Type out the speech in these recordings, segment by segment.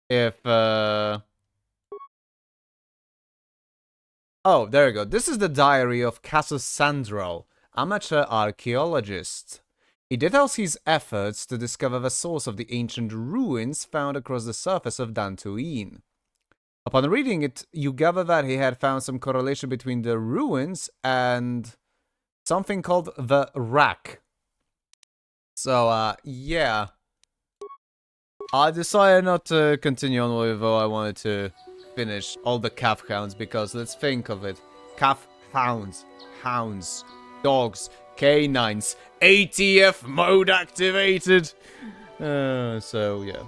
if oh, there you go. This is the diary of Cassius Sandro, amateur archaeologist. He details his efforts to discover the source of the ancient ruins found across the surface of Dantooine. Upon reading it, you gather that he had found some correlation between the ruins and something called the rack. So, yeah. I decided not to continue on with what I wanted to finish all the calf hounds because let's think of it. Calf hounds, hounds, dogs, canines, ATF mode activated. So yeah.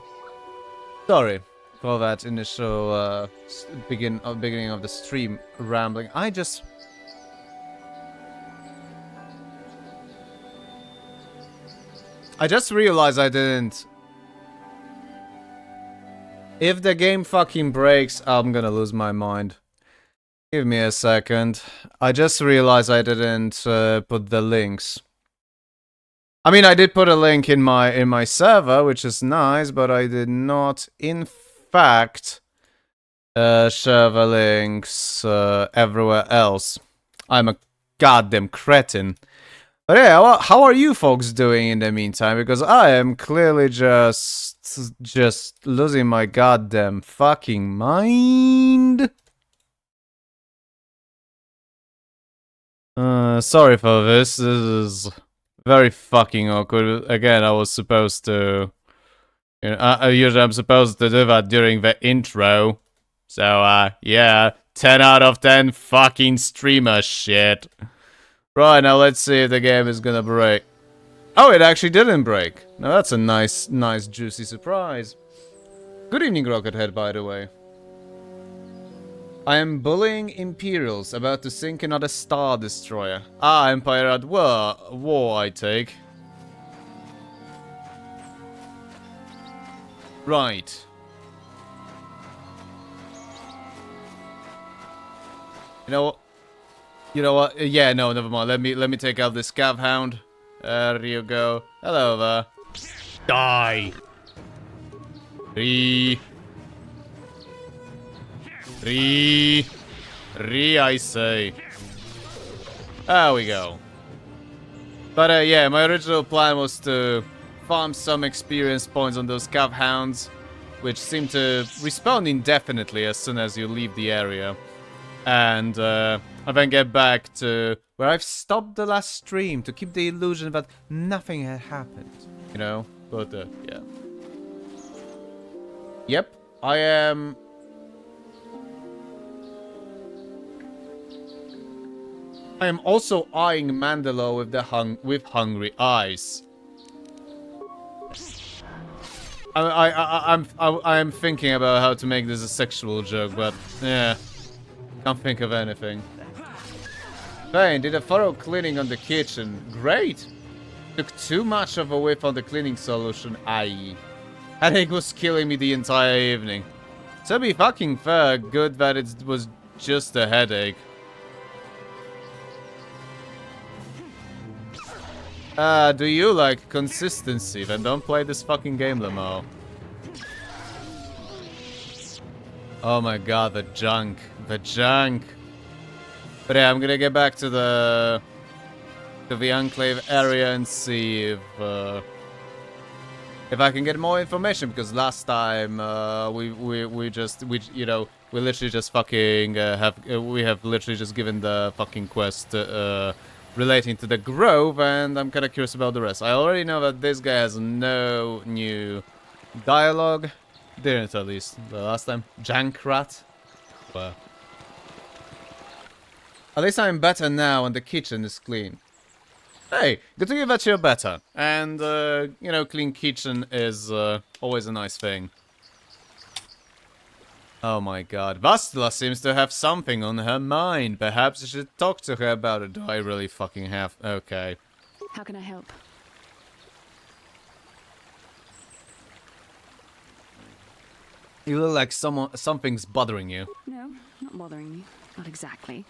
Sorry for that initial beginning of the stream rambling. I just realized I didn't. If the game fucking breaks, I'm gonna lose my mind. Give me a second. I just realized I didn't put the links. I mean, I did put a link in my server, which is nice, but I did not, in fact, share the links everywhere else. I'm a goddamn cretin. But yeah, well, how are you folks doing in the meantime? Because I am clearly just losing my goddamn fucking mind. Sorry for this. This is very fucking awkward. Again, I was supposed to... You know, usually I'm supposed to do that during the intro. So, yeah. 10 out of 10 fucking streamer shit. Right, now let's see if the game is gonna break. Oh, it actually didn't break. Now that's a nice juicy surprise. Good evening, Rockethead, by the way. I am bullying Imperials, about to sink another Star Destroyer. Ah, Empire at war, I take. Right. You know what? Yeah, no, never mind. Let me take out this Scav Hound. There you go. Hello there. Die. Three, I say. There we go. But yeah, my original plan was to farm some experience points on those Scav Hounds, which seem to respawn indefinitely as soon as you leave the area. And I then get back to where I've stopped the last stream to keep the illusion that nothing had happened, you know? But yeah. Yep, I am... I am also eyeing Mandalore with hungry eyes. I'm thinking about how to make this a sexual joke, but yeah, can't think of anything. Fane did a thorough cleaning on the kitchen. Great. Took too much of a whiff on the cleaning solution. Aye. Headache was killing me the entire evening. To be fucking fair, good that it was just a headache. Do you like consistency? Then don't play this fucking game, Lamo. Oh my god, the junk. The junk. But yeah, I'm gonna get back to the Enclave area and see if I can get more information, because last time we literally just fucking we have literally just given the fucking quest relating to the Grove, and I'm kind of curious about the rest. I already know that this guy has no new dialogue. Didn't, at least the last time. Jankrat. Well, at least I'm better now and the kitchen is clean. Hey, good to hear that you're better. And, you know, clean kitchen is always a nice thing. Oh my god, Vastla seems to have something on her mind. Perhaps I should talk to her about it. Do I really fucking have? Okay. How can I help? You look like something's bothering you. No, not bothering me. Not exactly.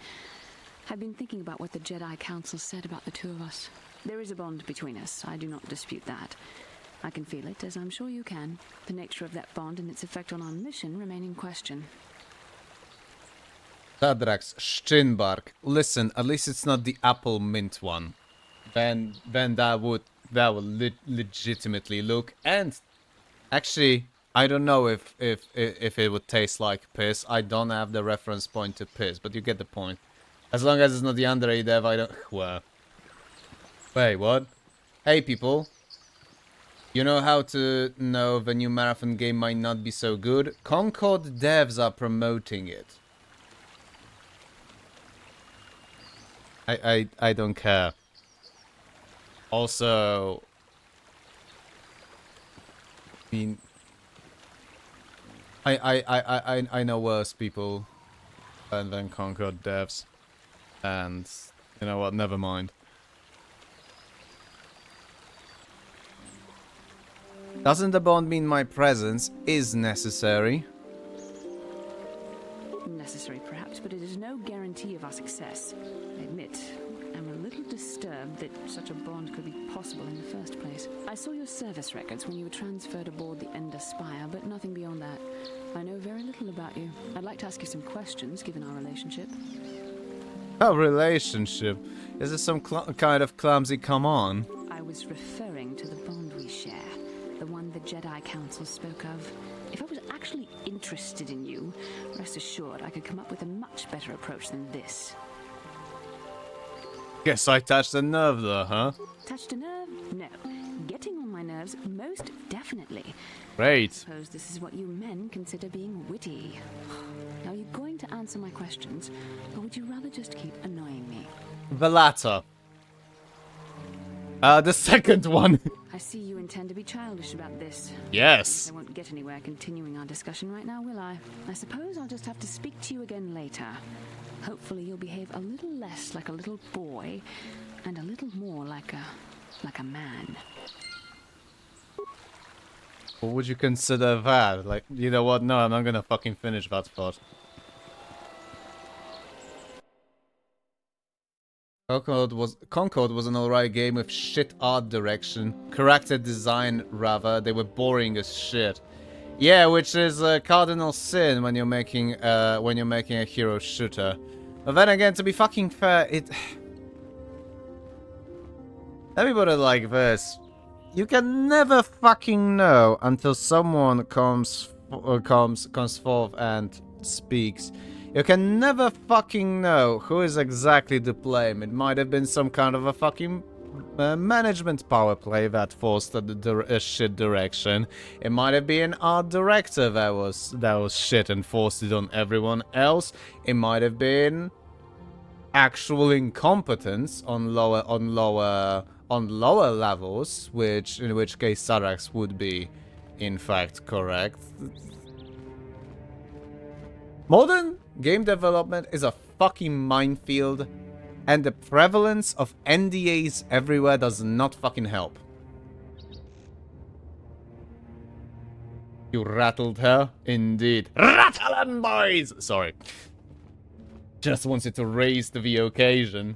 I've been thinking about what the Jedi Council said about the two of us. There is a bond between us. I do not dispute that. I can feel it, as I'm sure you can. The nature of that bond and its effect on our mission remain in question. Shadrax, Shinbark. Listen, at least it's not the apple mint one. Then that would legitimately look. And actually, I don't know if it would taste like piss. I don't have the reference point to piss, but you get the point. As long as it's not the Under dev, I don't. Well. Wait, what? Hey, people. You know how to know the new marathon game might not be so good? Concord devs are promoting it. I don't care. Also, I mean, I know worse people than Concord devs, and you know what? Never mind. Doesn't the bond mean my presence is necessary? Necessary, perhaps, but it is no guarantee of our success. I admit, I'm a little disturbed that such a bond could be possible in the first place. I saw your service records when you were transferred aboard the Ender Spire, but nothing beyond that. I know very little about you. I'd like to ask you some questions, given our relationship. Our relationship? Is this some kind of clumsy come on? I was referring to the bond we share, the one the Jedi Council spoke of. If I was actually interested in you, rest assured I could come up with a much better approach than this. Guess I touched a nerve there, huh? Touched a nerve? No. Getting on my nerves, most definitely. Great. I suppose this is what you men consider being witty. Now, are you going to answer my questions, or would you rather just keep annoying me? The latter. The second one. I see you intend to be childish about this. Yes. I won't get anywhere continuing our discussion right now, will I? I suppose I'll just have to speak to you again later. Hopefully you'll behave a little less like a little boy and a little more like a man. What would you consider that? Like, you know what? No, I'm not gonna fucking finish that thought. Concord was an alright game with shit art direction, character design rather. They were boring as shit. Yeah, which is a cardinal sin when you're making a hero shooter. But then again, to be fucking fair, let me put it like this: you can never fucking know until someone comes forth and speaks. You can never fucking know who is exactly to blame. It might have been some kind of a fucking management power play that forced a shit direction. It might have been an art director that was shit and forced it on everyone else. It might have been actual incompetence on lower levels, in which case Sarax would be in fact correct. Modern game development is a fucking minefield, and the prevalence of NDAs everywhere does not fucking help. You rattled her? Indeed. Rattle 'em, boys! Sorry. Just wanted to raise to the occasion.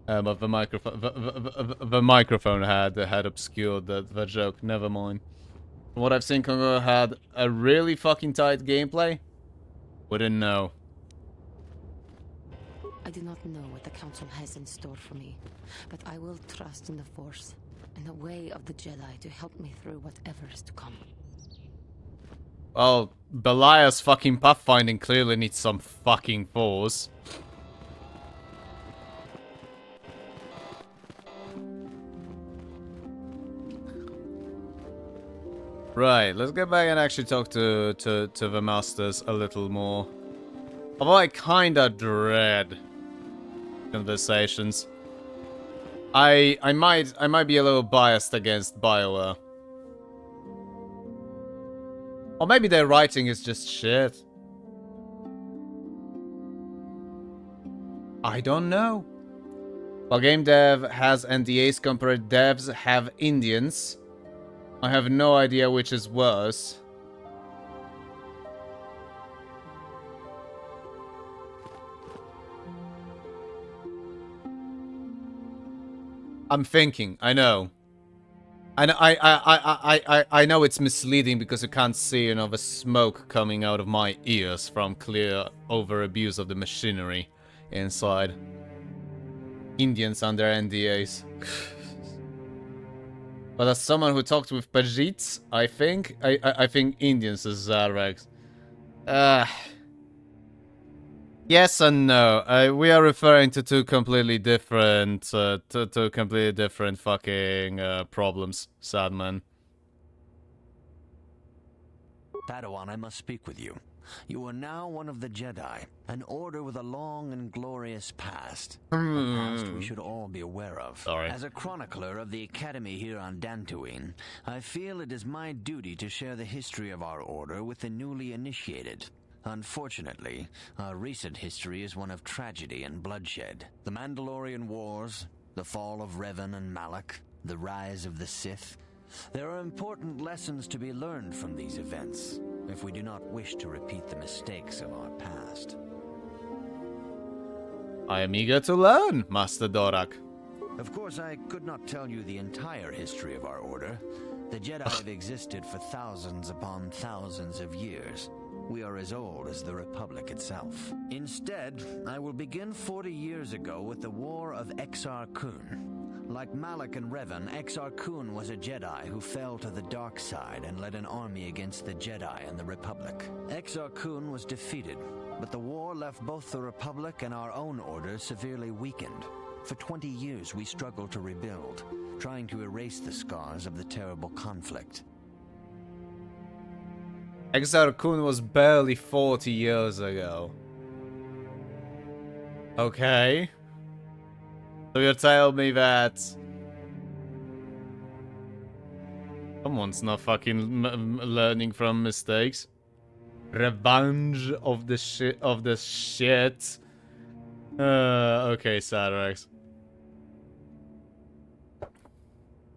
But the microphone had obscured the joke. Never mind. From what I've seen, Congo had a really fucking tight gameplay. Wouldn't know. I do not know what the Council has in store for me, but I will trust in the Force and the way of the Jedi to help me through whatever is to come. Well, Belial's fucking pathfinding clearly needs some fucking force. Right, let's get back and actually talk to the masters a little more. Although I kinda dread conversations. I might be a little biased against BioWare. Or maybe their writing is just shit. I don't know. While game dev has NDAs, corporate devs have Indians. I have no idea which is worse. I'm thinking. I know. I know it's misleading because you can't see, you know, the smoke coming out of my ears from clear over abuse of the machinery inside. Indians under NDAs. But as someone who talked with Pajits, I think Indians is Zarvax. Yes and no. We are referring to two completely different, fucking problems, Sadman. Padawan, I must speak with you. You are now one of the Jedi, an order with a long and glorious past. A past we should all be aware of. Sorry. As a chronicler of the Academy here on Dantooine, I feel it is my duty to share the history of our order with the newly initiated. Unfortunately, our recent history is one of tragedy and bloodshed. The Mandalorian Wars, the fall of Revan and Malak, the rise of the Sith. There are important lessons to be learned from these events, if we do not wish to repeat the mistakes of our past. I am eager to learn, Master Dorak. Of course, I could not tell you the entire history of our order. The Jedi have existed for thousands upon thousands of years. We are as old as the Republic itself. Instead, I will begin 40 years ago with the War of Exar Kun. Like Malak and Revan, Exar Kun was a Jedi who fell to the dark side and led an army against the Jedi and the Republic. Exar Kun was defeated, but the war left both the Republic and our own order severely weakened. For 20 years we struggled to rebuild, trying to erase the scars of the terrible conflict. Exar Kun was barely 40 years ago. Okay. So you tell me that someone's not fucking learning from mistakes. Revenge of the shit okay, Sadrax.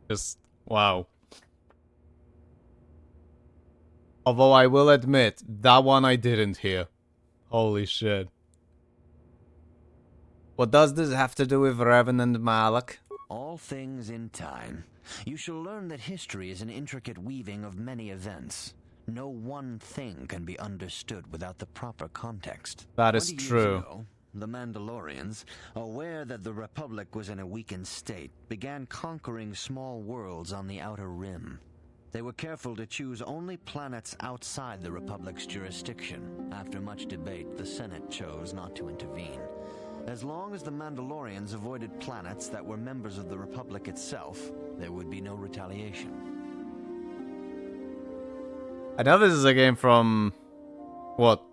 Just wow. Although I will admit, that one I didn't hear. Holy shit. What does this have to do with Revan and Malak? All things in time. You shall learn that history is an intricate weaving of many events. No one thing can be understood without the proper context. That is 20 years true. ago, the Mandalorians, aware that the Republic was in a weakened state, began conquering small worlds on the Outer Rim. They were careful to choose only planets outside the Republic's jurisdiction. After much debate, the Senate chose not to intervene. As long as the Mandalorians avoided planets that were members of the Republic itself, there would be no retaliation. I know this is a game from... what?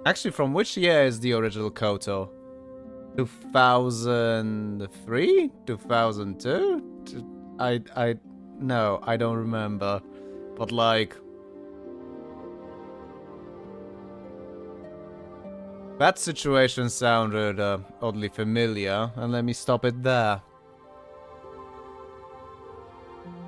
Actually, from which year is the original KOTOR? 2003? 2002? No, I don't remember. But like... that situation sounded oddly familiar, and let me stop it there.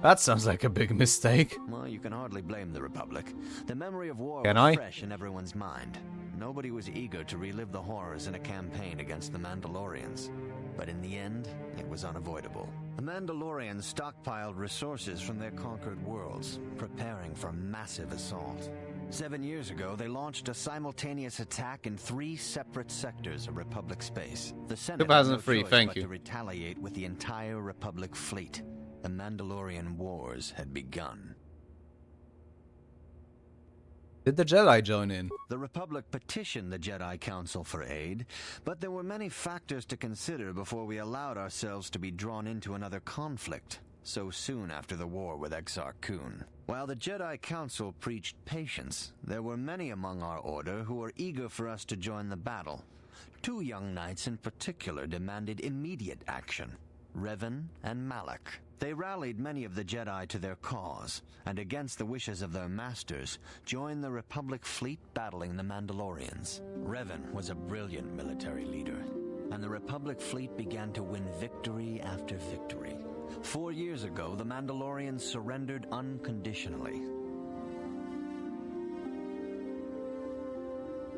That sounds like a big mistake. Well, you can hardly blame the Republic. The memory of war Can was I? fresh in everyone's mind. Nobody was eager to relive the horrors in a campaign against the Mandalorians. But in the end, it was unavoidable. The Mandalorians stockpiled resources from their conquered worlds, preparing for a massive assault. 7 years ago, they launched a simultaneous attack in 3 separate sectors of Republic space. The Senate had no 2003, choice thank but you. to retaliate with the entire Republic fleet. The Mandalorian Wars had begun. Did the Jedi join in? The Republic petitioned the Jedi Council for aid, but there were many factors to consider before we allowed ourselves to be drawn into another conflict, so soon after the war with Exar Kun. While the Jedi Council preached patience, there were many among our order who were eager for us to join the battle. 2 young knights in particular demanded immediate action, Revan and Malak. They rallied many of the Jedi to their cause, and against the wishes of their masters, joined the Republic fleet battling the Mandalorians. Revan was a brilliant military leader, and the Republic fleet began to win victory after victory. 4 years ago, the Mandalorians surrendered unconditionally.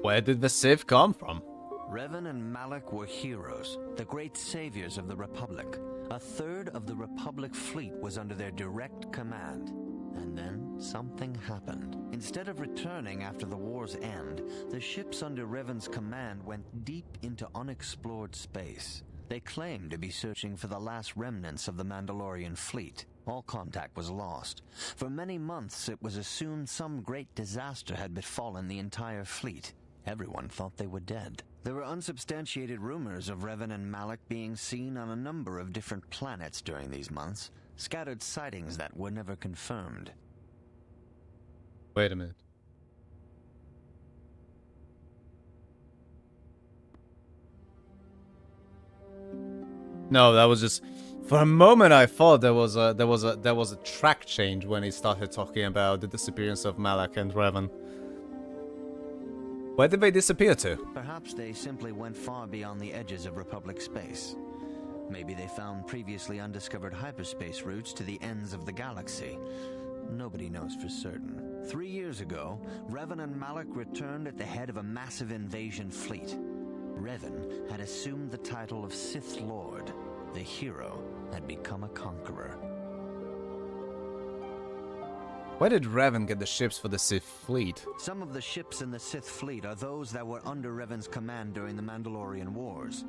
Where did the Sith come from? Revan and Malak were heroes, the great saviors of the Republic. A third of the Republic fleet was under their direct command. And then something happened. Instead of returning after the war's end, the ships under Revan's command went deep into unexplored space. They claimed to be searching for the last remnants of the Mandalorian fleet. All contact was lost. For many months, it was assumed some great disaster had befallen the entire fleet. Everyone thought they were dead. There were unsubstantiated rumors of Revan and Malak being seen on a number of different planets during these months, scattered sightings that were never confirmed. Wait a minute. No, that was just... For a moment I thought there was a track change when he started talking about the disappearance of Malak and Revan. Where did they disappear to? Perhaps they simply went far beyond the edges of Republic space. Maybe they found previously undiscovered hyperspace routes to the ends of the galaxy. Nobody knows for certain. 3 years ago, Revan and Malak returned at the head of a massive invasion fleet. Revan had assumed the title of Sith Lord. The hero had become a conqueror. Where did Revan get the ships for the Sith fleet? Some of the ships in the Sith fleet are those that were under Revan's command during the Mandalorian Wars.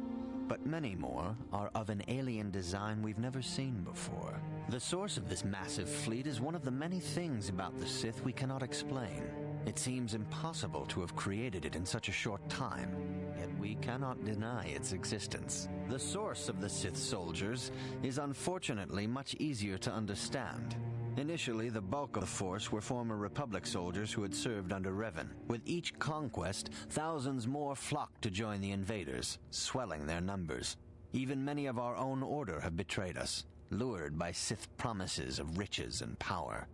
But many more are of an alien design we've never seen before. The source of this massive fleet is one of the many things about the Sith we cannot explain. It seems impossible to have created it in such a short time, yet we cannot deny its existence. The source of the Sith soldiers is unfortunately much easier to understand. Initially, the bulk of the force were former Republic soldiers who had served under Revan. With each conquest, thousands more flocked to join the invaders, swelling their numbers. Even many of our own order have betrayed us, lured by Sith promises of riches and power.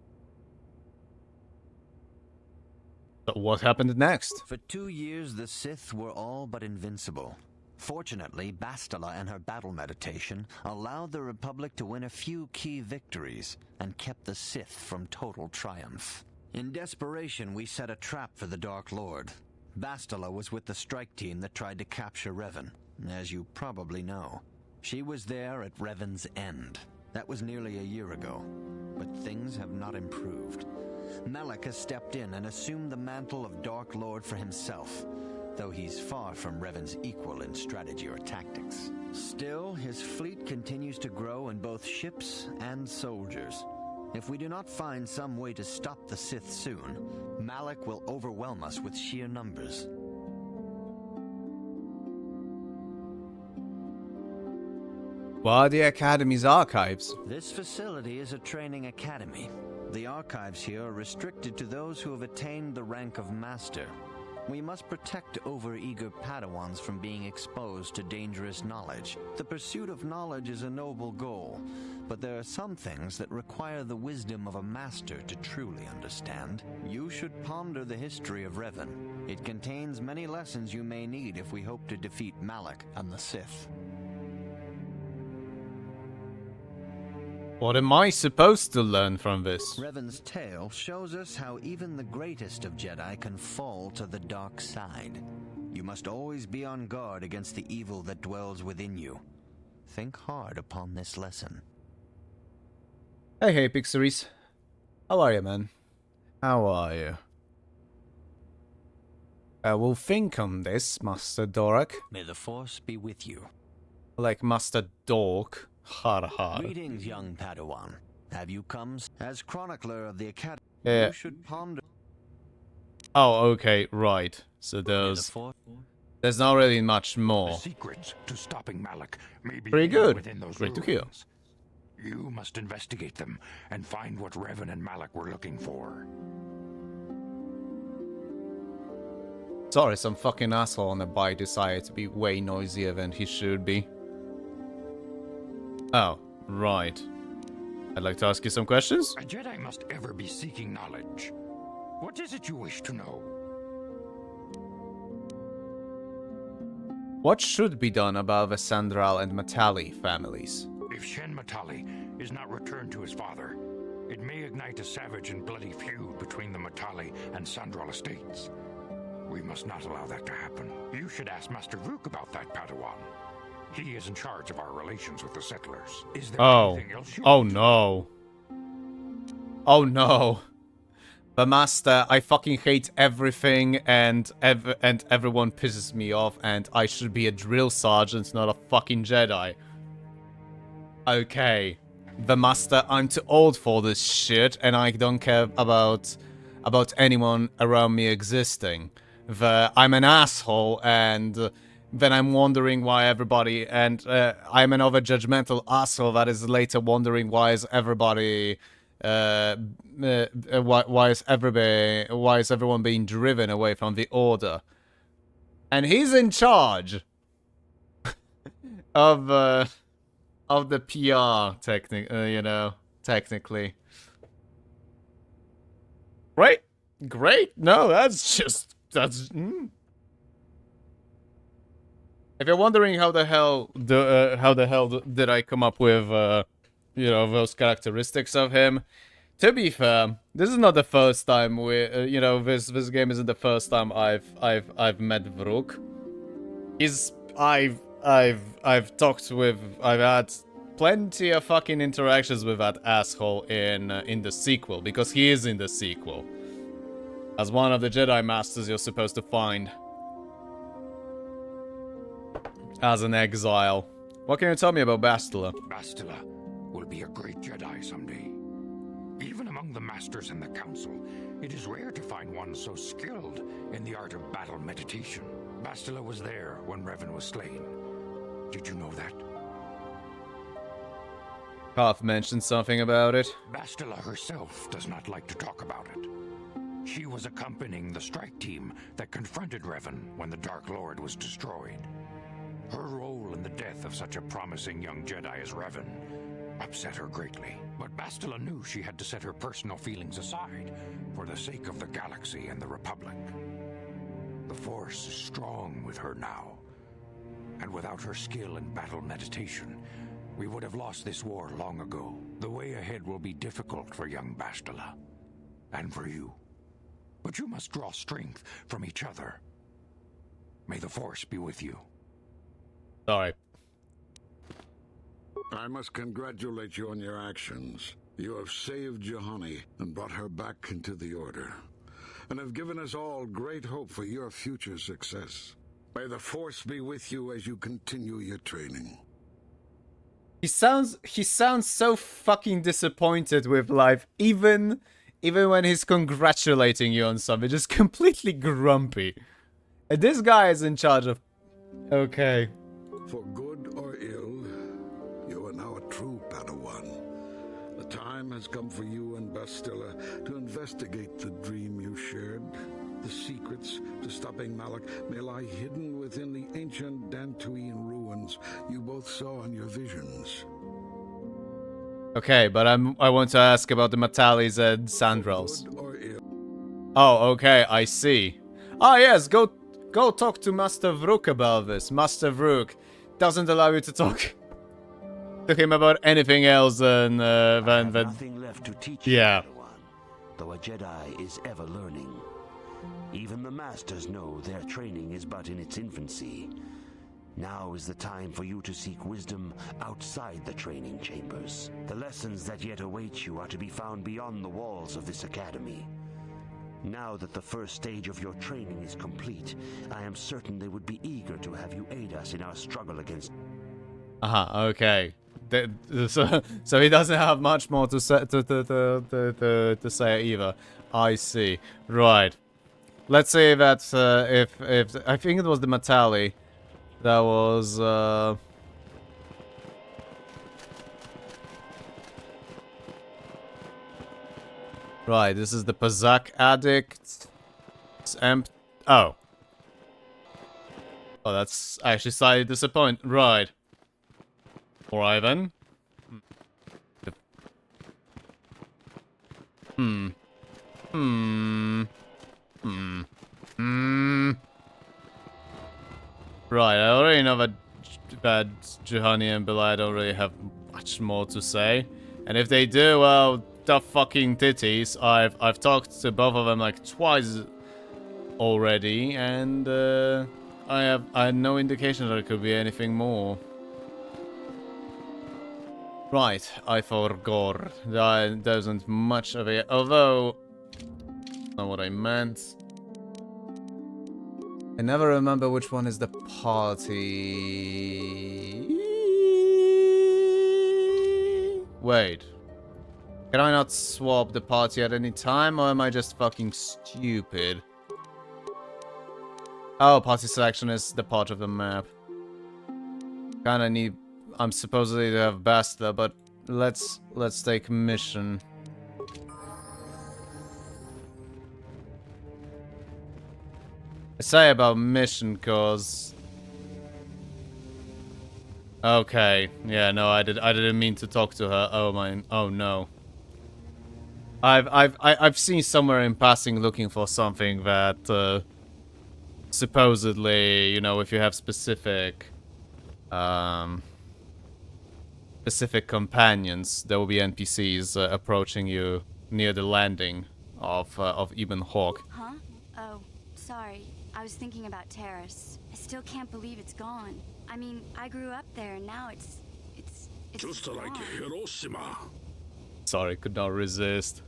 But what happened next? For 2 years, the Sith were all but invincible. Fortunately, Bastila and her battle meditation allowed the Republic to win a few key victories and kept the Sith from total triumph. In desperation, we set a trap for the Dark Lord. Bastila was with the strike team that tried to capture Revan, as you probably know. She was there at Revan's end. That was nearly a year ago, but things have not improved. Malak has stepped in and assumed the mantle of Dark Lord for himself, though he's far from Revan's equal in strategy or tactics. Still, his fleet continues to grow in both ships and soldiers. If we do not find some way to stop the Sith soon, Malak will overwhelm us with sheer numbers. What are the Academy's archives? This facility is a training academy. The archives here are restricted to those who have attained the rank of Master. We must protect overeager Padawans from being exposed to dangerous knowledge. The pursuit of knowledge is a noble goal, but there are some things that require the wisdom of a master to truly understand. You should ponder the history of Revan. It contains many lessons you may need if we hope to defeat Malak and the Sith. What am I supposed to learn from this? Revan's tale shows us how even the greatest of Jedi can fall to the dark side. You must always be on guard against the evil that dwells within you. Think hard upon this lesson. Hey Pixaries. How are you, man? How are you? We'll think on this, Master Dorak. May the Force be with you. Like Master Dork. Har har. Greetings, young Padawan. Have you come? As chronicler of the Academy, Yeah. you should ponder... Oh, okay, right. So there's not really much The more. secrets to stopping Malak may be Pretty good. within those Great to hear. ruins. You must investigate them and find what Revan and Malak were looking for. Sorry, some fucking asshole on a bike decided to be way noisier than he should be. Oh, right. I'd like to ask you some questions. A Jedi must ever be seeking knowledge. What is it you wish to know? What should be done about the Sandral and Matali families? If Shen Matali is not returned to his father, it may ignite a savage and bloody feud between the Matali and Sandral estates. We must not allow that to happen. You should ask Master Rook about that, Padawan. He is in charge of our relations with the settlers. Is there anything else you Oh want to no. Oh no. The Master, I fucking hate everything and everyone pisses me off and I should be a drill sergeant, not a fucking Jedi. Okay. The Master, I'm too old for this shit and I don't care about anyone around me existing. I'm an asshole and then I'm wondering why everybody, and I'm an over-judgmental asshole that is later wondering why is everybody... why is everyone being driven away from the Order? And he's in charge of the PR, technically. Great. No, that's. If you're wondering how the hell did I come up with those characteristics of him, to be fair, this is not the first time this game isn't the first time I've met Vrook. I've had plenty of fucking interactions with that asshole in the sequel, because he is in the sequel as one of the Jedi Masters you're supposed to find as an exile. What can you tell me about Bastila? Bastila will be a great Jedi someday. Even among the Masters in the Council, it is rare to find one so skilled in the art of battle meditation. Bastila was there when Revan was slain. Did you know that? Hoth mentioned something about it. Bastila herself does not like to talk about it. She was accompanying the strike team that confronted Revan when the Dark Lord was destroyed. Her role in the death of such a promising young Jedi as Revan upset her greatly. But Bastila knew she had to set her personal feelings aside for the sake of the galaxy and the Republic. The Force is strong with her now, and without her skill in battle meditation, we would have lost this war long ago. The way ahead will be difficult for young Bastila, and for you. But you must draw strength from each other. May the Force be with you. Sorry. I must congratulate you on your actions. You have saved Juhani and brought her back into the Order, and have given us all great hope for your future success. May the Force be with you as you continue your training. He sounds so fucking disappointed with life, even when he's congratulating you on something, just completely grumpy. And this guy is in charge of... Okay. For good or ill, you are now a true Padawan. The time has come for you and Bastila to investigate the dream you shared. The secrets to stopping Malak may lie hidden within the ancient Dantooine ruins you both saw in your visions. Okay, but I want to ask about the Matalis and Sandrels. Oh, okay, I see. Ah, yes, go talk to Master Vrook about this. Master Vrook doesn't allow you to talk to him about anything else than nothing left to teach yeah. Everyone, though a Jedi is ever learning. Even the Masters know their training is but in its infancy. Now is the time for you to seek wisdom outside the training chambers. The lessons that yet await you are to be found beyond the walls of this academy. Now that the first stage of your training is complete, I am certain they would be eager to have you aid us in our struggle against... Okay. So he doesn't have much more to say to say either. I see. Right. Let's say that if I think it was the Matali that was right. This is the Pazak addict. It's oh, that's actually slightly disappointing. Right. Alright then. Right, I already know that Juhani and Bilal don't really have much more to say. And if they do, well, the fucking titties. I've talked to both of them like twice already, and I had no indication that it could be anything more. Right, I forgot. That isn't much of it, although not what I meant. I never remember which one is the party. Wait. Can I not swap the party at any time, or am I just fucking stupid? Oh, party selection is the part of the map. Kinda need... I'm supposedly to have Basta, but let's take mission. I say about mission cause... Okay, yeah, no, I didn't mean to talk to her. Oh my, oh no. I've seen somewhere in passing looking for something that supposedly, you know, if you have specific specific companions, there will be NPCs approaching you near the landing of Ibn Hawk. Huh? Oh, sorry. I was thinking about Terrace. I still can't believe it's gone. I mean, I grew up there and now it's Just gone. like Hiroshima. Sorry, could not resist.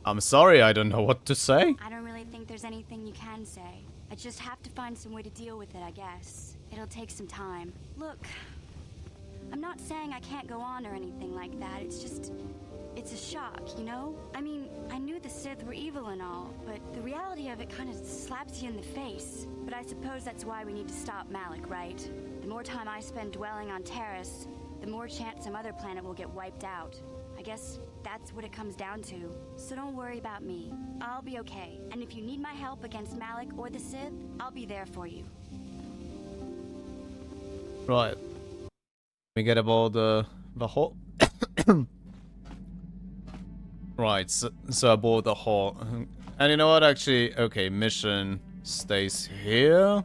I'm sorry, I don't know what to say. I don't really think there's anything you can say. I just have to find some way to deal with it, I guess. It'll take some time. Look, I'm not saying I can't go on or anything like that. It's just... it's a shock, you know? I mean, I knew the Sith were evil and all, but the reality of it kind of slaps you in the face. But I suppose that's why we need to stop Malik, right? The more time I spend dwelling on Terrace, the more chance some other planet will get wiped out. I guess that's what it comes down to. So don't worry about me. I'll be okay. And if you need my help against Malik or the Sith, I'll be there for you. Right. We get about the hall. Right, so aboard the hall. And you know what, actually, okay, mission stays here.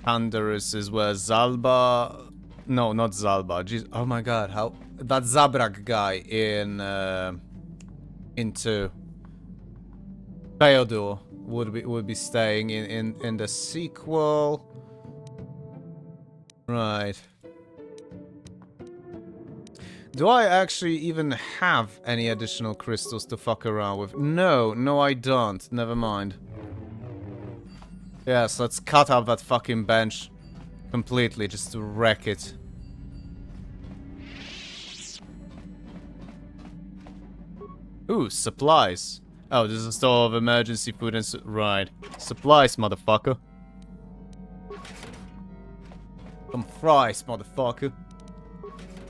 Pandarus is where Zalba... No, not Zalba. Jeez, oh my god, how... That Zabrak guy into Theodore would be staying in the sequel. Right. Do I actually even have any additional crystals to fuck around with? No, I don't. Never mind. Yes, let's cut out that fucking bench completely just to wreck it. Ooh, supplies. Oh, this is a store of emergency food and right. Supplies, motherfucker. Some fries, motherfucker.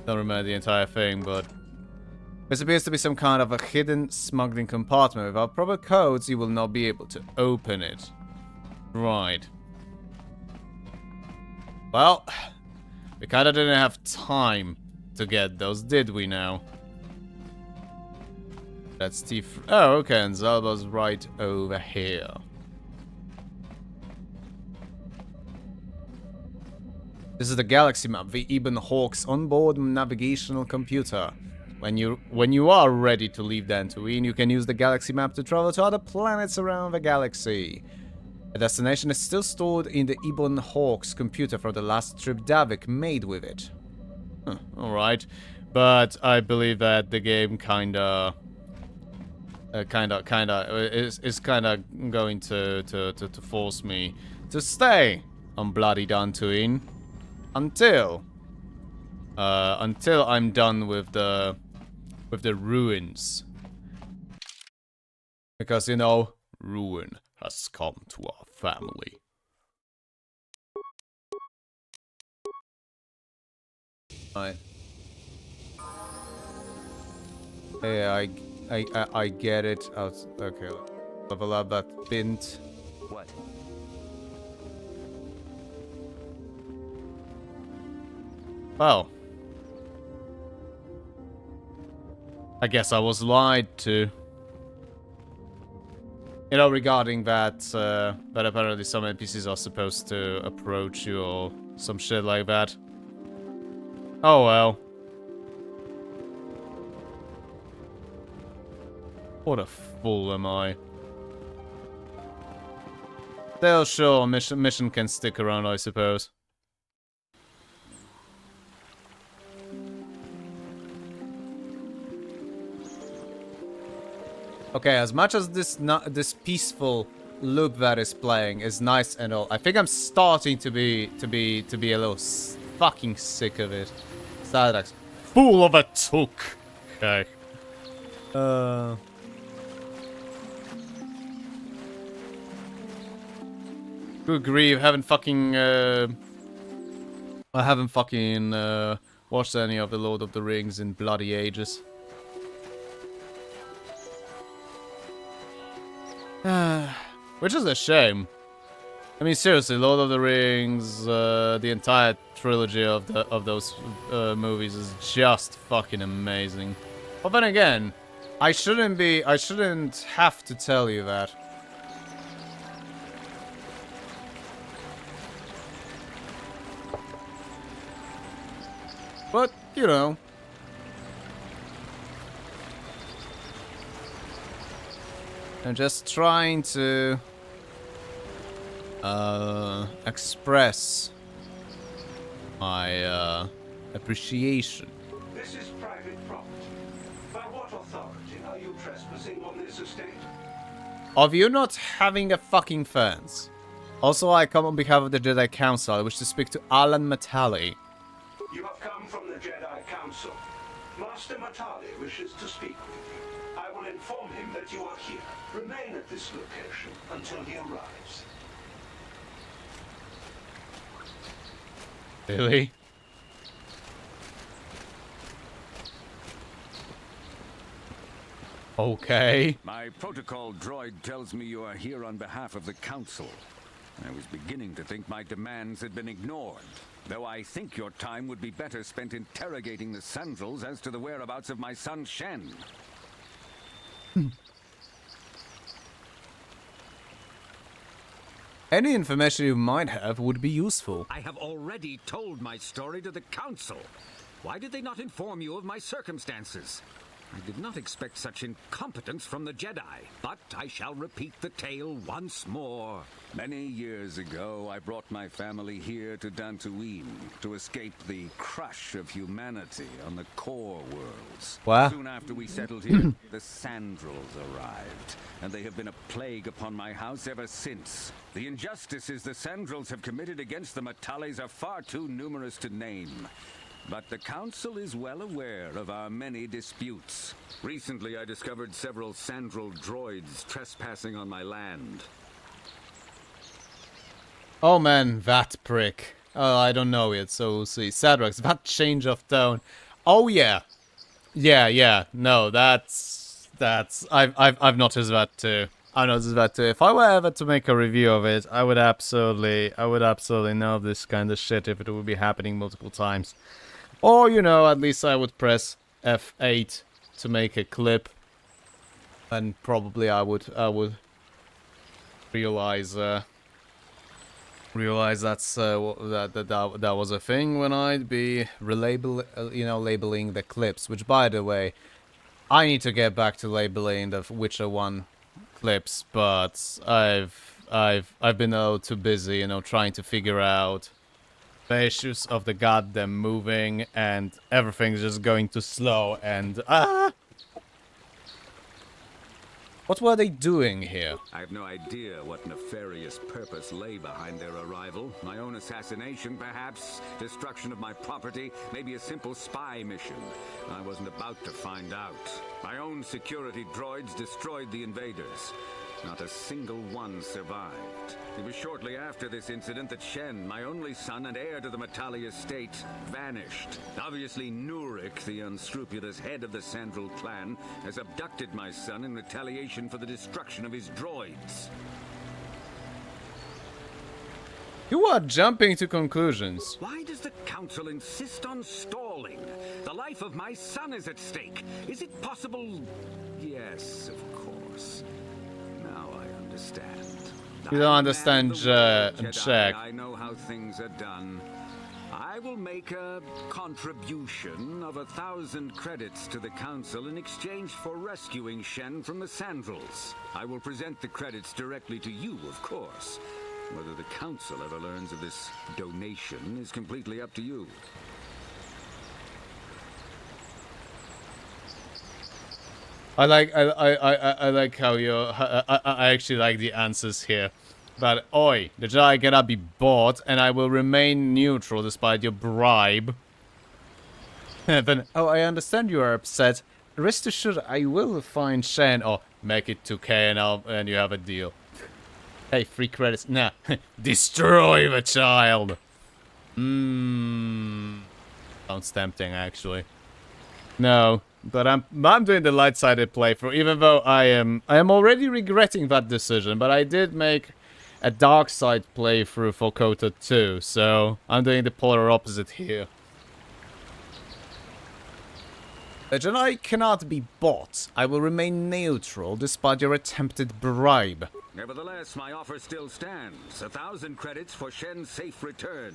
Don't remember the entire thing, but... This appears to be some kind of a hidden smuggling compartment. Without proper codes, you will not be able to open it. Right. Well, we kinda didn't have time to get those, did we now? That's T... Oh, okay, and Zalba's right over here. This is the galaxy map, the Ibn Hawk's onboard navigational computer. When you are ready to leave Dantooine, you can use the galaxy map to travel to other planets around the galaxy. The destination is still stored in the Ibn Hawk's computer from the last trip Davik made with it. Huh, alright, but I believe that the game kinda is going to force me to stay on bloody Dantooine until I'm done with the ruins, because you know, ruin has come to our family. Right. Hey, I get it. Okay, level up that bint. What? Well, I guess I was lied to. You know, regarding that, that apparently some NPCs are supposed to approach you or some shit like that. Oh well. What a fool am I. Still sure, mission can stick around, I suppose. Okay, as much as this peaceful loop that is playing is nice and all, I think I'm starting to be a little fucking sick of it. Sadaks, fool of a took. Okay. Good grief, I haven't fucking watched any of the Lord of the Rings in bloody ages. Which is a shame. I mean, seriously, Lord of the Rings, the entire trilogy of those movies is just fucking amazing. But then again, I shouldn't have to tell you that. But, you know. I'm just trying to express my appreciation. This is private property. By what authority are you trespassing on this estate? Of you not having a fucking fence. Also, I come on behalf of the Jedi Council. I wish to speak to Alan Matali. You have come from the Jedi Council. Master Matali wishes to speak with you. I will inform him that you are here. Remain at this location until he arrives. Really? Okay. My protocol droid tells me you are here on behalf of the Council. I was beginning to think my demands had been ignored, though I think your time would be better spent interrogating the Sandrels as to the whereabouts of my son Shen. Any information you might have would be useful. I have already told my story to the Council. Why did they not inform you of my circumstances? I did not expect such incompetence from the Jedi, but I shall repeat the tale once more. Many years ago, I brought my family here to Dantooine to escape the crush of humanity on the core worlds. What? Soon after we settled here, the Sandrels arrived, and they have been a plague upon my house ever since. The injustices the Sandrels have committed against the Matales are far too numerous to name. But the Council is well aware of our many disputes. Recently, I discovered several Sandrel droids trespassing on my land. Oh man, that prick. Oh, I don't know yet, so we'll see. Sadrax, that change of tone. Oh yeah. Yeah, no, that's... I've noticed that too. I noticed that too. If I were ever to make a review of it, I would absolutely know this kind of shit if it would be happening multiple times. Or, you know, at least I would press F8 to make a clip. And probably I would realize that's that was a thing when I'd be labeling the clips. Which, by the way, I need to get back to labeling the Witcher 1 clips, but I've been a little too busy, you know, trying to figure out the issues of the goddamn moving, and everything's just going too slow, and what were they doing here? I have no idea what nefarious purpose lay behind their arrival. My own assassination, perhaps? Destruction of my property? Maybe a simple spy mission? I wasn't about to find out. My own security droids destroyed the invaders. Not a single one survived. It was shortly after this incident that Shen, my only son and heir to the Matali estate, vanished. Obviously, Nurik, the unscrupulous head of the Sandrel clan, has abducted my son in retaliation for the destruction of his droids. You are jumping to conclusions. Why does the Council insist on stalling? The life of my son is at stake. Is it possible? Yes, of course. Now I understand. You don't understand, Jack. I know how things are done. I will make a contribution of 1,000 credits to the Council in exchange for rescuing Shen from the Sandrels. I will present the credits directly to you, of course. Whether the Council ever learns of this donation is completely up to you. I like how I actually like the answers here. But oi, the Jedi cannot be bought, and I will remain neutral despite your bribe. Then, oh, I understand you are upset. Rest assured, I will find Shen, or make it 2K, and you have a deal. Hey, free credits. Nah, destroy the child. Sounds tempting, actually. No, but I'm doing the light-sided playthrough, even though I am already regretting that decision. But I did make a dark side playthrough for Kota 2, so I'm doing the polar opposite here. The Jedi cannot be bought. I will remain neutral despite your attempted bribe. Nevertheless, my offer still stands. 1,000 credits for Shen's safe return.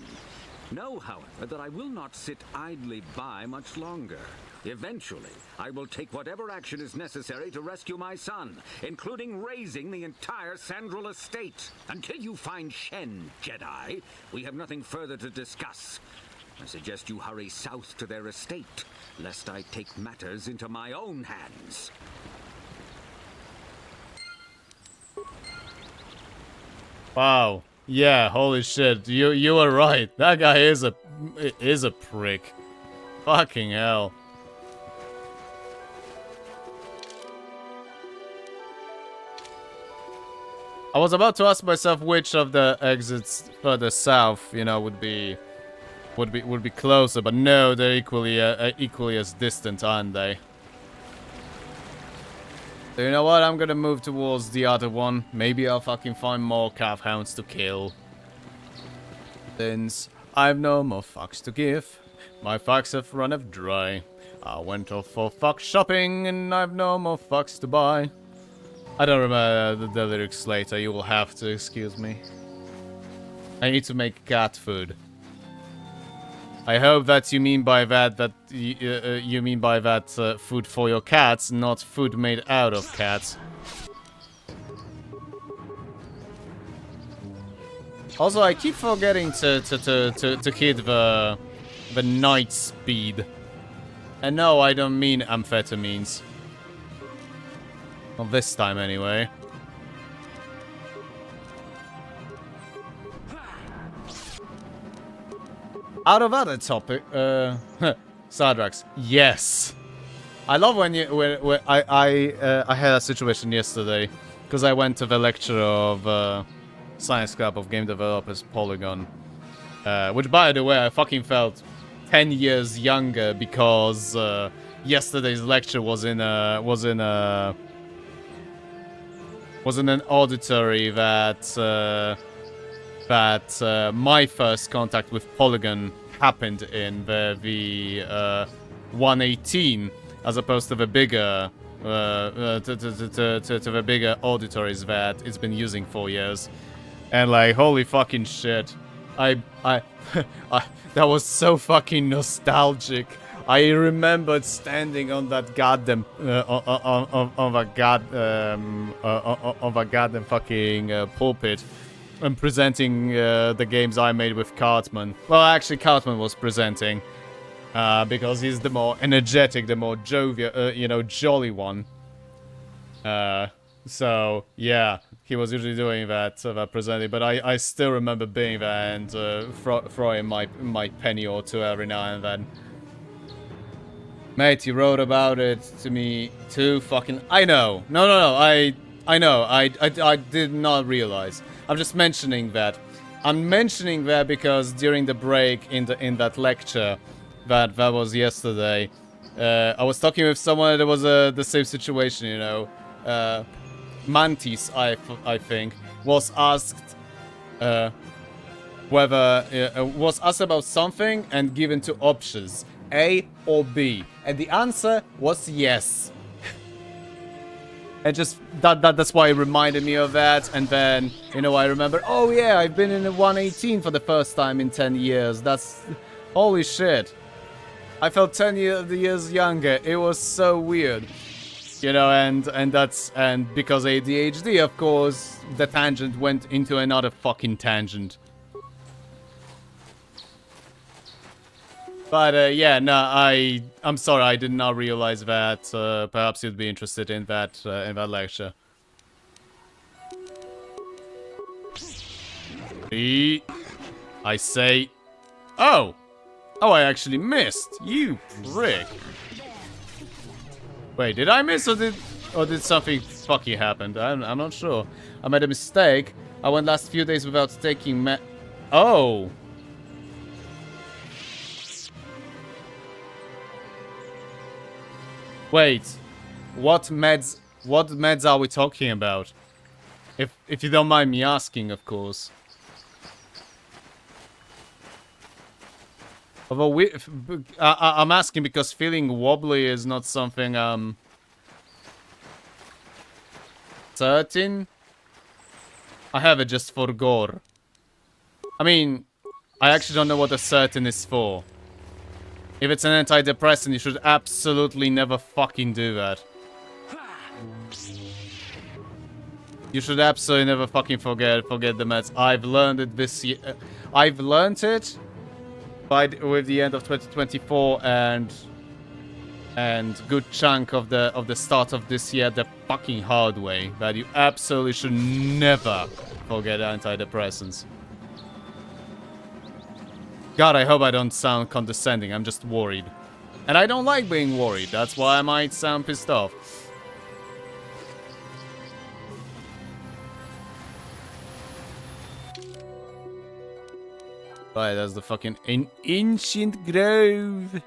Know, however, that I will not sit idly by much longer. Eventually, I will take whatever action is necessary to rescue my son, including razing the entire Sandrel estate. Until you find Shen, Jedi, we have nothing further to discuss. I suggest you hurry south to their estate, lest I take matters into my own hands. Wow. Yeah, holy shit. You are right. That guy is a prick. Fucking hell. I was about to ask myself which of the exits further south, you know, would be closer, but no, they're equally as distant, aren't they? So you know what? I'm gonna move towards the other one. Maybe I'll fucking find more calf hounds to kill. Since I've no more fucks to give, my fucks have run out dry. I went off for fuck shopping and I've no more fucks to buy. I don't remember the lyrics later, you will have to excuse me. I need to make cat food. I hope that you mean by that food for your cats, not food made out of cats. Also, I keep forgetting to hit the night speed. And no, I don't mean amphetamines. Not this time, anyway. Out of other topic, Sardrax, yes. I love when I had a situation yesterday because I went to the lecture of Science Club of Game Developers Polygon, which, by the way, I fucking felt 10 years younger because yesterday's lecture was in an auditory that my first contact with Polygon happened in, the 118, as opposed to the bigger to the bigger auditories that it's been using for years. And like, holy fucking shit, that was so fucking nostalgic. I remembered standing on that goddamn on a goddamn fucking pulpit and presenting the games I made with Cartman. Well, actually, Cartman was presenting because he's the more energetic, the more jovial, jolly one. So yeah, he was usually doing that presenting. But I still remember being there and throwing my penny or two every now and then. Mate, you wrote about it to me too. Fucking, I know. No. I know. I did not realize. I'm just mentioning that. I'm mentioning that because during the break in that lecture, that was yesterday, I was talking with someone that was the same situation. You know, Mantis, I think, was asked was asked about something and given two options, A or B, and the answer was yes. And just that's why it reminded me of that. And then, I remember, oh yeah, I've been in a 118 for the first time in 10 years. That's Holy shit. I felt 10 years younger. It was so weird. You know, and because ADHD, of course, the tangent went into another fucking tangent. But yeah, no, I'm sorry, I did not realize that. Perhaps you'd be interested in that lecture. I say, oh, I actually missed. You prick. Wait, did I miss or did something fucky happen? I'm not sure. I made a mistake. I went last few days without taking Oh. Wait. What meds are we talking about? If you don't mind me asking, of course. Although I'm asking because feeling wobbly is not something certain. I have it just for gore. I mean, I actually don't know what a certain is for. If it's an antidepressant, you should absolutely never fucking do that. You should absolutely never fucking forget the meds. I've learned it this year. I've learned it with the end of 2024 and good chunk of the start of this year the fucking hard way. That you absolutely should never forget antidepressants. God, I hope I don't sound condescending. I'm just worried. And I don't like being worried. That's why I might sound pissed off. Right, that's the fucking ancient grove.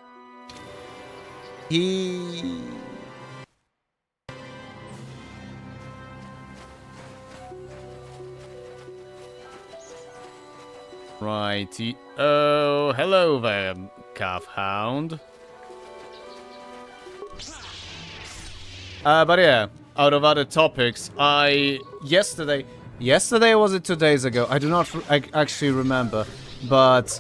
Righty. Oh, hello there, calf hound. But yeah, out of other topics, yesterday was it 2 days ago? I do not actually remember, but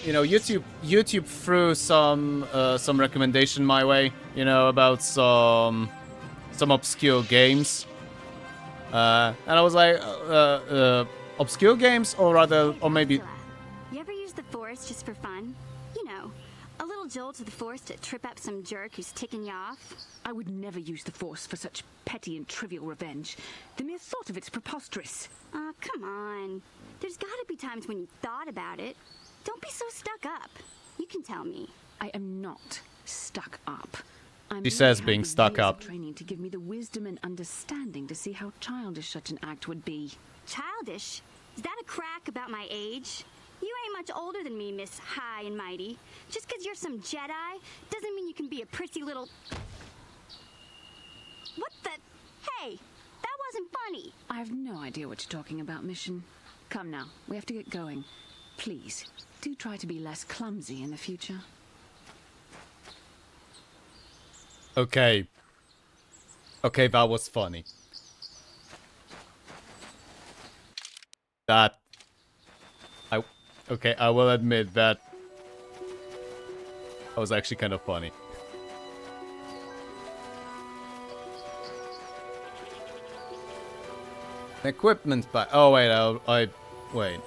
you know, YouTube threw some recommendation my way, you know, about some obscure games, and I was like, obscure games, or rather, or maybe. You ever use the Force just for fun? You know, a little jolt to the Force to trip up some jerk who's ticking you off. I would never use the Force for such petty and trivial revenge. The mere thought of it's preposterous. Aw, come on. There's gotta be times when you thought about it. Don't be so stuck up. You can tell me. I am not stuck up. She says being stuck up. Training to give me the wisdom and understanding to see how childish such an act would be. Childish? Is that a crack about my age? You ain't much older than me, Miss High and Mighty. Just 'cause you're some Jedi doesn't mean you can be a prissy little... What the... Hey, that wasn't funny. I have no idea what you're talking about, Mission. Come now, we have to get going. Please, do try to be less clumsy in the future. Okay. Okay, that was funny. Okay, I will admit that was actually kind of funny. Equipment back. Oh wait, wait.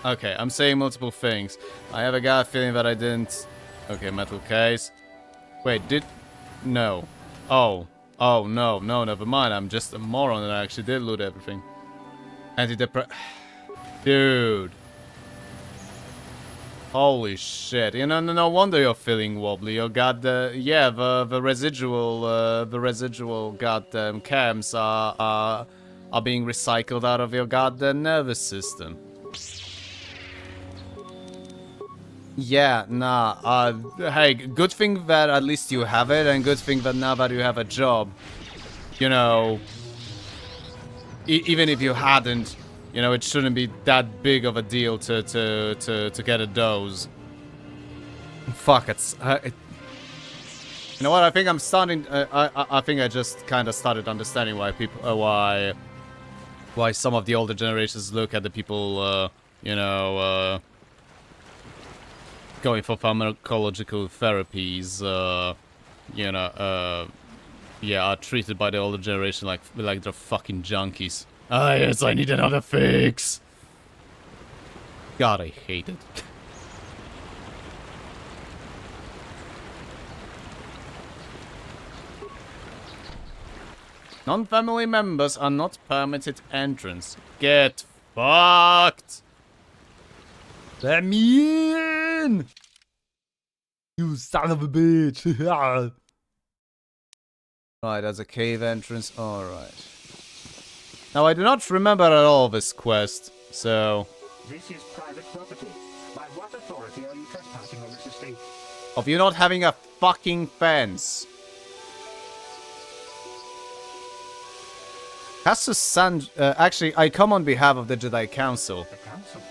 Okay, I'm saying multiple things. I have a gut feeling that I didn't. Okay, metal case. Wait, no. Oh, no, never mind. I'm just a moron and I actually did loot everything. Dude. Holy shit. You know, no wonder you're feeling wobbly. You got the residual goddamn cams are being recycled out of your goddamn nervous system. Yeah, nah, hey, good thing that at least you have it, and good thing that now that you have a job, you know, even if you hadn't, you know, it shouldn't be that big of a deal to get a dose. Fuck, you know what, I think I'm starting, I think I just kind of started understanding why people, why some of the older generations look at the people, you know, going for pharmacological therapies, you know, yeah, are treated by the older generation like they're fucking junkies. Ah, yes, I need another fix. God, I hate it. Non-family members are not permitted entrance. Get fucked! Let me in! You son of a bitch! Right, there's a cave entrance. Alright. Now, I do not remember at all this quest, so... This is private property. By what authority are you trespassing on this estate? Of you not having a fucking fence. Actually, I come on behalf of the Jedi Council. The Council?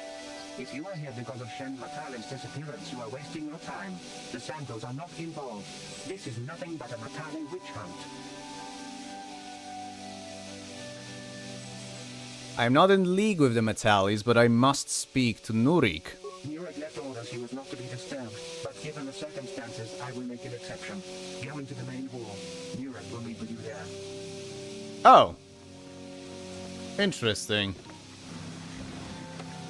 If you are here because of Shen Matale's disappearance, you are wasting your time. The Santos are not involved. This is nothing but a Matale witch hunt. I'm not in league with the Matalis, but I must speak to Nurik. Nurik left orders he was not to be disturbed, but given the circumstances, I will make an exception. Go into the main hall. Nurik will meet with you there. Oh. Interesting.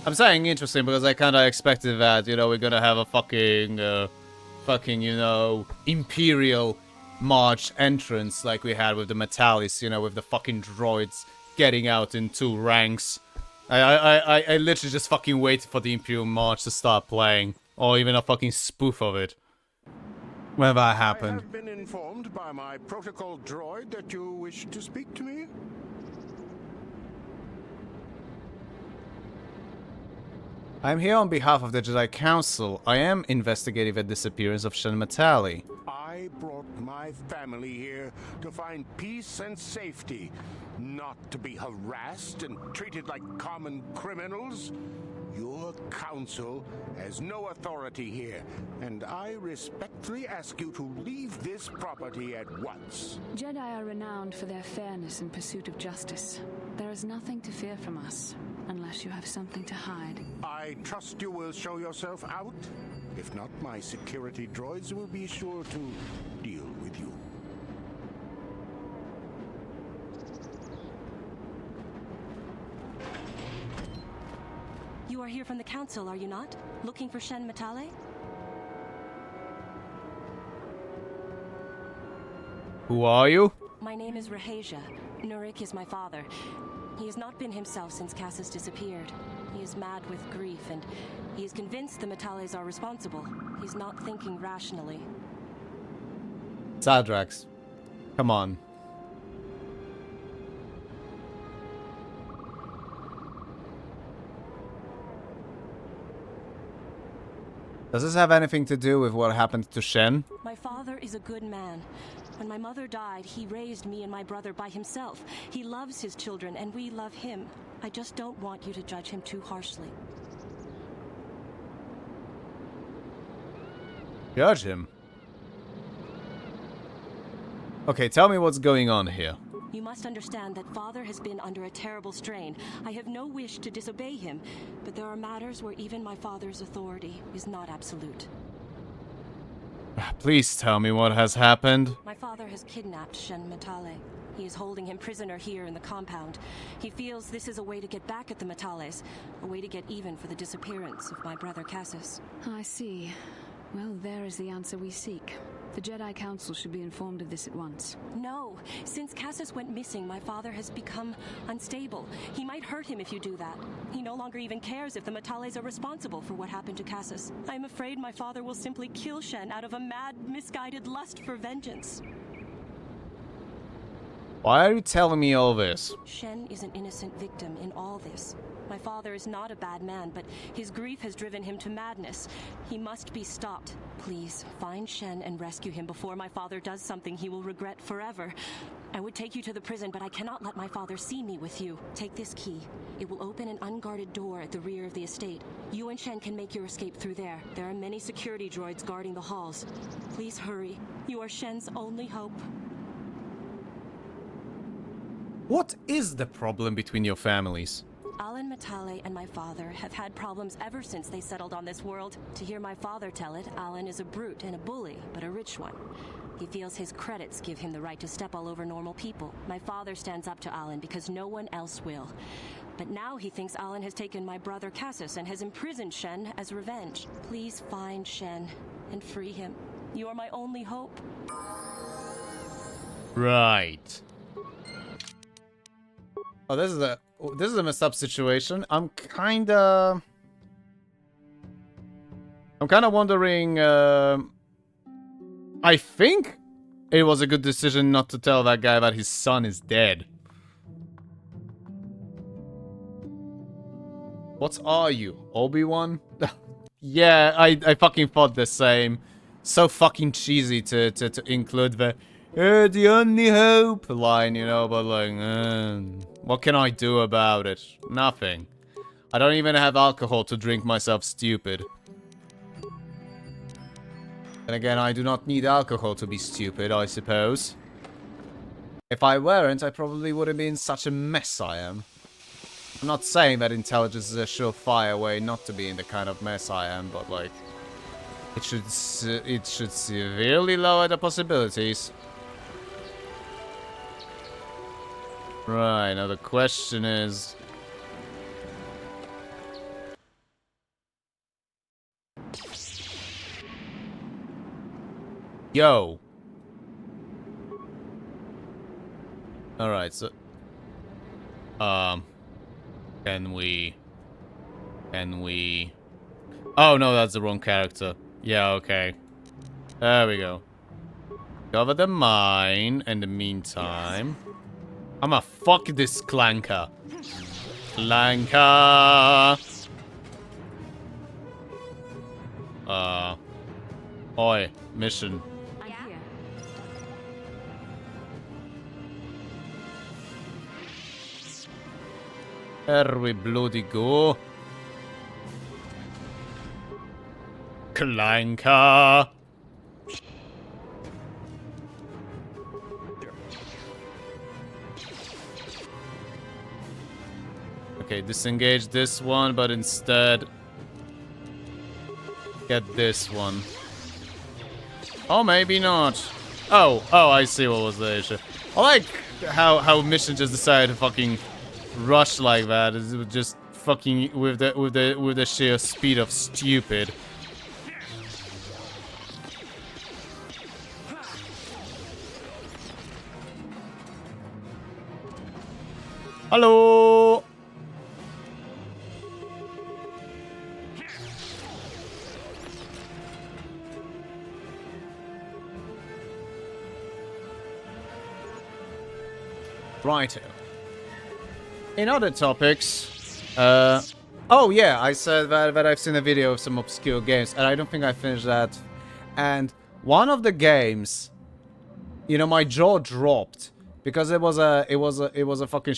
I'm saying interesting because I kinda expected that, you know, we're gonna have a fucking, you know, Imperial March entrance like we had with the Matalis, you know, with the fucking droids getting out in 2 ranks. I literally just fucking waited for the Imperial March to start playing, or even a fucking spoof of it. When that happened. I have been informed by my protocol droid that you wish to speak to me. I'm here on behalf of the Jedi Council. I am investigating the disappearance of Shen Matali. I brought my family here to find peace and safety, not to be harassed and treated like common criminals. Your council has no authority here, and I respectfully ask you to leave this property at once. Jedi are renowned for their fairness and pursuit of justice. There is nothing to fear from us, unless you have something to hide. I trust you will show yourself out. If not, my security droids will be sure to deal with you. You are here from the Council, are you not? Looking for Shen Matale? Who are you? My name is Rahasia. Nurik is my father. He has not been himself since Cassius disappeared. He is mad with grief, and he is convinced the Matales are responsible. He's not thinking rationally. Sadrax. Come on. Does this have anything to do with what happened to Shen? My father is a good man. When my mother died, he raised me and my brother by himself. He loves his children, and we love him. I just don't want you to judge him too harshly. Judge him? Okay, tell me what's going on here. You must understand that Father has been under a terrible strain. I have no wish to disobey him, but there are matters where even my father's authority is not absolute. Please tell me what has happened. My father has kidnapped Shen Matale. He is holding him prisoner here in the compound. He feels this is a way to get back at the Matales, a way to get even for the disappearance of my brother Cassius. I see. Well, there is the answer we seek. The Jedi Council should be informed of this at once. No. Since Cassius went missing, my father has become unstable. He might hurt him if you do that. He no longer even cares if the Matales are responsible for what happened to Cassius. I am afraid my father will simply kill Shen out of a mad, misguided lust for vengeance. Why are you telling me all this? Shen is an innocent victim in all this. My father is not a bad man, but his grief has driven him to madness. He must be stopped. Please, find Shen and rescue him before my father does something he will regret forever. I would take you to the prison, but I cannot let my father see me with you. Take this key. It will open an unguarded door at the rear of the estate. You and Shen can make your escape through there. There are many security droids guarding the halls. Please hurry. You are Shen's only hope. What is the problem between your families? Alan Matale and my father have had problems ever since they settled on this world. To hear my father tell it, Alan is a brute and a bully, but a rich one. He feels his credits give him the right to step all over normal people. My father stands up to Alan because no one else will. But now he thinks Alan has taken my brother Cassius and has imprisoned Shen as revenge. Please find Shen and free him. You are my only hope. Right. Oh, this is a messed up situation. I'm kinda wondering. I think it was a good decision not to tell that guy that his son is dead. What are you, Obi-Wan? Yeah, I fucking thought the same. So fucking cheesy to include the only hope line, you know, but like, what can I do about it? Nothing. I don't even have alcohol to drink myself stupid. And again, I do not need alcohol to be stupid, I suppose. If I weren't, I probably wouldn't be in such a mess I am. I'm not saying that intelligence is a surefire way not to be in the kind of mess I am, but like, it should severely lower the possibilities. Right, now the question is... Yo! Alright, so... Can we... Oh no, that's the wrong character. Yeah, okay. There we go. Cover the mine in the meantime. I'ma fuck this clanker. Clanker! Oi, mission. I'm here. There we bloody go. Clanker! Okay, disengage this one, but instead get this one. Oh, maybe not. Oh, I see what was the issue. I like how Mission just decided to fucking rush like that. It was just fucking with the sheer speed of stupid. Hello. Righto. In other topics, oh yeah, I said that I've seen a video of some obscure games, and I don't think I finished that. And one of the games, you know, my jaw dropped because it was a fucking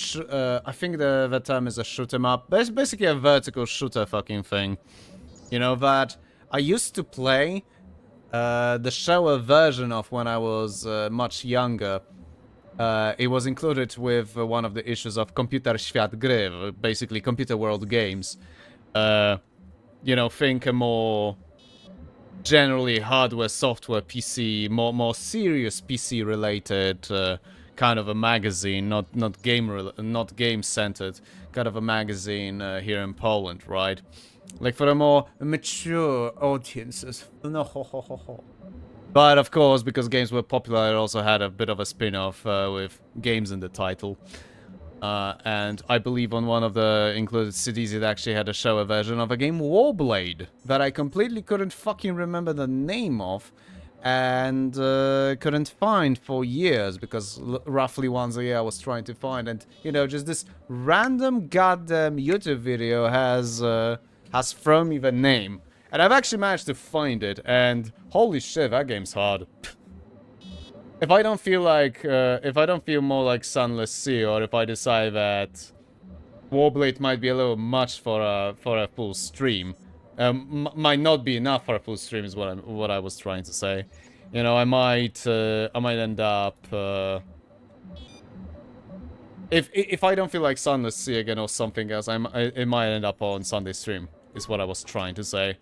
I think the term is a shoot 'em up. But it's basically a vertical shooter fucking thing. You know, that I used to play the shower version of when I was much younger. It was included with one of the issues of Computer Świat Gry, basically Computer World Games. You know, think a more generally hardware, software, PC, more serious PC related kind of a magazine, not game centered, kind of a magazine here in Poland, right? Like for the more mature audiences. No. But of course, because games were popular, it also had a bit of a spin-off with games in the title. And I believe on one of the included CDs it actually had a shower version of a game Warblade that I completely couldn't fucking remember the name of and couldn't find for years because roughly once a year I was trying to find, and you know, just this random goddamn YouTube video has thrown me the name. And I've actually managed to find it, and holy shit, that game's hard. If I don't feel more like Sunless Sea, or if I decide that Warblade might be a little much for a full stream, might not be enough for a full stream is what I was trying to say. You know, I might end up If I don't feel like Sunless Sea again or something else, it might end up on Sunday stream, is what I was trying to say.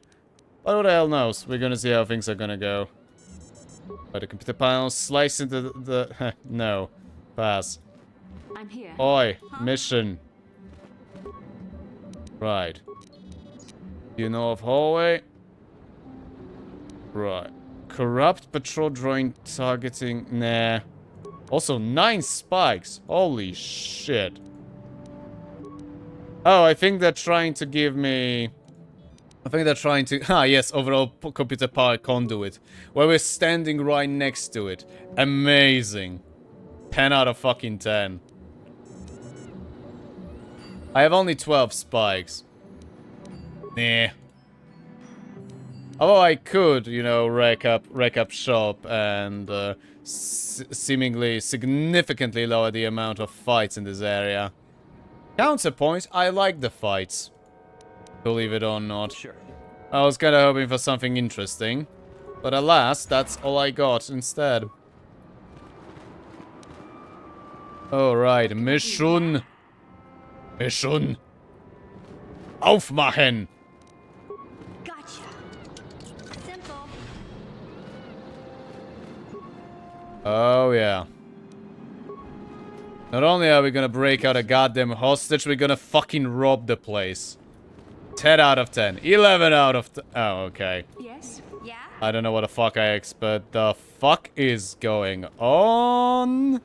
But who the hell knows? We're gonna see how things are gonna go. By the computer panel, slice into the no. Pass. I'm here. Oi, mission. Right. You know of hallway? Right. Corrupt patrol drone targeting. Nah. Also, 9 spikes. Holy shit. Oh, I think they're trying to give me... I think they're trying to... Ah, yes, overall computer power conduit. Where we're standing right next to it. Amazing. 10 out of fucking 10. I have only 12 spikes. Nah. Although I could, you know, rack up shop and seemingly significantly lower the amount of fights in this area. Counterpoint, I like the fights. Believe it or not. Sure. I was kind of hoping for something interesting. But alas, that's all I got instead. Alright, Mission. Mission. Aufmachen. Gotcha. Simple. Oh, yeah. Not only are we gonna break out a goddamn hostage, we're gonna fucking rob the place. 10 out of 10. 11 out of 10. Oh, okay. Yes? Yeah? I don't know what the fuck I expect. The fuck is going on?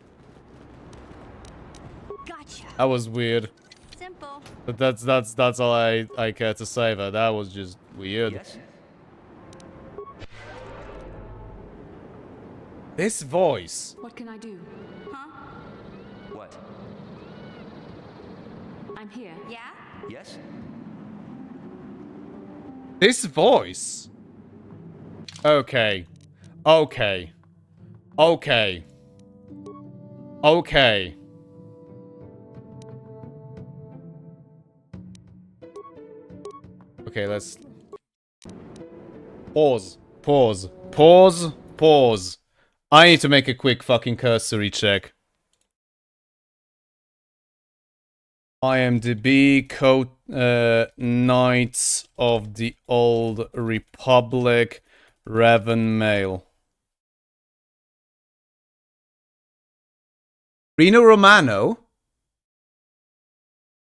Gotcha. That was weird. Simple. But that's all I care to say, but that was just weird. Yes? This voice. What can I do? Huh? What? I'm here. Yeah? Yes? This voice. Okay. Okay. Okay. Okay. Okay, let's... Pause. Pause. Pause. Pause. I need to make a quick fucking cursory check. IMDb, code, Knights of the Old Republic, Raven Mail. Rino Romano?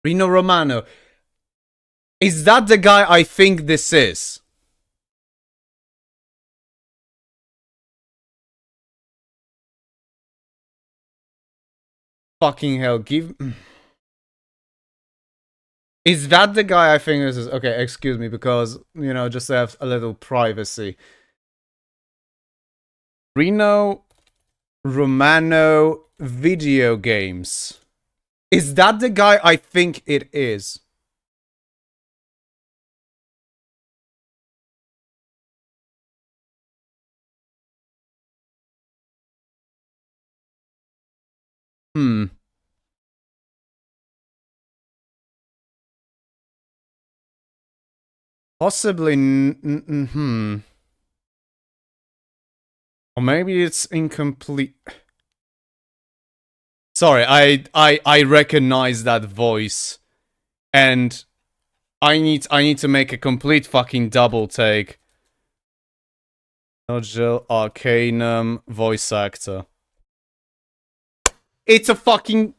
Rino Romano. Is that the guy I think this is? Fucking hell, give... Is that the guy I think this is? Okay, excuse me, because, you know, just to have a little privacy. Rino Romano Video Games. Is that the guy I think it is? Hmm. Possibly, or maybe it's incomplete. Sorry, I recognize that voice, and I need to make a complete fucking double take. Nodule Arcanum voice actor. It's a fucking...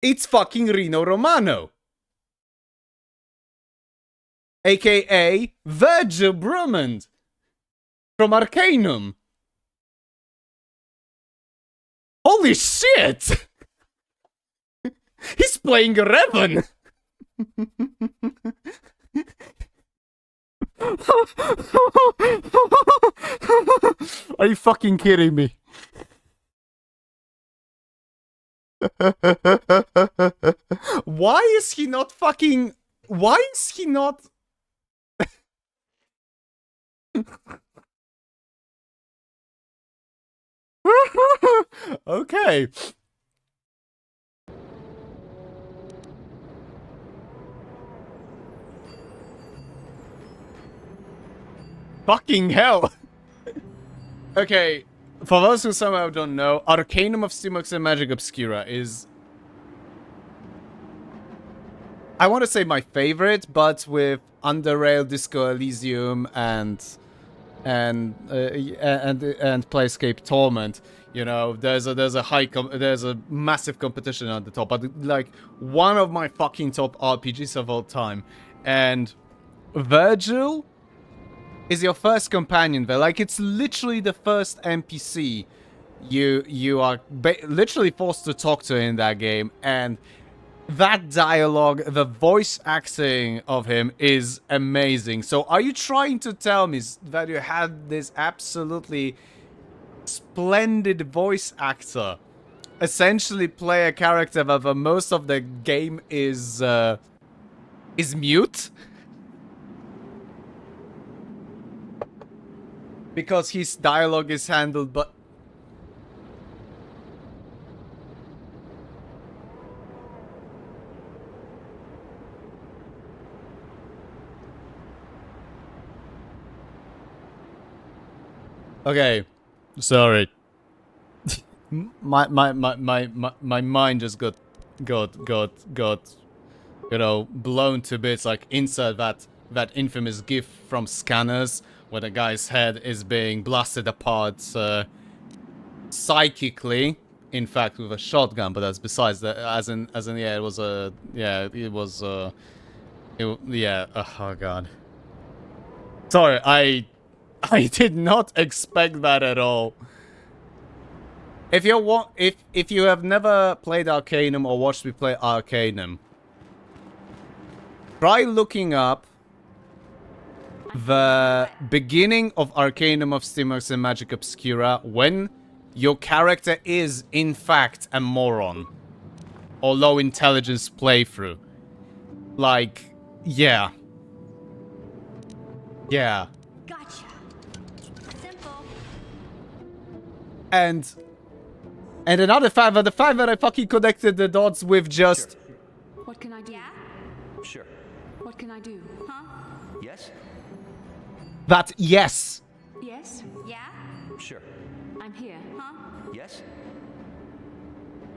It's fucking Rino Romano. AKA Virgil Brummond from Arcanum. Holy shit! He's playing Revan. Are you fucking kidding me? Why is he not fucking... Why is he not... Okay. Fucking hell! Okay, for those who somehow don't know, Arcanum of Stimux and Magic Obscura is... I want to say my favorite, but with Underrail, Disco Elysium, and Playscape Torment, you know, there's a massive competition at the top, but like one of my fucking top RPGs of all time, and Virgil is your first companion there. Like, it's literally the first NPC you are literally forced to talk to in that game, and that dialogue, the voice acting of him is amazing. So are you trying to tell me that you had this absolutely splendid voice actor essentially play a character that for most of the game is mute? Because his dialogue is handled, but... Okay, sorry. my mind just got, you know, blown to bits. Like, insert that infamous gif from Scanners, where the guy's head is being blasted apart psychically, in fact, with a shotgun. But that's besides that. As in, yeah, it was a, yeah, it was yeah. Oh god. Sorry, I did not expect that at all. If you have never played Arcanum or watched me play Arcanum, try looking up the beginning of Arcanum of Stimux and Magic Obscura when your character is, in fact, a moron. Or low intelligence playthrough. Like, yeah. Yeah. Gotcha. Simple. And another fact, the fact that I fucking connected the dots with just... What can I do? Yeah? Sure. What can I do? Huh? Yes? That, yes. Yes? Yeah? Sure. I'm here. Huh? Yes?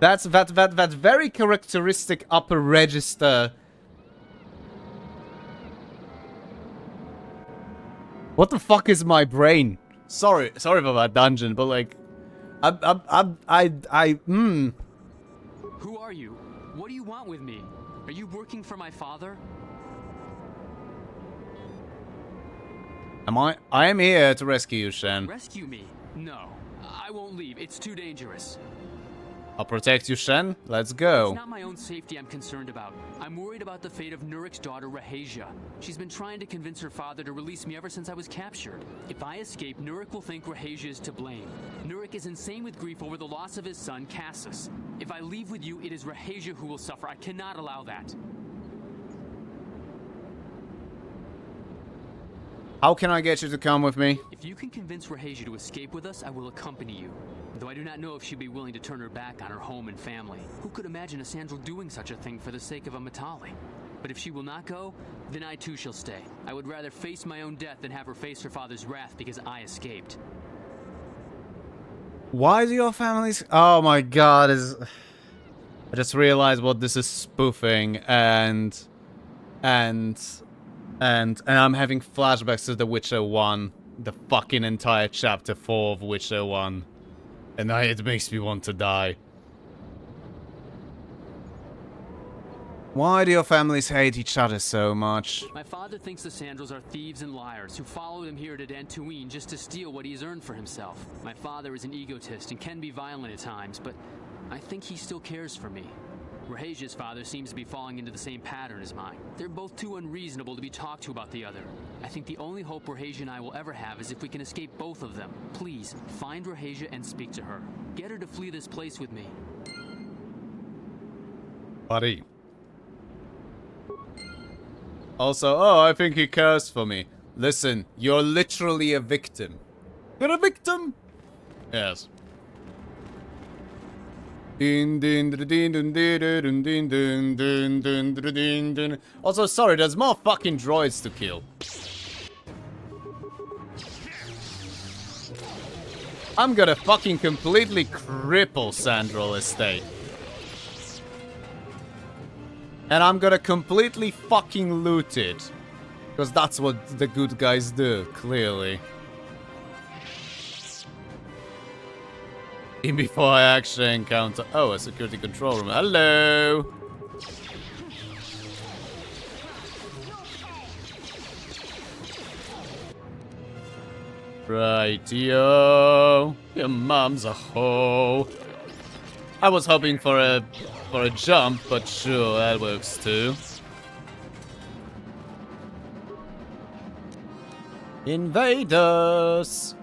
That's that very characteristic upper register. What the fuck is my brain? Sorry for that dungeon, but like, Who are you? What do you want with me? Are you working for my father? I am here to rescue you, Shen. Rescue me? No. I won't leave. It's too dangerous. I'll protect you, Shen. Let's go. It's not my own safety I'm concerned about. I'm worried about the fate of Nurik's daughter, Rahasia. She's been trying to convince her father to release me ever since I was captured. If I escape, Nurik will think Rahasia is to blame. Nurik is insane with grief over the loss of his son, Cassus. If I leave with you, it is Rahasia who will suffer. I cannot allow that. How can I get you to come with me? If you can convince Rahasia to escape with us, I will accompany you. Though I do not know if she'd be willing to turn her back on her home and family. Who could imagine a Sandral doing such a thing for the sake of a Matali? But if she will not go, then I too shall stay. I would rather face my own death than have her face her father's wrath because I escaped. Why do your families... Oh my god, I just realized what this is spoofing, and I'm having flashbacks to The Witcher 1, the fucking entire chapter 4 of Witcher 1. And it makes me want to die. Why do your families hate each other so much? My father thinks the Sandrals are thieves and liars who followed him here to Dantooine just to steal what he's earned for himself. My father is an egotist and can be violent at times, but I think he still cares for me. Rahasia's father seems to be falling into the same pattern as mine. They're both too unreasonable to be talked to about the other. I think the only hope Rahasia and I will ever have is if we can escape both of them. Please, find Rahasia and speak to her. Get her to flee this place with me. Buddy. Also, oh, I think he cares for me. Listen, you're literally a victim. You're a victim? Yes. Also, sorry, there's more fucking droids to kill. I'm gonna fucking completely cripple Sandral Estate. And I'm gonna completely fucking loot it. Because that's what the good guys do, clearly. Even before I actually encounter... Oh, a security control room. Hello! Rightio. Your mom's a hoe. I was hoping for a jump, but sure, that works too. Invaders!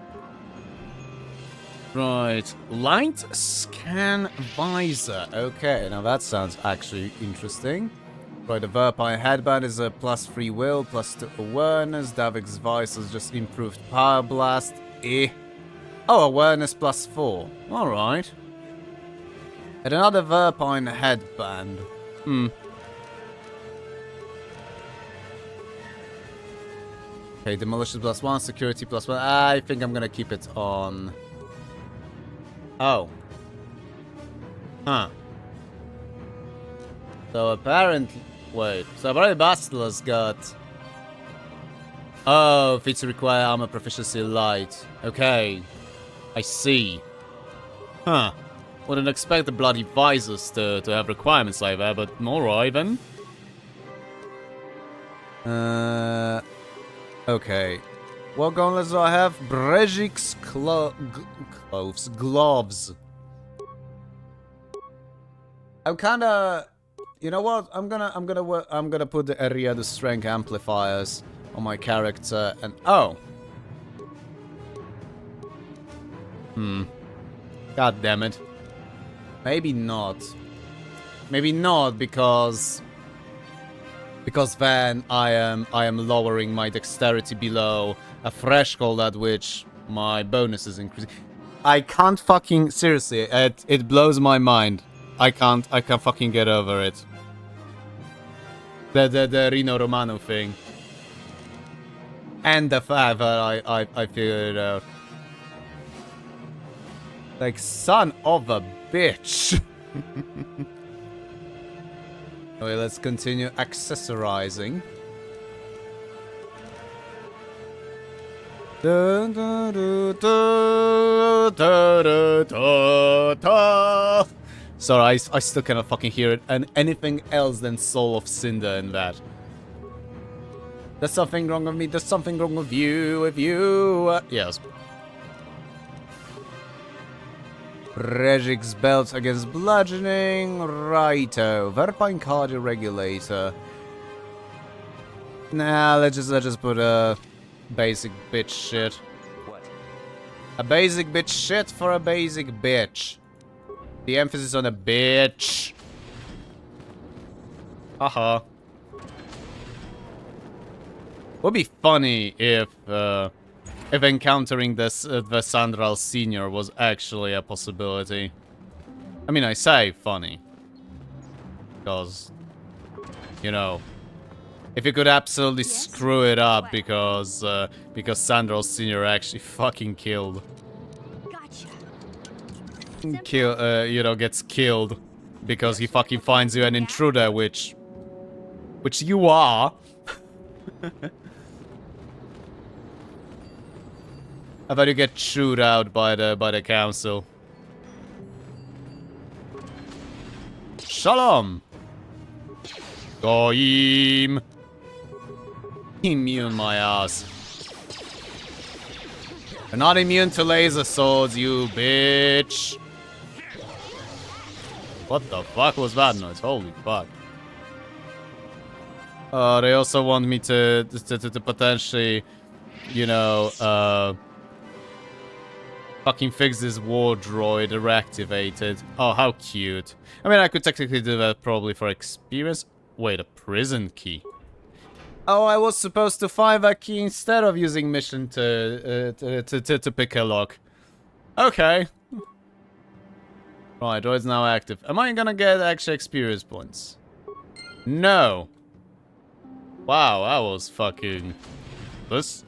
Right, light scan visor. Okay, now that sounds actually interesting. Right, the Verpine headband is a +3 will, +2 awareness. Davik's visor is just improved power blast. Oh, awareness +4. Alright. And another Verpine headband. Okay, demolition +1, security +1. I think I'm gonna keep it on. Oh. Huh. So apparently... Wait. So apparently Bastila's got... Oh, feats require armor proficiency light. Okay. I see. Huh. Wouldn't expect the bloody visors to have requirements like that, but alright then. Okay. What gauntlets do I have? Brejik's gloves. I'm kinda... You know what? I'm gonna put the area the strength amplifiers on my character and... Oh! God damn it. Maybe not. Maybe not because then I am lowering my dexterity below a threshold at which my bonus is increasing. I can't fucking... Seriously, it blows my mind. I can't fucking get over it. The Rino Romano thing. And the fact that I figured it out. Like, son of a bitch. Okay, let's continue accessorizing. Da, da, da, da, da, da, da, da. Sorry, I still cannot fucking hear it. And anything else than Soul of Cinder in that. There's something wrong with me. There's something wrong with you. Yes. Regic's belt against bludgeoning. Righto. Verpine cardio regulator. Nah, let's just put a basic bitch shit. What? A basic bitch shit for a basic bitch. The emphasis on a bitch. Haha. Would be funny if encountering this the Sandral Senior was actually a possibility. I mean, I say funny because, you know, if you could absolutely screw it up because Sandral Senior actually fucking killed. You know, gets killed because he fucking finds you an intruder, which you are. I thought you get chewed out by the council. Shalom. Goyim. Immune my ass. You're not immune to laser swords, you bitch. What the fuck was that noise? Holy fuck. They also want me to potentially, you know, fucking fix this war droid reactivated. Oh, how cute. I mean, I could technically do that probably for experience. Wait, a prison key. Oh, I was supposed to find that key instead of using mission to pick a lock. Okay. Right, droid's now active. Am I gonna get extra experience points? No. Wow, that was fucking... This?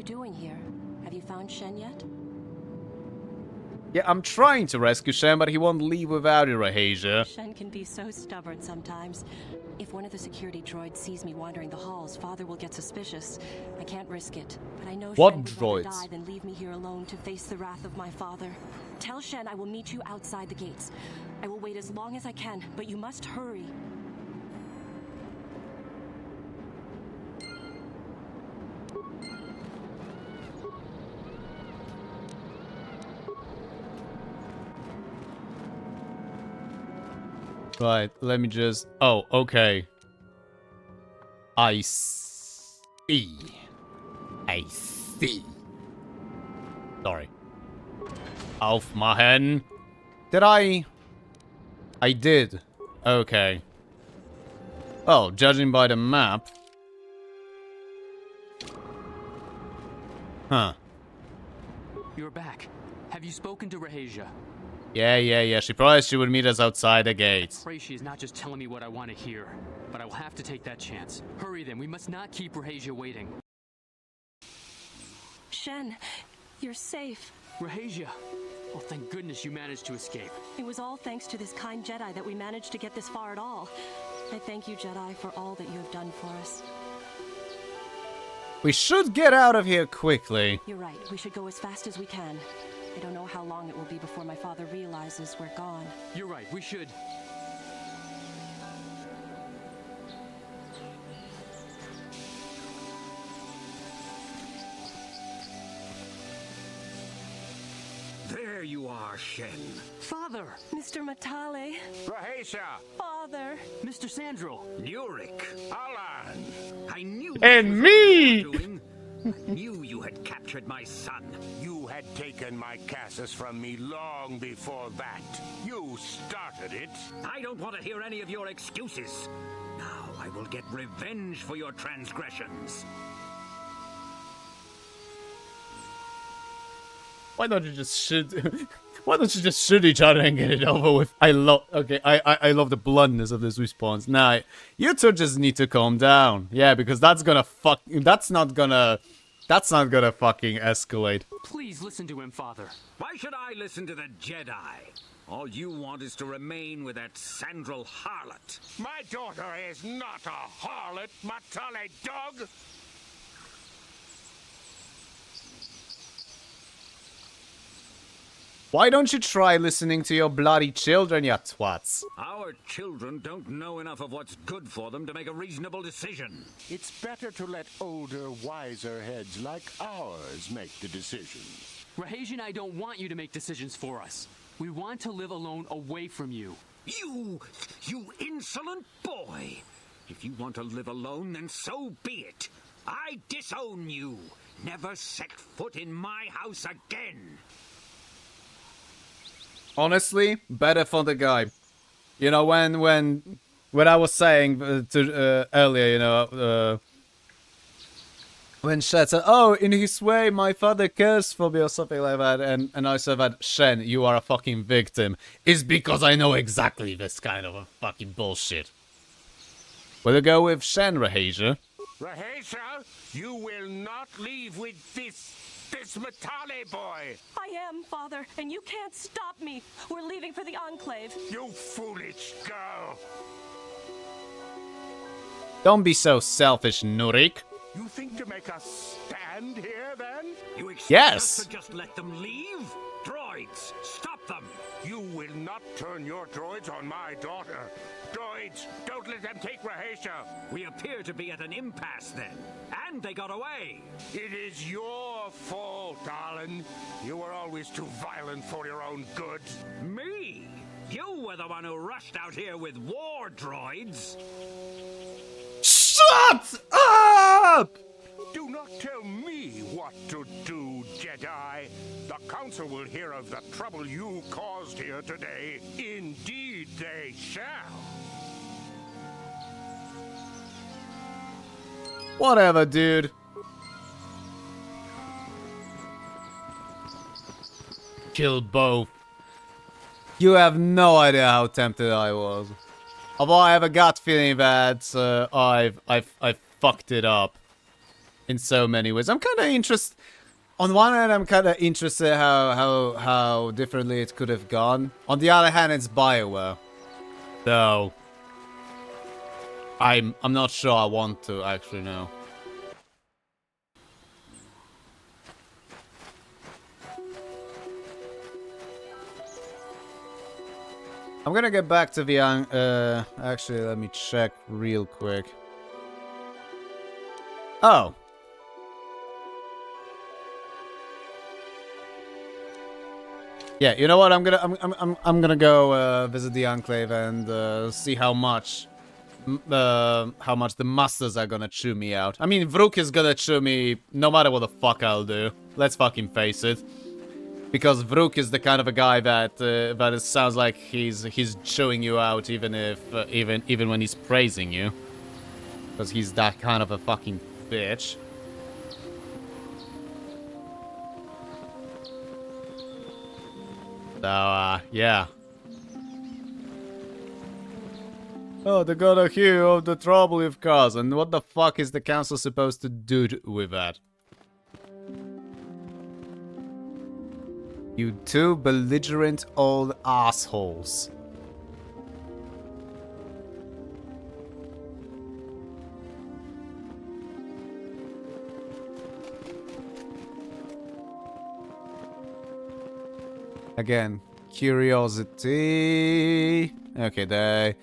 you doing here? Have you found Shen yet? Yeah, I'm trying to rescue Shen, but he won't leave without you, Rahasia. Shen can be so stubborn sometimes. If one of the security droids sees me wandering the halls, Father will get suspicious. I can't risk it. But I know What Shen would droids? rather die than leave me here alone to face the wrath of my father. Tell Shen I will meet you outside the gates. I will wait as long as I can, but you must hurry. Right, let me just... Oh, okay. I see. I see. Sorry. Aufmachen. Did I... I did. Okay. Oh, judging by the map. Huh. You're back. Have you spoken to Rahasia? Yeah. She promised she would meet us outside the gates. Pray she is not just telling me what I want to hear. But I will have to take that chance. Hurry then, we must not keep Rahasia waiting. Shen, you're safe. Rahasia! Oh, thank goodness you managed to escape. It was all thanks to this kind Jedi that we managed to get this far at all. I thank you, Jedi, for all that you have done for us. We should get out of here quickly. You're right. We should go as fast as we can. I don't know how long it will be before my father realizes we're gone. You're right, we should. There you are, Shen. Father! Mr. Matale. Rahasia! Father! Mr. Sandro! Nurik! Alan! I knew And this was me! what you were doing. I knew you had captured my son. You had taken my Casus from me long before that. You started it. I don't want to hear any of your excuses. Now I will get revenge for your transgressions. Why don't you just shoot? Why don't you just shoot each other and get it over with? I love. Okay, I love the bluntness of this response. Nah, you two just need to calm down. Yeah, because that's gonna fuck. That's not gonna fucking escalate. Please listen to him, Father. Why should I listen to the Jedi? All you want is to remain with that Sandral harlot. My daughter is not a harlot, Matale dog! Why don't you try listening to your bloody children, you twats? Our children don't know enough of what's good for them to make a reasonable decision. It's better to let older, wiser heads like ours make the decisions. Rahasia and I don't want you to make decisions for us. We want to live alone away from you. You insolent boy! If you want to live alone, then so be it. I disown you. Never set foot in my house again. Honestly, better for the guy. You know, when I was saying to earlier, you know, when Shen said, "Oh, in his way, my father cares for me," or something like that, and I said that, Shen, you are a fucking victim, is because I know exactly this kind of a fucking bullshit. Will you go with Shen, Rahasia? Rahasia, you will not leave with this Matale boy! I am, Father, and you can't stop me. We're leaving for the Enclave. You foolish girl! Don't be so selfish, Nurik. You think to make us stand here, then? You expect Yes. us to just let them leave? Droids, stop them! You will not turn your droids on my daughter. Droids, don't let them take Rahasia. We appear to be at an impasse then. And they got away. It is your fault, Alan. You were always too violent for your own good. Me? You were the one who rushed out here with war droids. Shut up! Do not tell me what to do, Jedi. The Council will hear of the trouble you caused here today. Indeed they shall. Whatever, dude. Kill both. You have no idea how tempted I was. Although I have a gut feeling that I've fucked it up. in so many ways. I'm kind of interested. On one hand, I'm kind of interested how differently it could have gone. On the other hand, it's BioWare, so I'm not sure I want to actually know. I'm gonna get back to the actually, let me check real quick. Oh. Yeah, you know what? I'm gonna go visit the Enclave and see how much the masters are gonna chew me out. I mean, Vrook is gonna chew me no matter what the fuck I'll do. Let's fucking face it. Because Vrook is the kind of a guy that it sounds like he's chewing you out even if even when he's praising you. Because he's that kind of a fucking bitch. So, yeah. Oh, they got a hear of the trouble you've caused, and what the fuck is the council supposed to do with that? You two belligerent old assholes. Again, curiosity. Okay, they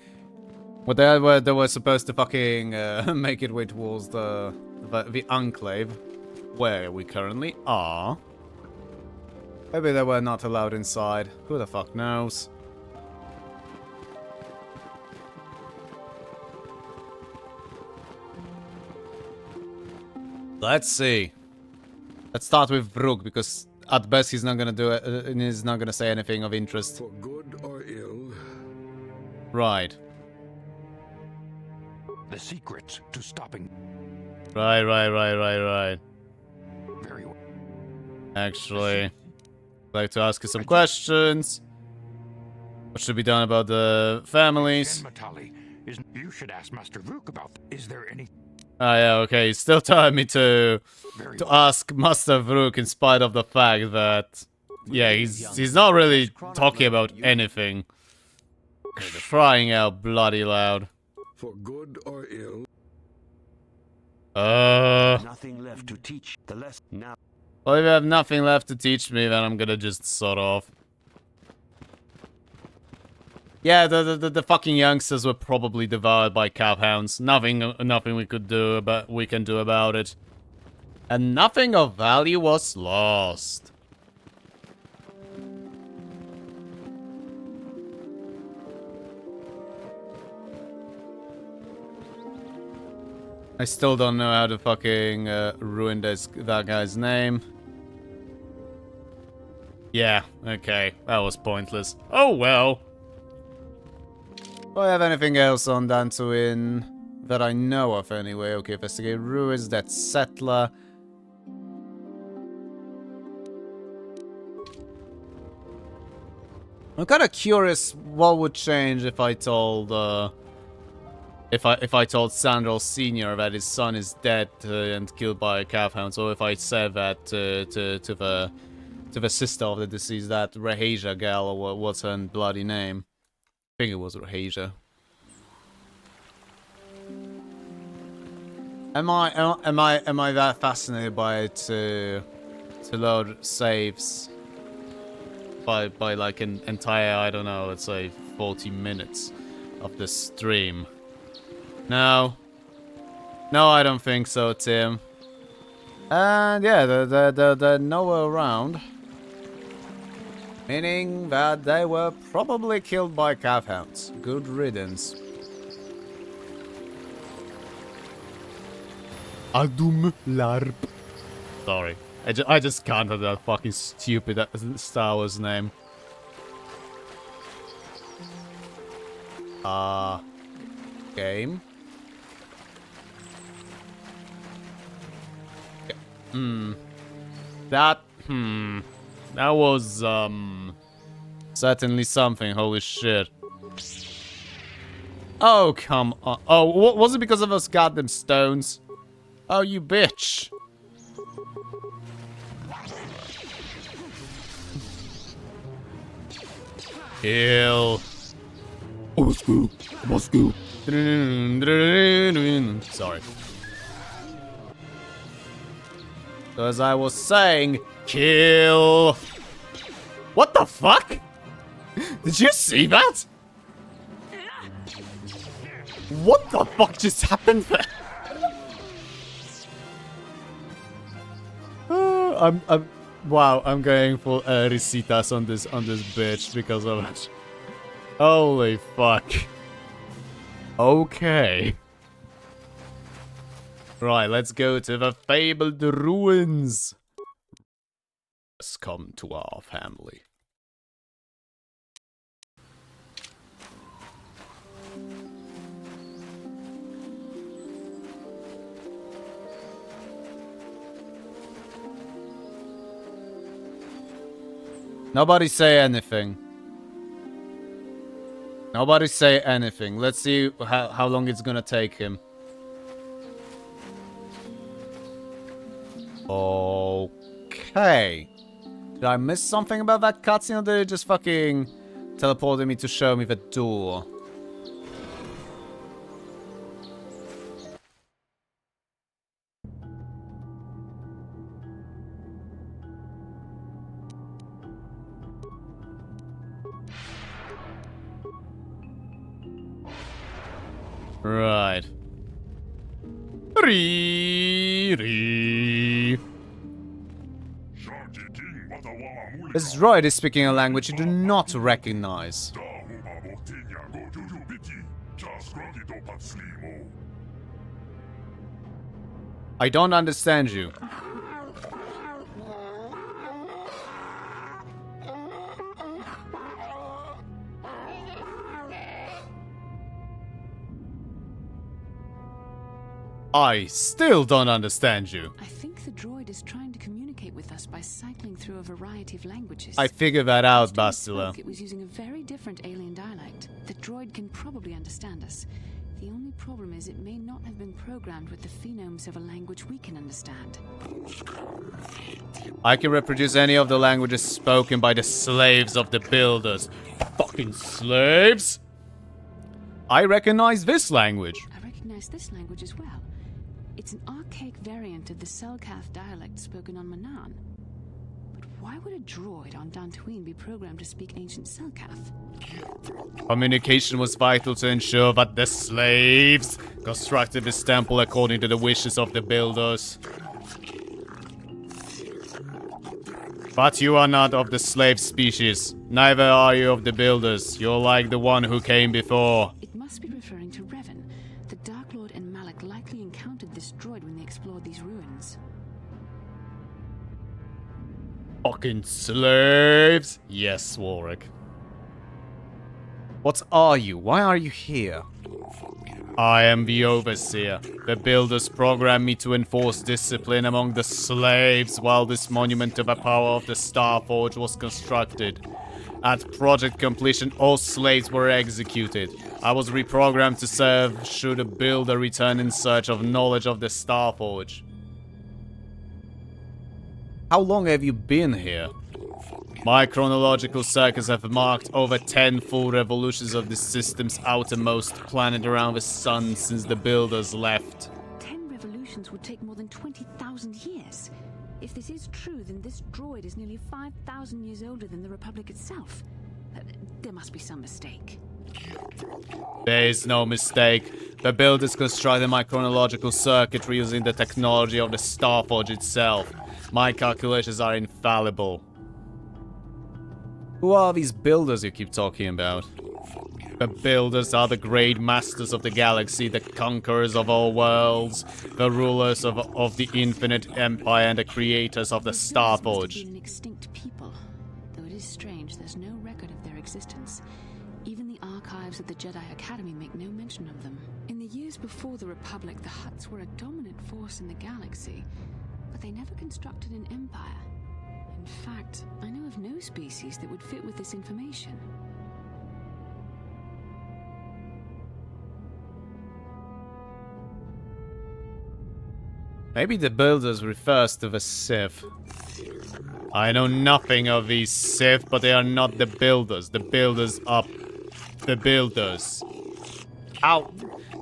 were supposed to fucking make it way towards the Enclave, where we currently are. Maybe they were not allowed inside. Who the fuck knows? Let's see. Let's start with Vrook, because at best he's not gonna do it. He's not gonna say anything of interest. For good or ill. Right. The secrets to stopping. Right. Very well. Actually, I'd like to ask you some questions. What should be done about the families? You should ask Master Vrook about. Is there any? Ah, yeah, okay. He's still telling me to ask Master Vrook in spite of the fact that, yeah, he's not really talking about anything. Crying out bloody loud. For good or ill. Nothing left to teach the lesson now. Well, if you have nothing left to teach me, then I'm gonna just sort off. Yeah, the fucking youngsters were probably devoured by calfhounds. Nothing we can do about it. And nothing of value was lost. I still don't know how to fucking ruin that guy's name. Yeah, okay, that was pointless. Oh well. Do I have anything else on Dantooine that I know of anyway? Okay, investigate ruins, that's settler. I'm kind of curious what would change if I told if I told Sandral Senior that his son is dead and killed by a calfhound, or if I said that to the sister of the deceased, that Rahasia gal, or what's her bloody name? I think it was Rahasia. Am I that fascinated by it to load saves by like an entire, I don't know, let's say 40 minutes of the stream? No, I don't think so, Tim. And yeah, they're nowhere around. Meaning that they were probably killed by calfhounds. Good riddance. Adum Larp. Sorry. I just can't have that fucking stupid Star Wars name. Game. That was, certainly something, holy shit. Oh, come on. Oh, was it because of those goddamn stones? Oh, you bitch. Kill. Moscow. Moscow. Sorry. So as I was saying, kill. What the fuck? Did you see that? What the fuck just happened there? Wow, I'm going full recetas on this bitch because of it. Holy fuck. Okay. Right, let's go to the fabled ruins. Let's come to our family. Nobody say anything. Nobody say anything. Let's see how long it's gonna take him. Okay. Did I miss something about that cutscene, or did it just fucking teleported me to show me the door? Right. This droid is speaking a language you do not recognize. I don't understand you. I still don't understand you. I think the droid is trying to communicate with us by cycling through a variety of languages. I figured that out, Last time it Bastila. spoke, it was using a very different alien dialect. The droid can probably understand us. The only problem is it may not have been programmed with the phonemes of a language we can understand. I can reproduce any of the languages spoken by the slaves of the builders. Fucking slaves! I recognize this language. I recognize this language as well. It's an archaic variant of the Selkath dialect spoken on Manan. But why would a droid on Dantooine be programmed to speak ancient Selkath? Communication was vital to ensure that the slaves constructed this temple according to the wishes of the builders. But you are not of the slave species. Neither are you of the builders. You're like the one who came before. It must be referring to Revan. The Dark Lord and Malak likely encountered this droid when they explored these ruins. Fucking slaves! Yes, Warwick. What are you? Why are you here? I am the Overseer. The builders programmed me to enforce discipline among the slaves while this monument to the power of the Starforge was constructed. At project completion, all slaves were executed. I was reprogrammed to serve should a builder return in search of knowledge of the Starforge. How long have you been here? My chronological circuits have marked over 10 full revolutions of the system's outermost planet around the sun since the builders left. 10 revolutions would take more than 20,000 years. If this is true, then this droid is nearly 5,000 years older than the Republic itself. There must be some mistake. There is no mistake. The builders constructed my chronological circuitry using the technology of the Starforge itself. My calculations are infallible. Who are these builders you keep talking about? The builders are the great masters of the galaxy, the conquerors of all worlds, the rulers of the infinite empire and the creators of the Starforge. An extinct people, though it is strange there's no record of their existence. Even the archives of the Jedi Academy make no mention of them. In the years before the Republic, the Hutts were a dominant force in the galaxy, but they never constructed an empire. In fact, I know of no species that would fit with this information. Maybe the builders refers to the Sith. I know nothing of these Sith, but they are not the builders. The builders are the builders. Ow!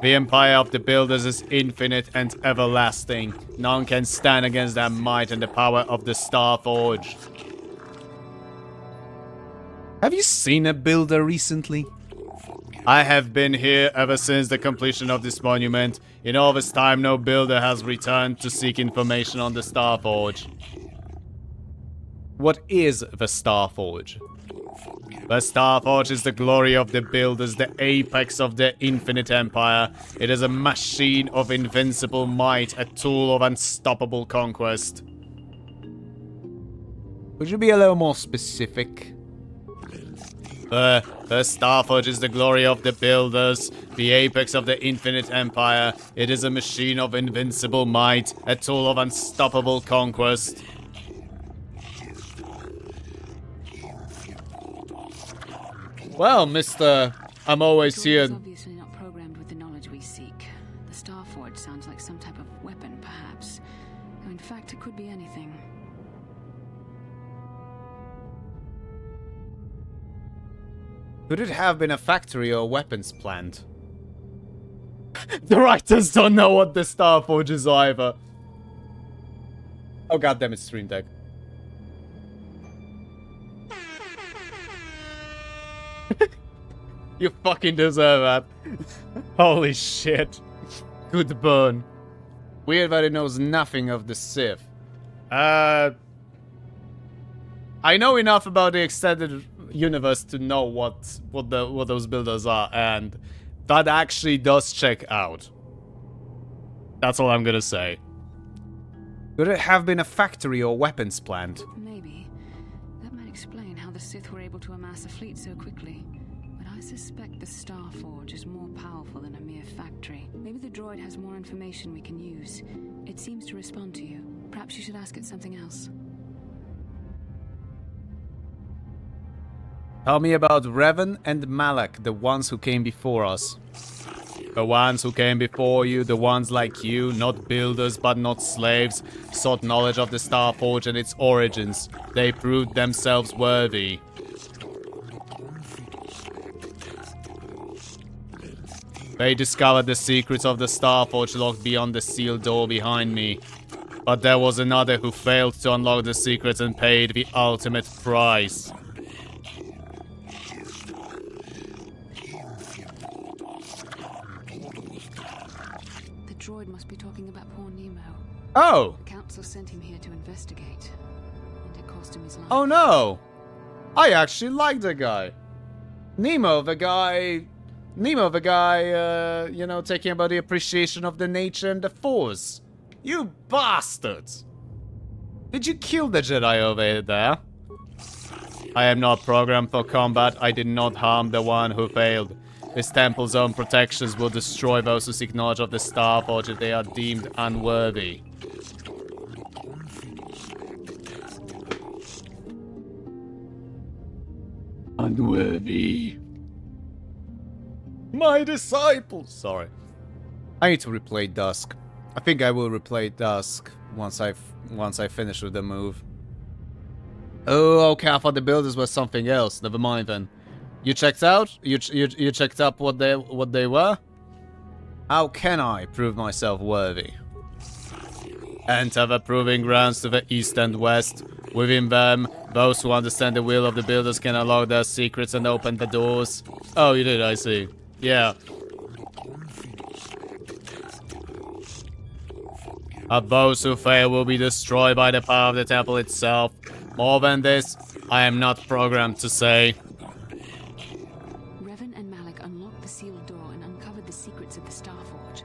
The empire of the builders is infinite and everlasting. None can stand against their might and the power of the Starforge. Have you seen a builder recently? I have been here ever since the completion of this monument. In all this time, no builder has returned to seek information on the Starforge. What is the Starforge? The Starforge is the glory of the builders, the apex of the infinite empire. It is a machine of invincible might, a tool of unstoppable conquest. Would you be a little more specific? The Starforge is the glory of the builders, the apex of the infinite empire. It is a machine of invincible might, a tool of unstoppable conquest. Well, Mr. I'm always here. It's obviously not programmed with the knowledge we seek. The Starforge sounds like some type of weapon, perhaps. Though in fact, it could be anything. Could it have been a factory or weapons plant? The writers don't know what the Starforge is either. Oh goddamn it, Stream Deck. You fucking deserve that. Holy shit. Good burn. Weird that it knows nothing of the Sith. I know enough about the extended universe to know what those builders are, and that actually does check out. That's all I'm gonna say. Could it have been a factory or weapons plant? Maybe. That might explain how the Sith were able to amass a fleet so quickly. But I suspect the Starforge is more powerful than a mere factory. Maybe the droid has more information we can use. It seems to respond to you. Perhaps you should ask it something else. Tell me about Revan and Malak, the ones who came before us. The ones who came before you, the ones like you, not builders but not slaves, sought knowledge of the Starforge and its origins. They proved themselves worthy. They discovered the secrets of the Starforge locked beyond the sealed door behind me. But there was another who failed to unlock the secrets and paid the ultimate price. The droid must be talking about poor Nemo. Oh! The council sent him here to investigate. And it cost him his life. Oh no! I actually like the guy. Nemo the guy, you know, talking about the appreciation of the nature and the Force. You bastards! Did you kill the Jedi over there? I am not programmed for combat. I did not harm the one who failed. This temple's own protections will destroy those who seek knowledge of the Starforge if they are deemed unworthy. Unworthy. My disciples! Sorry. I need to replay Dusk. I think I will replay Dusk once I finish with the move. Oh, okay, I thought the builders were something else. Never mind then. You checked out? You checked up what they were? How can I prove myself worthy? Enter the proving grounds to the east and west. Within them, those who understand the will of the builders can unlock their secrets and open the doors. Oh, you did, I see. Yeah. But those who fail will be destroyed by the power of the temple itself. More than this, I am not programmed to say. Revan and Malak unlocked the sealed door and uncovered the secrets of the Starforge.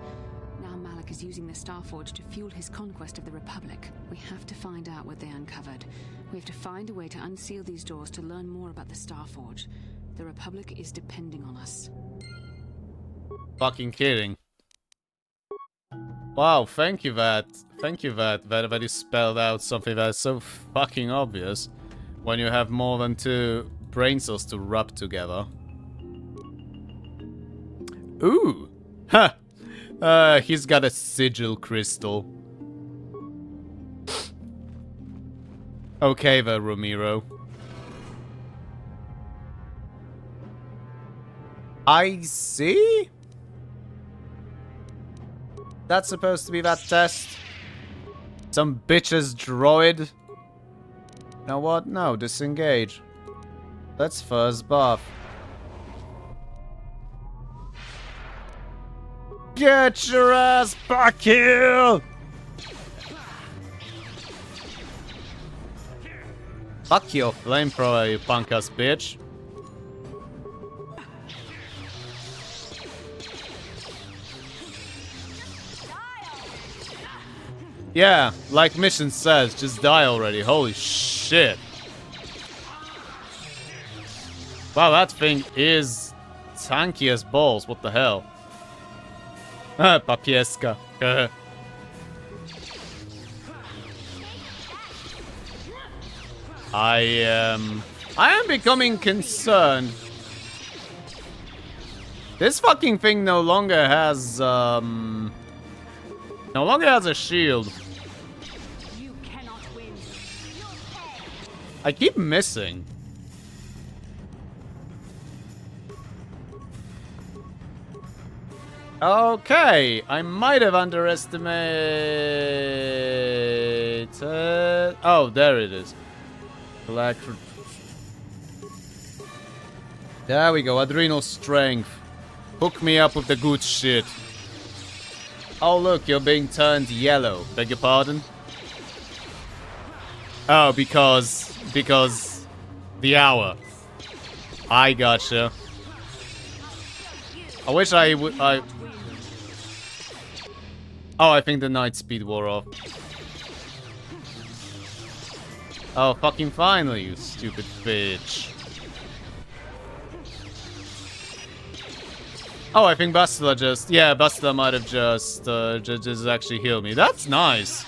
Now Malak is using the Starforge to fuel his conquest of the Republic. We have to find out what they uncovered. We have to find a way to unseal these doors to learn more about the Starforge. The Republic is depending on us. Fucking kidding. Wow, thank you that you spelled out something that's so fucking obvious when you have more than 2 brain cells to rub together. Ooh! Ha! He's got a sigil crystal. Okay there, Ramiro. I see? That's supposed to be that test? Some bitch's droid? Now what? No, disengage. Let's first buff. Get your ass back here! Fuck your flamethrower, you punk-ass bitch. Yeah, like mission says, just die already. Holy shit. Wow, that thing is tanky as balls. What the hell? Papieska. I am becoming concerned. This fucking thing no longer has a shield. You cannot win. I keep missing. Okay, I might have underestimated. Oh, there it is. Electro. There we go. Adrenal strength. Hook me up with the good shit. Oh look, you're being turned yellow. Beg your pardon? Oh, because the hour. I gotcha. I wish I would. Oh, I think the night speed wore off. Oh, fucking finally, you stupid bitch. Oh, I think Bastila just... Yeah, Bastila might have just actually healed me. That's nice.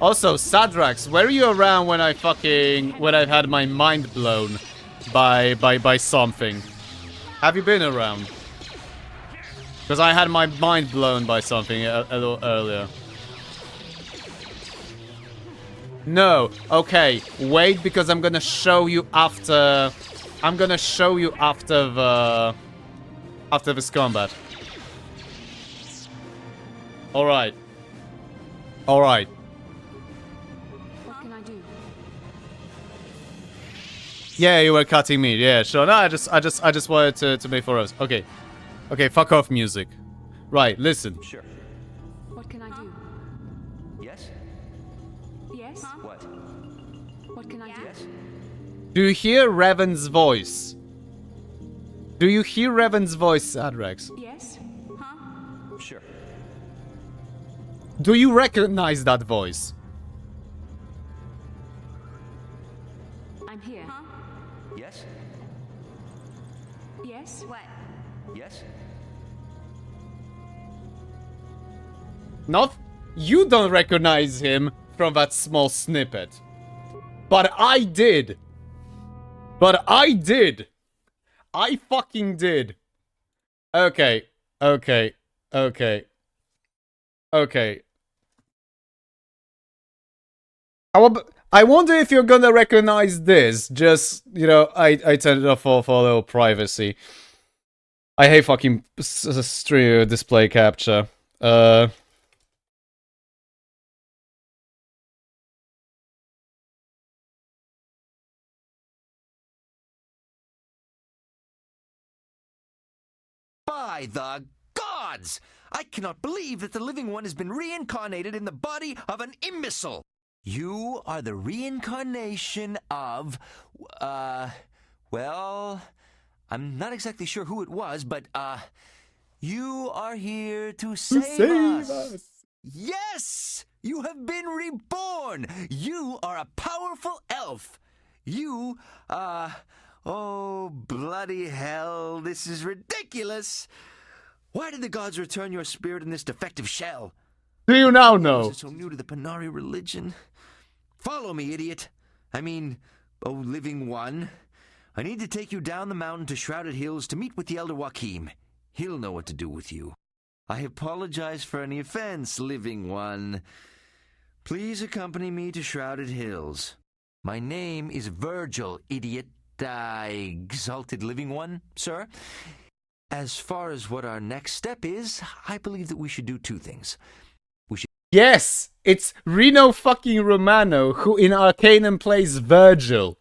Also, Sadrax, were you around when I've had my mind blown by something? Have you been around? Because I had my mind blown by something a little earlier. No. Okay. Wait, because I'm gonna show you after... I'm gonna show you after this combat. Alright. Alright. What can I do? Yeah, you were cutting me. Yeah, sure. No, I just wanted to make for us. Okay. Okay, fuck off music. Right, listen. Sure. What can I do? Yes? Yes? What? What can I do? Yes? Do you hear Revan's voice? Do you hear Revan's voice, Sadrax? Yes? Huh? Sure. Do you recognize that voice? I'm here. Huh? Yes? Yes? What? Yes? Not... You don't recognize him from that small snippet. But I did. But I did. I fucking did. Okay. Okay. Okay. Okay. I wonder if you're gonna recognize this. Just, you know, I turned it off for a little privacy. I hate fucking stream display capture. By the gods! I cannot believe that the living one has been reincarnated in the body of an imbecile! You are the reincarnation of, well, I'm not exactly sure who it was, but, you are here to save us. Yes! You have been reborn! You are a powerful elf! You, oh, bloody hell, this is ridiculous! Why did the gods return your spirit in this defective shell? Do you now know? Why was it so new to the Panari religion? Follow me, idiot. I mean, oh, living one. I need to take you down the mountain to Shrouded Hills to meet with the Elder Joachim. He'll know what to do with you. I apologize for any offense, living one. Please accompany me to Shrouded Hills. My name is Virgil, idiot. Exalted living one, sir. As far as what our next step is, I believe that we should do two things. Yes! It's Reno fucking Romano who in Arcanum plays Virgil.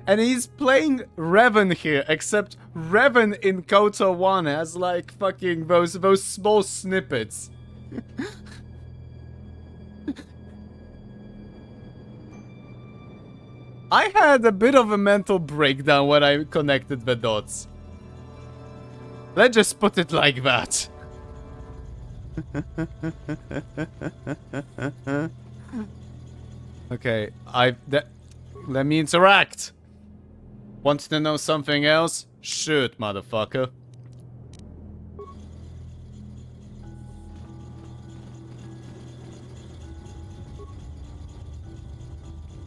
And he's playing Revan here, except Revan in KOTOR 1 has like fucking those small snippets. I had a bit of a mental breakdown when I connected the dots. Let's just put it like that. Okay, let me interact. Want to know something else? Shoot, motherfucker.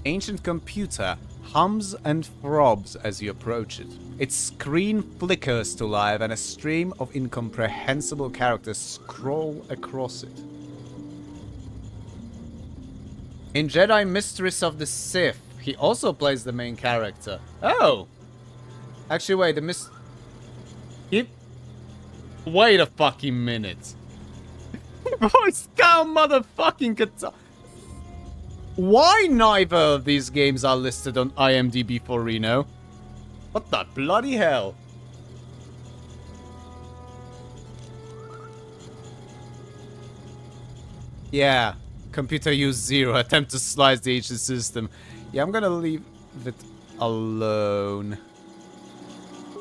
Ancient computer hums and throbs as you approach it. Its screen flickers to life and a stream of incomprehensible characters scroll across it. In Jedi Mistress of the Sith, he also plays the main character. Oh! Actually, wait, Wait a fucking minute. Voice cow motherfucking guitar. Why neither of these games are listed on IMDb for Reno? What the bloody hell? Yeah, computer use 0, attempt to slice the ancient system. Yeah, I'm gonna leave it alone.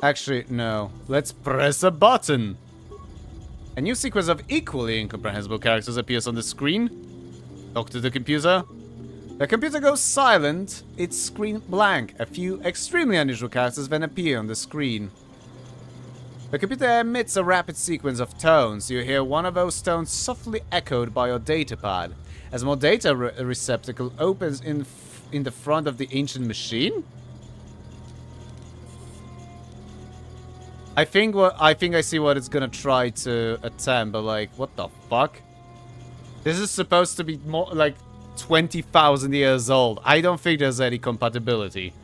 Actually, no. Let's press a button. A new sequence of equally incomprehensible characters appears on the screen. Talk to the computer. The computer goes silent, its screen blank. A few extremely unusual characters then appear on the screen. The computer emits a rapid sequence of tones. You hear one of those tones softly echoed by your datapad. As more data receptacle opens in the front of the ancient machine? I think I see what it's gonna try to attempt, but like, what the fuck? This is supposed to be more like 20,000 years old. I don't think there's any compatibility.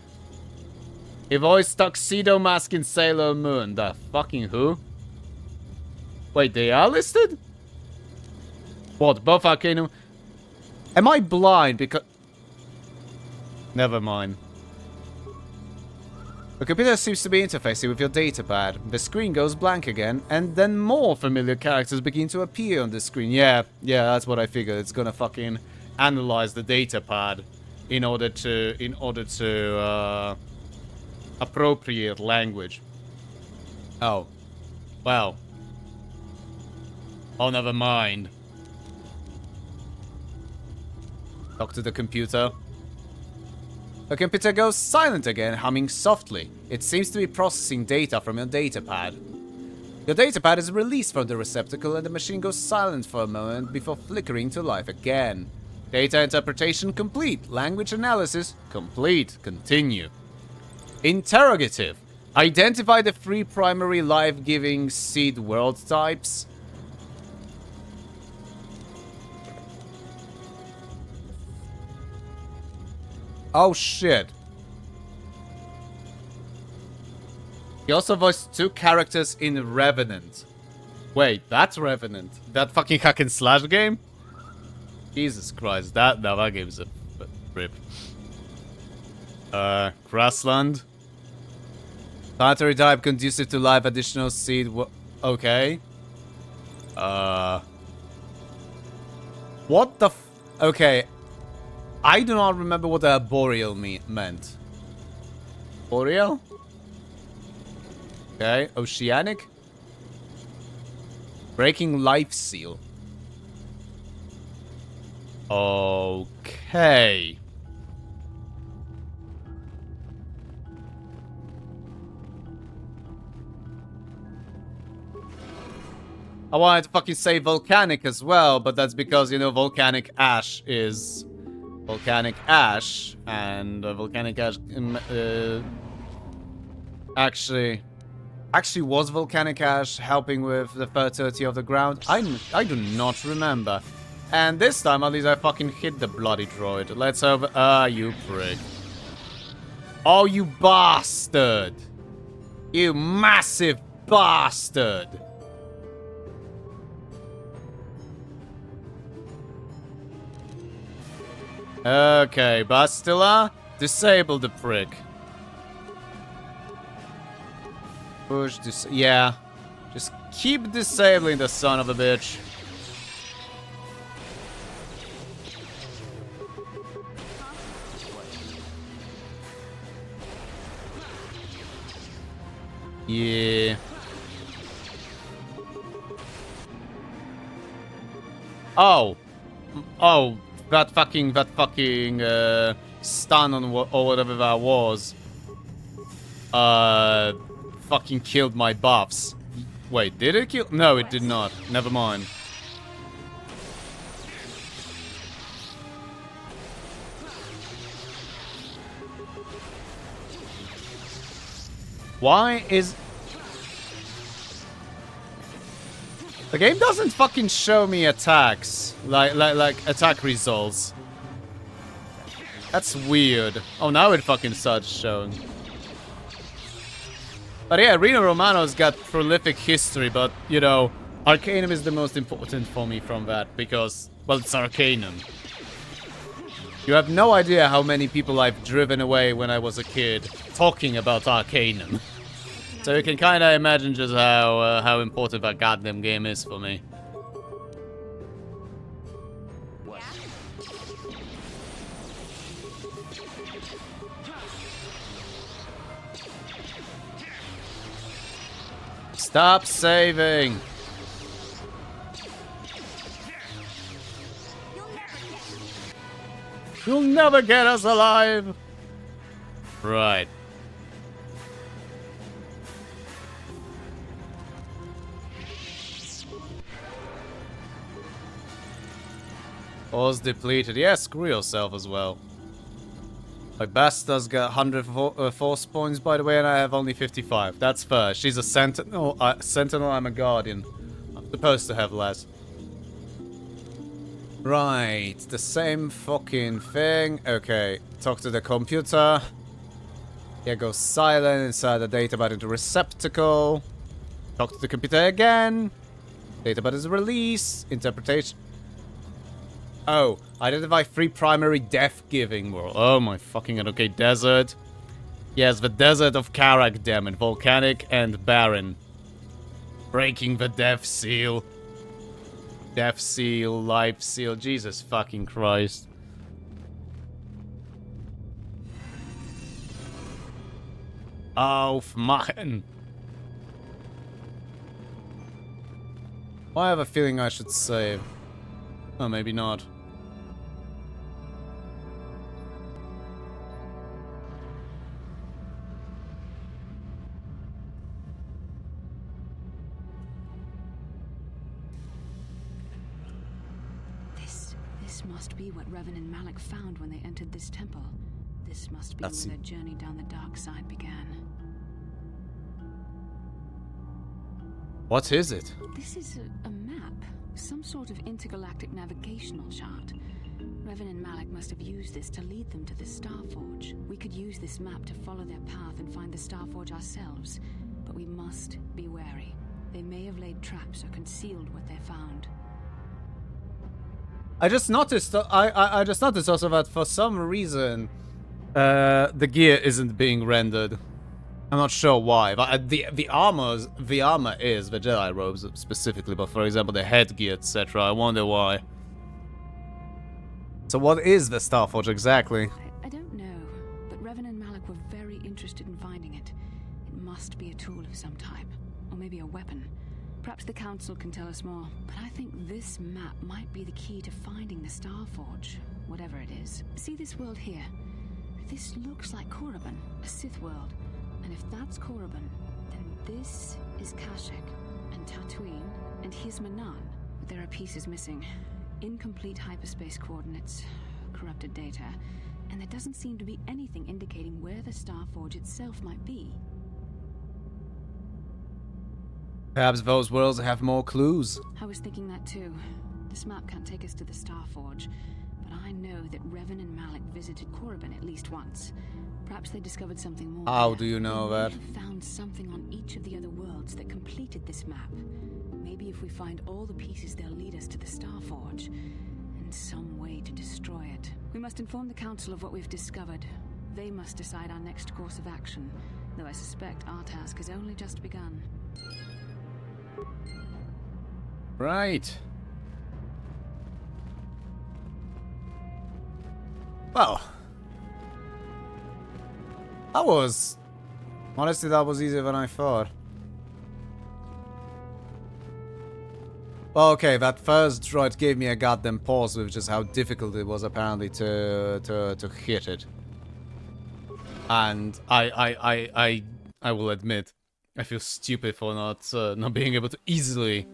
A voice tuxedo mask in Sailor Moon. The fucking who? Wait, they are listed? What, both Arcanum? Am I blind because... Never mind. The computer seems to be interfacing with your datapad. The screen goes blank again, and then more familiar characters begin to appear on the screen. Yeah, that's what I figured. It's gonna fucking analyze the datapad in order to appropriate language. Oh. Well. Oh, never mind. Talk to the computer. The computer goes silent again, humming softly. It seems to be processing data from your datapad. Your datapad is released from the receptacle and the machine goes silent for a moment before flickering to life again. Data interpretation complete. Language analysis complete. Continue. Interrogative. Identify the 3 primary life-giving seed world types. Oh shit. He also voiced 2 characters in Revenant. Wait, that's Revenant? That fucking hack and slash game? Jesus Christ, that game's a rip. Grassland. Planetary type conducive to life, additional seed. Okay. What the okay. I do not remember what arboreal meant. Boreal? Okay. Oceanic? Breaking life seal. Okay. I wanted to fucking say volcanic as well, but that's because, you know, volcanic ash is volcanic ash, and volcanic ash actually Actually, was volcanic ash helping with the fertility of the ground? I do not remember. And this time, at least I fucking hit the bloody droid. Let's hope... you prick. Oh, you bastard! You massive bastard! Okay, Bastila, disable the prick. Push this. Yeah. Just keep disabling the son of a bitch. Yeah. Oh. Oh. That fucking stun on or whatever that was. Fucking killed my buffs. Wait, did it kill? No, it did not. Never mind. Why is... The game doesn't fucking show me attacks. Like attack results. That's weird. Oh, now it fucking starts showing. But yeah, Reno Romano's got prolific history, but, you know, Arcanum is the most important for me from that, because, well, it's Arcanum. You have no idea how many people I've driven away when I was a kid talking about Arcanum. So you can kind of imagine just how important that goddamn game is for me. Stop saving! You'll never get us alive! Right. Force depleted. Yeah, screw yourself as well. My Basta's got 100 force points, by the way, and I have only 55. That's fair. She's a sentinel. Sentinel, I'm a guardian. I'm supposed to have less. Right, the same fucking thing. Okay, talk to the computer. Here goes silent. Inside the databot into receptacle. Talk to the computer again. Databot is release. Interpretation. Oh, identify 3 primary death-giving world. Oh my fucking god. Okay, desert. Yes, the desert of Karak, damn it. Volcanic and barren. Breaking the death seal. Death seal, life seal. Jesus fucking Christ. Aufmachen. I have a feeling I should save. Oh, maybe not. This must be what Revan and Malak found when they entered this temple. This must be where their journey down the dark side began. What is it? This is a map. Some sort of intergalactic navigational chart. Revan and Malak must have used this to lead them to the Starforge. We could use this map to follow their path and find the Starforge ourselves. But we must be wary. They may have laid traps or concealed what they found. I just noticed. I just noticed also that for some reason, the gear isn't being rendered. I'm not sure why. But the armor is the Jedi robes specifically. But for example, the headgear, etc. I wonder why. So what is the Starforge exactly? I don't know, but Revan and Malak were very interested in finding it. It must be a tool of some type, or maybe a weapon. Perhaps the Council can tell us more, but I think this map might be the key to finding the Starforge, whatever it is. See this world here? This looks like Korriban, a Sith world. And if that's Korriban, then this is Kashyyyk, and Dantooine, and here's Manan. But there are pieces missing. Incomplete hyperspace coordinates, corrupted data, and there doesn't seem to be anything indicating where the Starforge itself might be. Perhaps those worlds have more clues. I was thinking that too. This map can't take us to the Starforge, but I know that Revan and Malik visited Korriban at least once. Perhaps they discovered something more. How do you know They may that? have found something on each of the other worlds that completed this map. Maybe if we find all the pieces, they'll lead us to the Starforge, and some way to destroy it. We must inform the Council of what we've discovered. They must decide our next course of action, though I suspect our task has only just begun. Right. Well. Honestly, that was easier than I thought. Well, okay, that first droid gave me a goddamn pause with just how difficult it was apparently to hit it. And I will admit, I feel stupid for not being able to easily,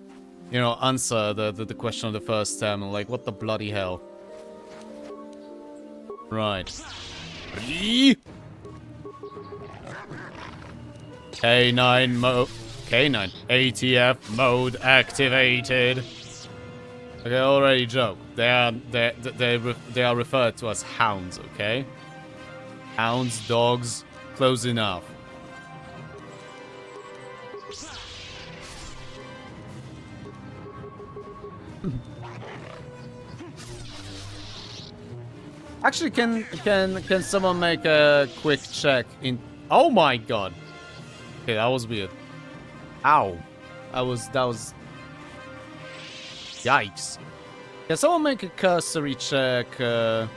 you know, answer the question of the first time. Like, what the bloody hell? Right. K9 mode. K9. ATF mode activated. Okay, already joke. They are referred to as hounds. Okay. Hounds, dogs, close enough. Actually, can someone make a quick check in? Oh my god. Okay, that was weird. Ow. That was. Yikes. Can someone make a cursory check? You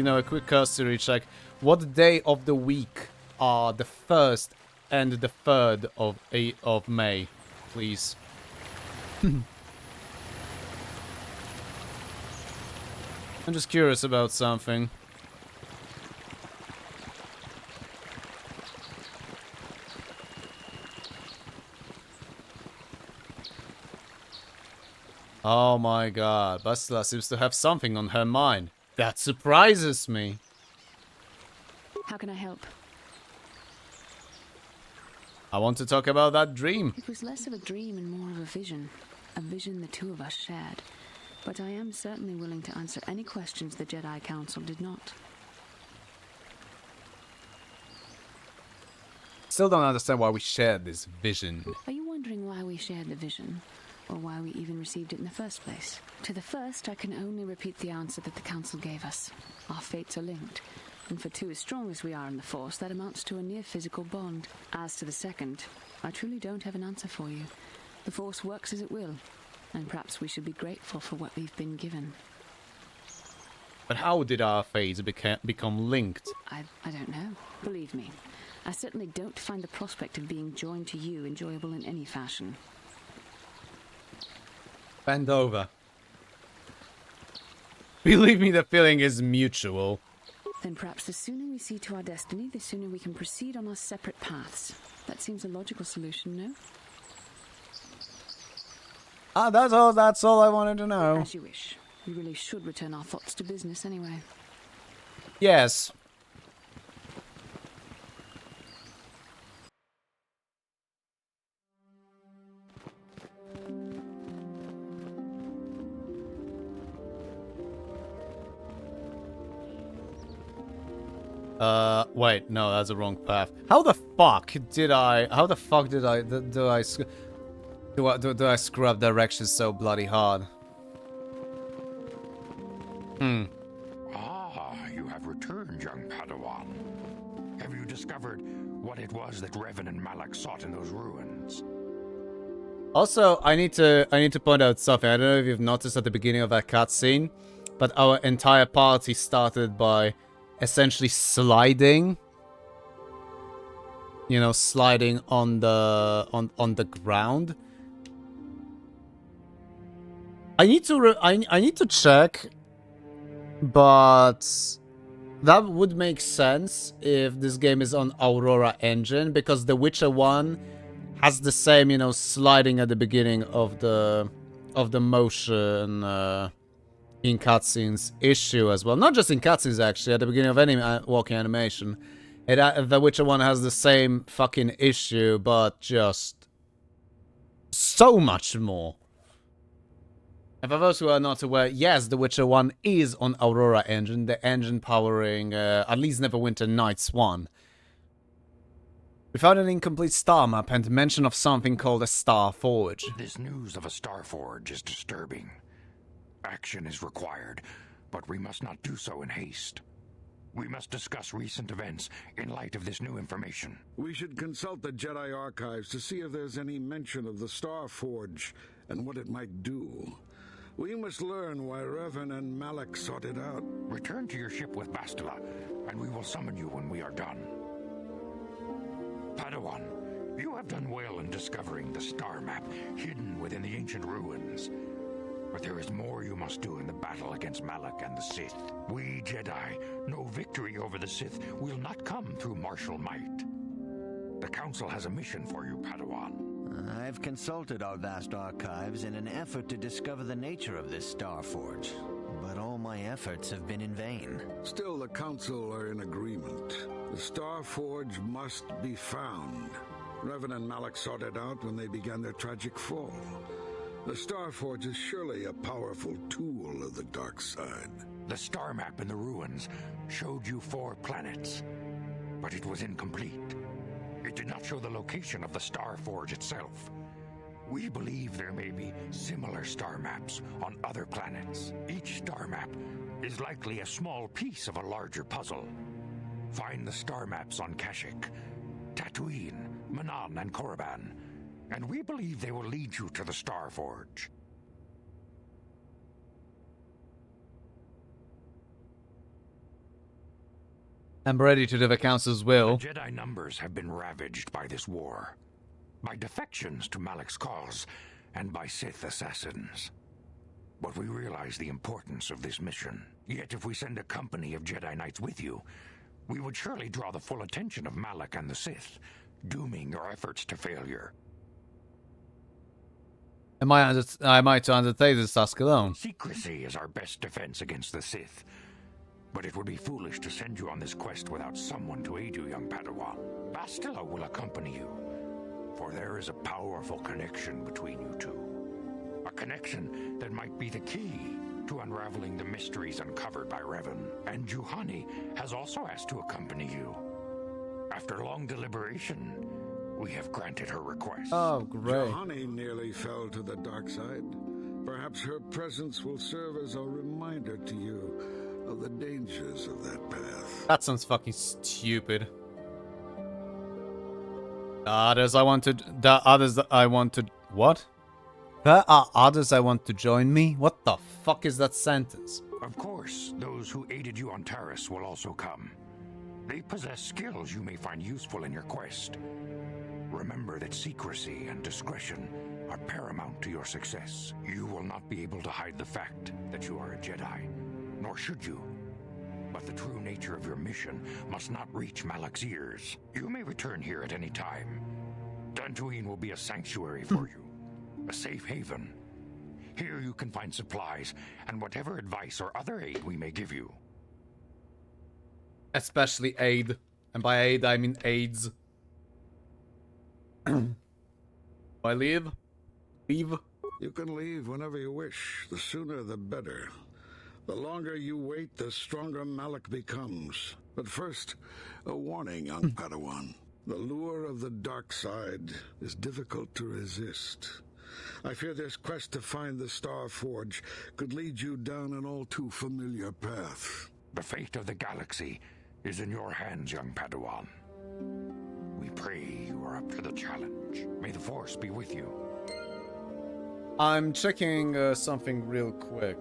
know, a quick cursory check. What day of the week are the 1st and the 3rd of May, please? I'm just curious about something. Oh my god, Bastila seems to have something on her mind. That surprises me. How can I help? I want to talk about that dream. It was less of a dream and more of a vision the two of us shared. But I am certainly willing to answer any questions the Jedi Council did not. Still don't understand why we shared this vision. Are you wondering why we shared the vision? Or why we even received it in the first place? To the first, I can only repeat the answer that the Council gave us. Our fates are linked. And for two as strong as we are in the Force, that amounts to a near physical bond. As to the second, I truly don't have an answer for you. The Force works as it will. And perhaps we should be grateful for what we've been given. But how did our fates become linked? I don't know. Believe me, I certainly don't find the prospect of being joined to you enjoyable in any fashion. Bend over. Believe me, the feeling is mutual. Then perhaps the sooner we see to our destiny, the sooner we can proceed on our separate paths. That seems a logical solution, no? Ah, that's all I wanted to know. As you wish. We really should return our thoughts to business anyway. Yes. Wait, no, that's the wrong path. How the fuck did I screw up directions so bloody hard? Ah, you have returned, young Padawan. Have you discovered what it was that Revan and Malak sought in those ruins? Also, I need to point out something. I don't know if you've noticed at the beginning of that cutscene, but our entire party started by essentially sliding. You know, sliding on the ground. I need to check, but that would make sense if this game is on Aurora Engine, because The Witcher 1 has the same, you know, sliding at the beginning of the motion in cutscenes issue as well. Not just in cutscenes, actually, at the beginning of any walking animation. The Witcher 1 has the same fucking issue, but just so much more. And for those who are not aware, yes, The Witcher 1 is on Aurora engine, the engine powering at least Neverwinter Nights 1. We found an incomplete star map and mention of something called a Star Forge. This news of a Star Forge is disturbing. Action is required, but we must not do so in haste. We must discuss recent events in light of this new information. We should consult the Jedi archives to see if there's any mention of the Star Forge and what it might do. We must learn why Revan and Malak sought it out. Return to your ship with Bastila, and we will summon you when we are done. Padawan, you have done well in discovering the star map hidden within the ancient ruins. But there is more you must do in the battle against Malak and the Sith. We Jedi know victory over the Sith will not come through martial might. The Council has a mission for you, Padawan. I've consulted our vast archives in an effort to discover the nature of this Star Forge, but all my efforts have been in vain. Still, the Council are in agreement. The Star Forge must be found. Revan and Malak sought it out when they began their tragic fall. The Star Forge is surely a powerful tool of the dark side. The star map in the ruins showed you 4 planets, but it was incomplete. It did not show the location of the Star Forge itself. We believe there may be similar star maps on other planets. Each star map is likely a small piece of a larger puzzle. Find the star maps on Kashyyyk, Dantooine, Manaan, and Korriban, and we believe they will lead you to the Star Forge. I'm ready to do the Council's will. The Jedi numbers have been ravaged by this war, by defections to Malak's cause, and by Sith assassins. But we realize the importance of this mission. Yet if we send a company of Jedi Knights with you, we would surely draw the full attention of Malak and the Sith, dooming your efforts to failure. Am I to undertake this task alone? Secrecy is our best defense against the Sith. But it would be foolish to send you on this quest without someone to aid you, young Padawan. Bastila will accompany you, for there is a powerful connection between you two. A connection that might be the key to unraveling the mysteries uncovered by Revan. And Juhani has also asked to accompany you. After long deliberation, we have granted her request. Oh, great. Juhani nearly fell to the dark side. Perhaps her presence will serve as a reminder to you of the dangers of that path. That sounds fucking stupid. The others I want to... What? There are others I want to join me? What the fuck is that sentence? Of course, those who aided you on Taris will also come. They possess skills you may find useful in your quest. Remember that secrecy and discretion are paramount to your success. You will not be able to hide the fact that you are a Jedi, nor should you. But the true nature of your mission must not reach Malak's ears. You may return here at any time. Dantooine will be a sanctuary for you, a safe haven. Here you can find supplies and whatever advice or other aid we may give you. Especially aid. And by aid, I mean AIDS. Do I leave? Leave? You can leave whenever you wish. The sooner the better. The longer you wait, the stronger Malak becomes. But first, a warning, young Padawan. The lure of the dark side is difficult to resist. I fear this quest to find the Star Forge could lead you down an all too familiar path. The fate of the galaxy is in your hands, young Padawan. We pray you are up to the challenge. May the Force be with you. I'm checking something real quick.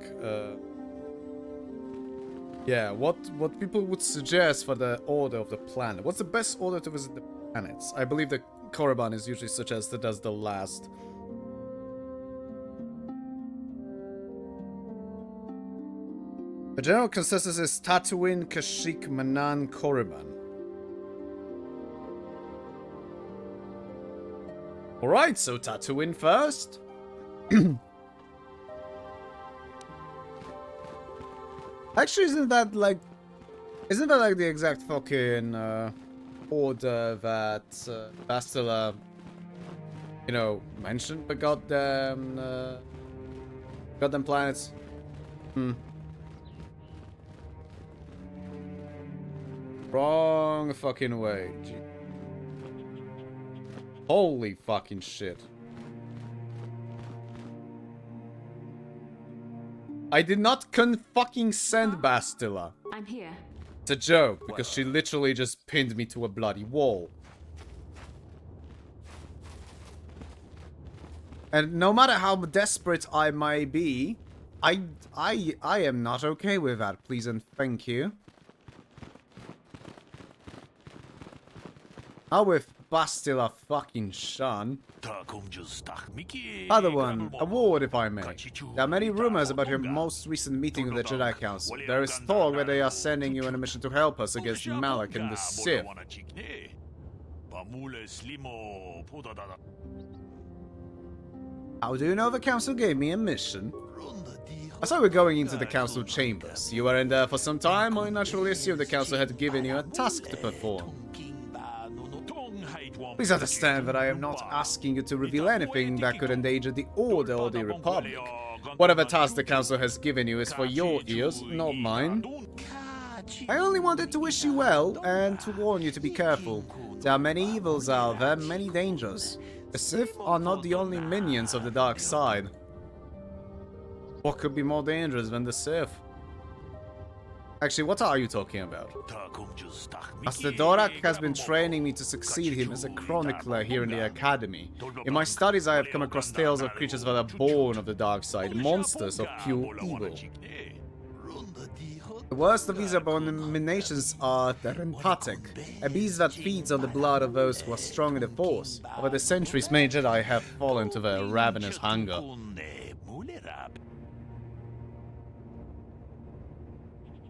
Yeah, what people would suggest for the order of the planet. What's the best order to visit the planets? I believe the Korriban is usually suggested as the last. The general consensus is Dantooine, Kashyyyk, Manaan, Korriban. Alright, so Dantooine first. Actually, isn't that like the exact fucking order that Bastila you know, mentioned the goddamn, goddamn planets. Wrong fucking way. Gee. Holy fucking shit. I did not fucking send Bastila. I'm here. It's a joke, because she literally just pinned me to a bloody wall. And no matter how desperate I may be, I am not okay with that, please and thank you. How with Bastila fucking Shan? Other one, a ward if I may. There are many rumors about your most recent meeting with the Jedi Council. There is talk that they are sending you on a mission to help us against Malak and the Sith. How do you know the Council gave me a mission? I saw you going into the Council chambers. You were in there for some time, I naturally assumed the Council had given you a task to perform. Please understand that I am not asking you to reveal anything that could endanger the Order or the Republic. Whatever task the Council has given you is for your ears, not mine. I only wanted to wish you well and to warn you to be careful. There are many evils out there, many dangers. The Sith are not the only minions of the dark side. What could be more dangerous than the Sith? Actually, what are you talking about? Master Dorak has been training me to succeed him as a chronicler here in the Academy. In my studies, I have come across tales of creatures that are born of the dark side, monsters of pure evil. The worst of these abominations are Dantooine, a beast that feeds on the blood of those who are strong in the Force. Over the centuries, many Jedi have fallen to their ravenous hunger.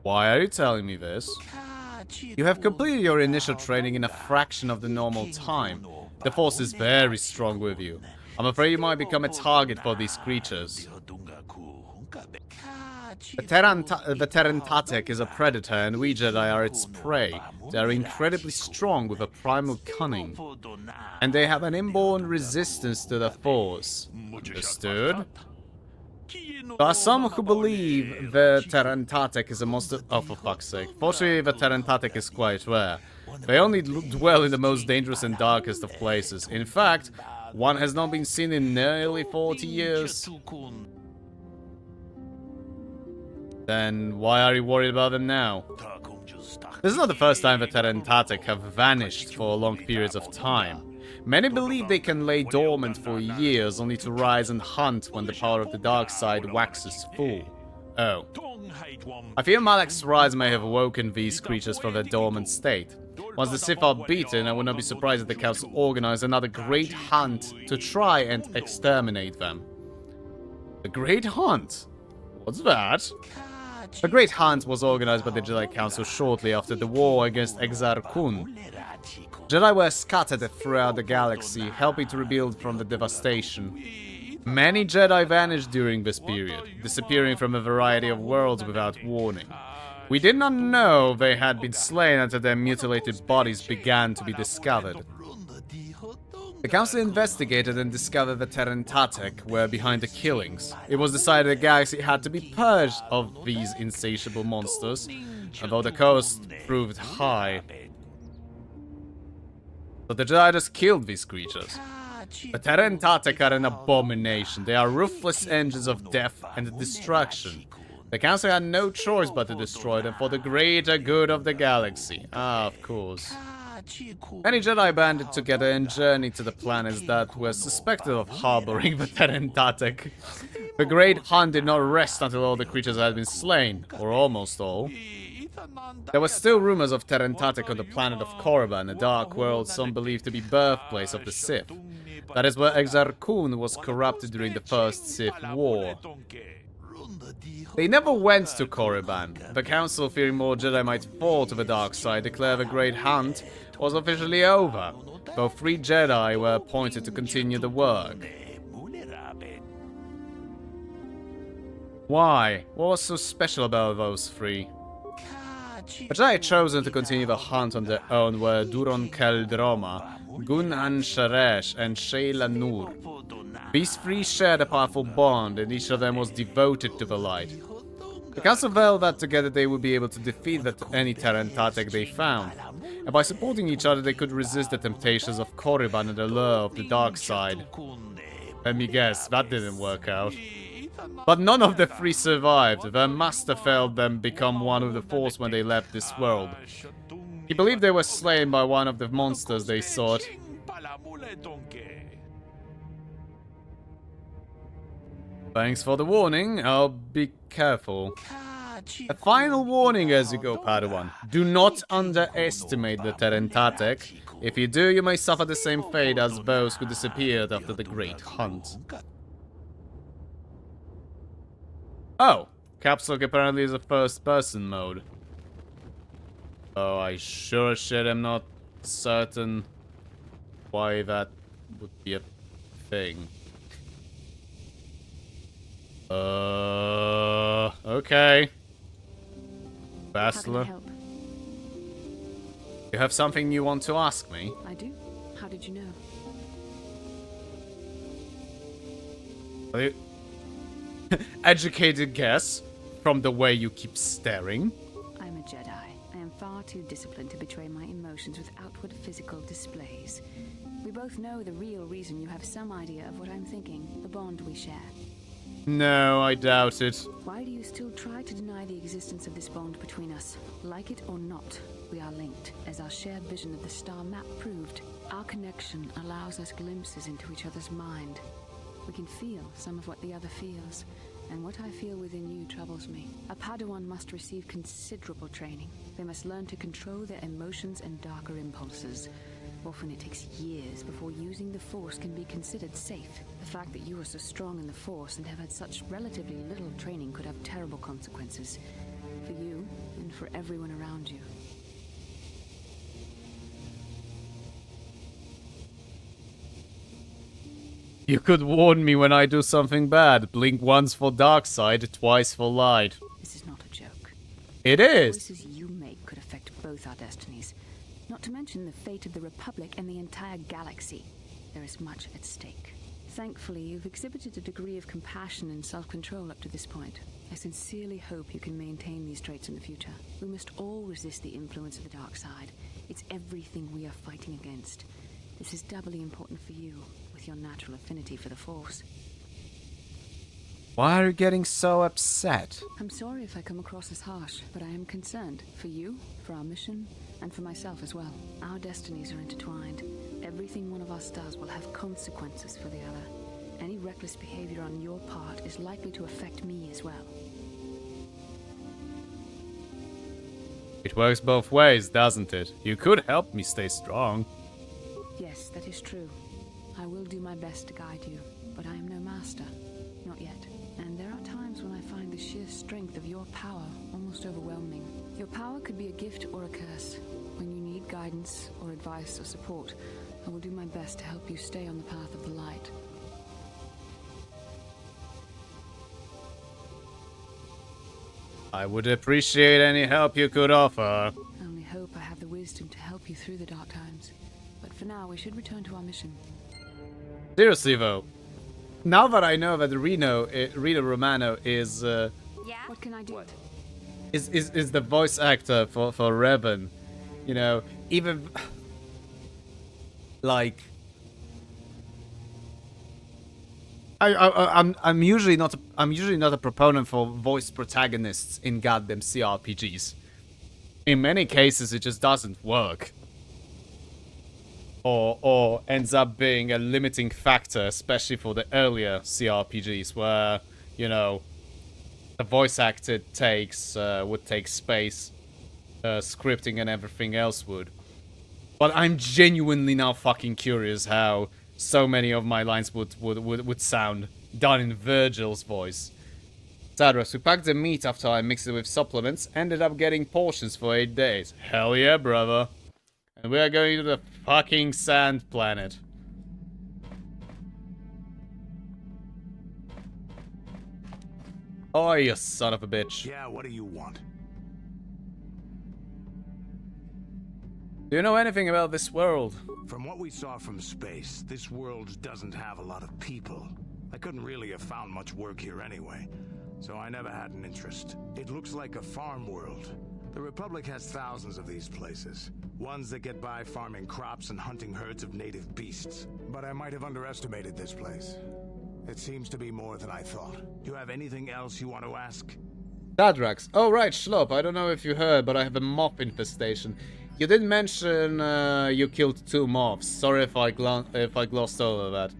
Why are you telling me this? You have completed your initial training in a fraction of the normal time. The Force is very strong with you. I'm afraid you might become a target for these creatures. The Dantooine is a predator and we Jedi are its prey. They are incredibly strong with a primal cunning. And they have an inborn resistance to the Force. Understood? There are some who believe the Dantooine is a monster. Oh, for fuck's sake. Fortunately, the Dantooine is quite rare. They only dwell in the most dangerous and darkest of places. In fact, one has not been seen in nearly 40 years. Then why are you worried about them now? This is not the first time the Dantooine have vanished for long periods of time. Many believe they can lay dormant for years only to rise and hunt when the power of the dark side waxes full. Oh. I fear Malak's rise may have awoken these creatures from their dormant state. Once the Sith are beaten, I would not be surprised if the Council organize another great hunt to try and exterminate them. A great hunt? What's that? A great hunt was organized by the Jedi Council shortly after the war against Exar Kun. Jedi were scattered throughout the galaxy, helping to rebuild from the devastation. Many Jedi vanished during this period, disappearing from a variety of worlds without warning. We did not know they had been slain until their mutilated bodies began to be discovered. The Council investigated and discovered that Dantooine were behind the killings. It was decided the galaxy had to be purged of these insatiable monsters, although the cost proved high. So the Jedi just killed these creatures. The Dantooine are an abomination. They are ruthless engines of death and destruction. The Council had no choice but to destroy them for the greater good of the galaxy. Ah, of course. Many Jedi banded together and journeyed to the planets that were suspected of harboring the Dantooine. The great hunt did not rest until all the creatures had been slain, or almost all. There were still rumors of Dantooine on the planet of Korriban, a dark world some believe to be birthplace of the Sith. That is where Exar Kun was corrupted during the First Sith War. They never went to Korriban. The Council, fearing more Jedi might fall to the dark side, declared the Great Hunt was officially over, though 3 Jedi were appointed to continue the work. Why? What was so special about those 3? The Jedi had chosen to continue the hunt on their own were Duron Keldroma, Gun'an Sharesh, and Shayla Nur. These three shared a powerful bond, and each of them was devoted to the light. The council vowed that together they would be able to defeat any Tarantatek they found, and by supporting each other they could resist the temptations of Korriban and the lure of the dark side. Let me guess, that didn't work out. But none of the three survived. Their master failed them become one with the Force when they left this world. He believed they were slain by one of the monsters they sought. Thanks for the warning. I'll be careful. A final warning as you go, Padawan. Do not underestimate the Terentatek. If you do, you may suffer the same fate as those who disappeared after the Great Hunt. Oh, Caps Lock apparently is a first-person mode. Oh, I sure as shit am not certain why that would be a thing. Okay. Bastler. You have something you want to ask me? I do. How did you know? Are you... Educated guess, from the way you keep staring. I'm a Jedi. I am far too disciplined to betray my emotions with outward physical displays. We both know the real reason you have some idea of what I'm thinking, the bond we share. No, I doubt it. Why do you still try to deny the existence of this bond between us? Like it or not, we are linked, as our shared vision of the star map proved. Our connection allows us glimpses into each other's mind. We can feel some of what the other feels, and what I feel within you troubles me. A Padawan must receive considerable training. They must learn to control their emotions and darker impulses. Often it takes years before using the Force can be considered safe. The fact that you are so strong in the Force and have had such relatively little training could have terrible consequences. For you, and for everyone around you. You could warn me when I do something bad. Blink once for dark side, twice for light. This is not a joke. It is. The choices you make could affect both our destinies. Not to mention the fate of the Republic and the entire galaxy. There is much at stake. Thankfully, you've exhibited a degree of compassion and self-control up to this point. I sincerely hope you can maintain these traits in the future. We must all resist the influence of the dark side. It's everything we are fighting against. This is doubly important for you, with your natural affinity for the Force. Why are you getting so upset? I'm sorry if I come across as harsh, but I am concerned for you, for our mission, and for myself as well. Our destinies are intertwined. Everything one of us does will have consequences for the other. Any reckless behavior on your part is likely to affect me as well. It works both ways, doesn't it? You could help me stay strong. Yes, that is true. I will do my best to guide you, but I am no master. Not yet. And there are times when I find the sheer strength of your power almost overwhelming. Your power could be a gift or a curse. When you need guidance or advice or support, I will do my best to help you stay on the path of the light. I would appreciate any help you could offer. I only hope I have the wisdom to help you through the dark times. But for now, we should return to our mission. Seriously though, now that I know that Rita Romano is What can I do? is the voice actor for Revan, you know, even like I'm usually not a proponent for voice protagonists in goddamn CRPGs. In many cases, it just doesn't work. Or ends up being a limiting factor, especially for the earlier CRPGs, where, you know, the voice actor would take space, scripting and everything else would. But I'm genuinely now fucking curious how so many of my lines would sound done in Virgil's voice. Sadras, we packed the meat after I mixed it with supplements, ended up getting portions for 8 days. Hell yeah, brother. And we are going to the fucking sand planet. Oh, you son of a bitch. Yeah, what do you want? Do you know anything about this world? From what we saw from space, this world doesn't have a lot of people. I couldn't really have found much work here anyway, so I never had an interest. It looks like a farm world. The Republic has thousands of these places. Ones that get by farming crops and hunting herds of native beasts. But I might have underestimated this place. It seems to be more than I thought. Do you have anything else you want to ask? Dadrax. Oh, right, Schlop. I don't know if you heard, but I have a moth infestation. You did mention you killed 2 moths. Sorry if I glossed over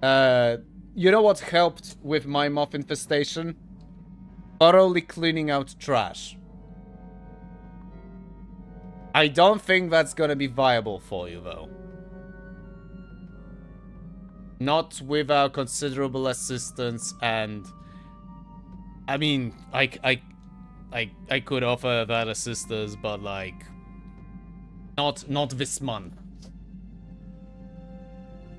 that. You know what helped with my moth infestation? Thoroughly cleaning out trash. I don't think that's gonna be viable for you, though. Not without considerable assistance, and I mean, I could offer that assistance, but like, not this month.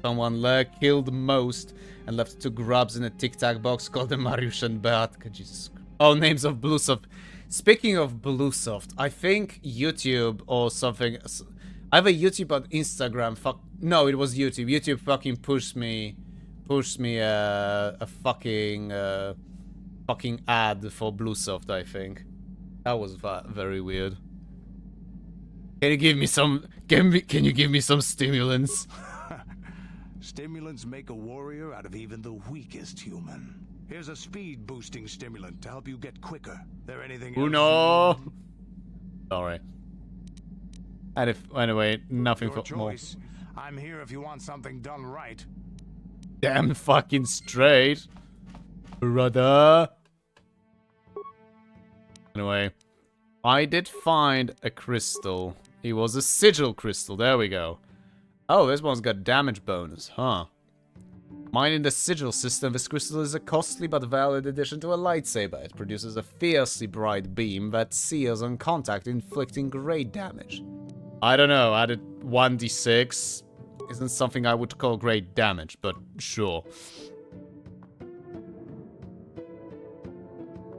Someone killed most and left 2 grubs in a Tic Tac box called the Mariusz and Beatka. Jesus. Oh, names of Bluesoft. Speaking of Bluesoft, I think YouTube or something, either YouTube or Instagram. No, it was YouTube. YouTube fucking pushed me a fucking ad for Bluesoft. I think that was very weird. Can you give me some? Can you give me some stimulants? Stimulants make a warrior out of even the weakest human. Here's a speed-boosting stimulant to help you get quicker. There anything else? No. Sorry. And anyway, nothing Your for more. choice. I'm here if you want something done right. Damn fucking straight, brother. Anyway, I did find a crystal. It was a sigil crystal. There we go. Oh, this one's got damage bonus, huh? Mining the sigil system, this crystal is a costly but valid addition to a lightsaber. It produces a fiercely bright beam that seals on contact, inflicting great damage. I don't know, added 1d6 isn't something I would call great damage, but sure.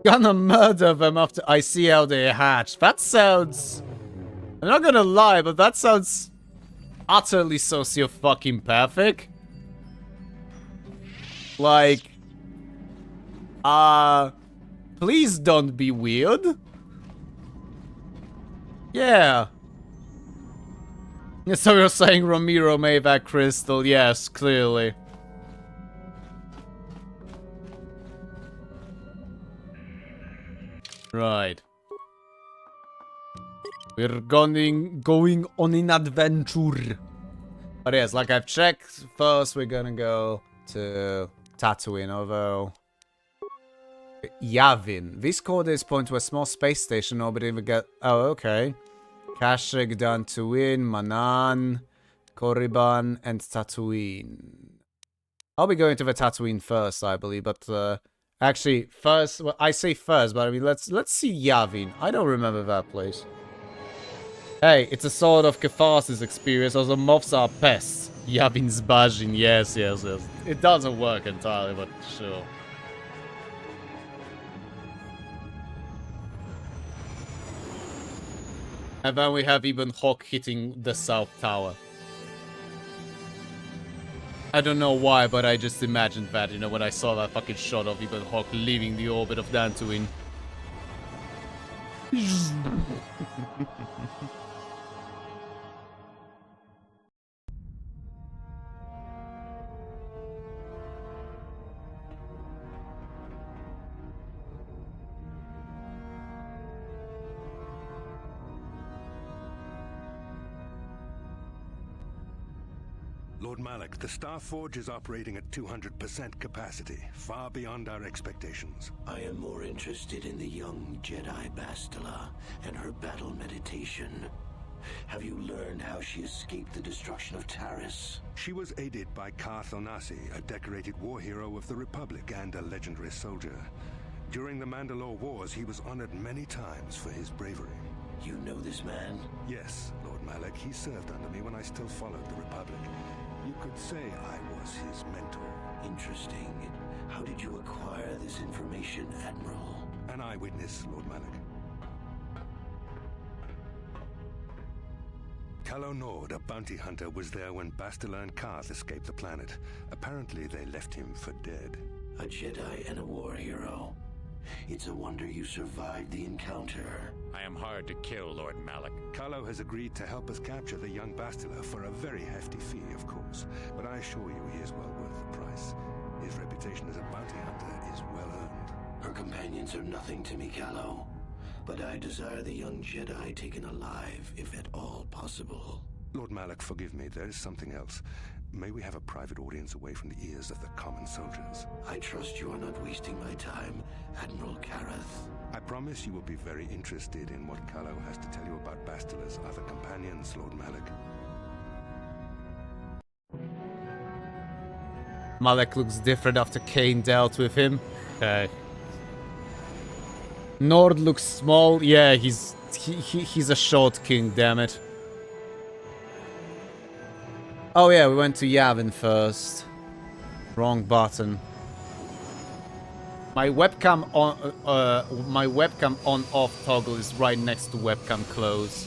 Gonna murder them after I see how they hatch. That sounds... I'm not gonna lie, but that sounds utterly socio-fucking-perfect. Like, please don't be weird. Yeah. So you're saying Ramiro made that crystal? Yes, clearly. Right. We're going on an adventure. But yes, like I've checked, first we're gonna go to Dantooine, although... Yavin. These coordinates point to a small space station orbiting the... Oh, okay. Kashyyyk, Dantooine, Manan, Korriban, and Dantooine. I'll be going to the Dantooine first, I believe, but actually, first... Well, I say first, but I mean, let's see Yavin. I don't remember that place. Hey, it's a sort of catharsis experience, also moths are pests. Yavin's Bajin, yes. It doesn't work entirely, but sure. And then we have Ibn Hawk hitting the South Tower. I don't know why, but I just imagined that, you know, when I saw that fucking shot of Ibn Hawk leaving the orbit of Dantooine. Lord Malak, the Starforge is operating at 200% capacity, far beyond our expectations. I am more interested in the young Jedi Bastila and her battle meditation. Have you learned how she escaped the destruction of Taris? She was aided by Karth Onasi, a decorated war hero of the Republic and a legendary soldier. During the Mandalore Wars, he was honored many times for his bravery. You know this man? Yes, Lord Malak. He served under me when I still followed the Republic. You could say I was his mentor. Interesting. How did you acquire this information, Admiral? An eyewitness, Lord Malak. Calo Nord, a bounty hunter, was there when Bastila and Karth escaped the planet. Apparently, they left him for dead. A Jedi and a war hero. It's a wonder you survived the encounter. I am hard to kill, Lord Malak. Calo has agreed to help us capture the young Bastila for a very hefty fee, of course. But I assure you he is well worth the price. His reputation as a bounty hunter is well earned. Her companions are nothing to me, Calo. But I desire the young Jedi taken alive, if at all possible. Lord Malak, forgive me, there is something else. May we have a private audience away from the ears of the common soldiers? I trust you are not wasting my time, Admiral Karath. I promise you will be very interested in what Calo has to tell you about Bastila's other companions, Lord Malak. Malak looks different after Kane dealt with him. Okay. Nord looks small. Yeah, he's a short king, damn it. Oh yeah, we went to Yavin first. Wrong button. My webcam on off toggle is right next to webcam close.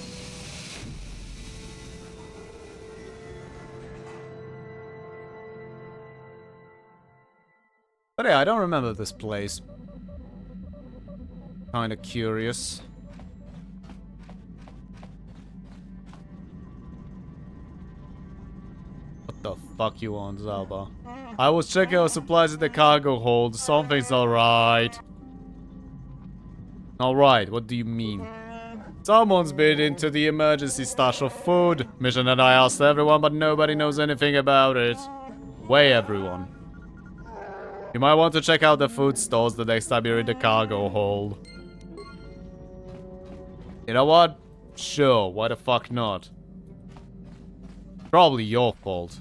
But yeah, I don't remember this place. Kinda curious. What the fuck you want, Zalba? I was checking our supplies in the cargo hold. Something's alright. Alright, what do you mean? Someone's been into the emergency stash of food. Mission that I asked everyone, but nobody knows anything about it. Way everyone. You might want to check out the food stores the next time you're in the cargo hold. You know what? Sure, why the fuck not? Probably your fault.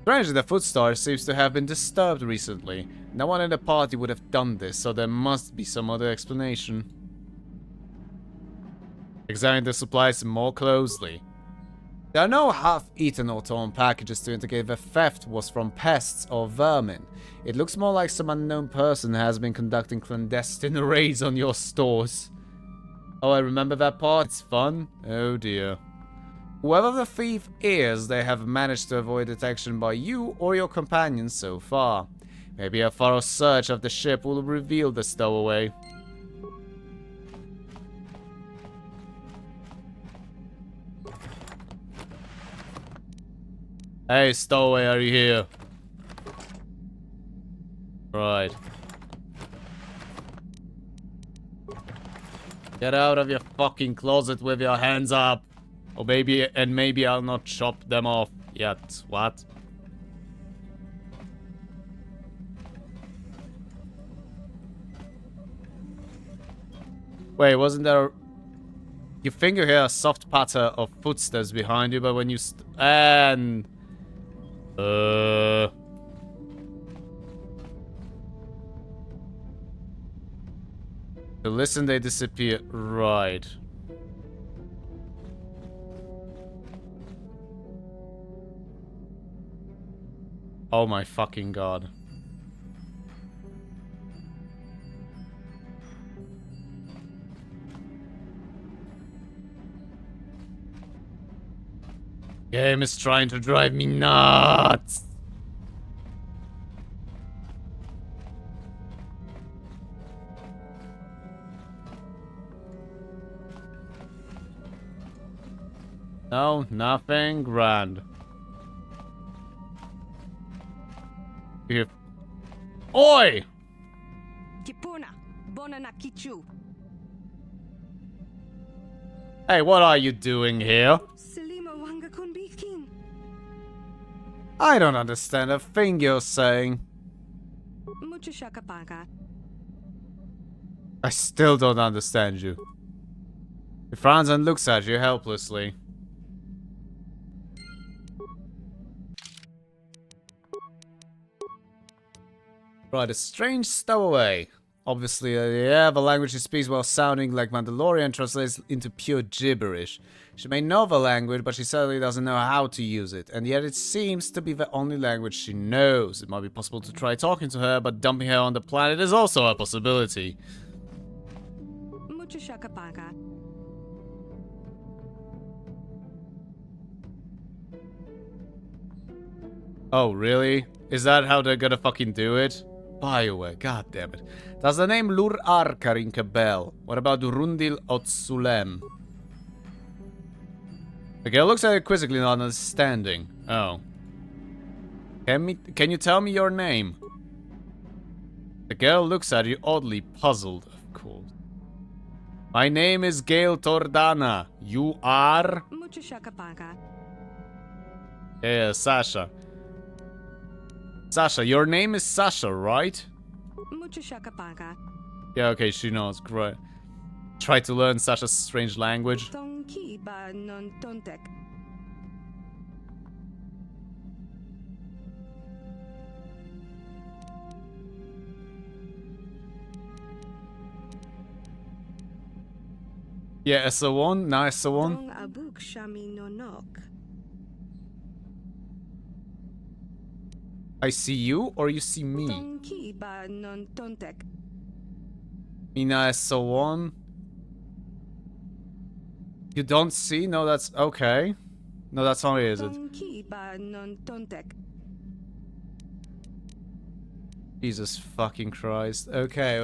Strangely, the food store seems to have been disturbed recently. No one in the party would have done this, so there must be some other explanation. Examine the supplies more closely. There are no half-eaten or torn packages to indicate the theft was from pests or vermin. It looks more like some unknown person has been conducting clandestine raids on your stores. Oh, I remember that part. It's fun. Oh dear. Whoever the thief is, they have managed to avoid detection by you or your companions so far. Maybe a thorough search of the ship will reveal the stowaway. Hey, stowaway, are you here? Right. Get out of your fucking closet with your hands up. Or maybe I'll not chop them off yet. What? Wait, wasn't there... You think you hear a soft patter of footsteps behind you, but when you... To listen, they disappear. Right. Oh my fucking god. Game is trying to drive me nuts. No, nothing grand. Here. Oi! Hey, what are you doing here? I don't understand a thing you're saying. I still don't understand you. He frowns and looks at you helplessly. Right, a strange stowaway. Obviously, yeah, the language she speaks while sounding like Mandalorian translates into pure gibberish. She may know the language, but she certainly doesn't know how to use it, and yet it seems to be the only language she knows. It might be possible to try talking to her, but dumping her on the planet is also a possibility. Oh, really? Is that how they're gonna fucking do it? BioWare, god damn it. Does the name Lur Arka ring a bell? What about Rundil Otsulem? The girl looks at it quizzically, not understanding. Oh. Can you tell me your name? The girl looks at you oddly puzzled, of course. My name is Gail Tordana. You are? Yeah, Sasha. Sasha, your name is Sasha, right? Yeah, okay, she knows. Great. Try to learn Sasha's strange language. Yeah, SO1, nice SO1. I see you or you see me? Mina SO1. You don't see? No, that's okay. No, that's not it, is it? Jesus fucking Christ. Okay,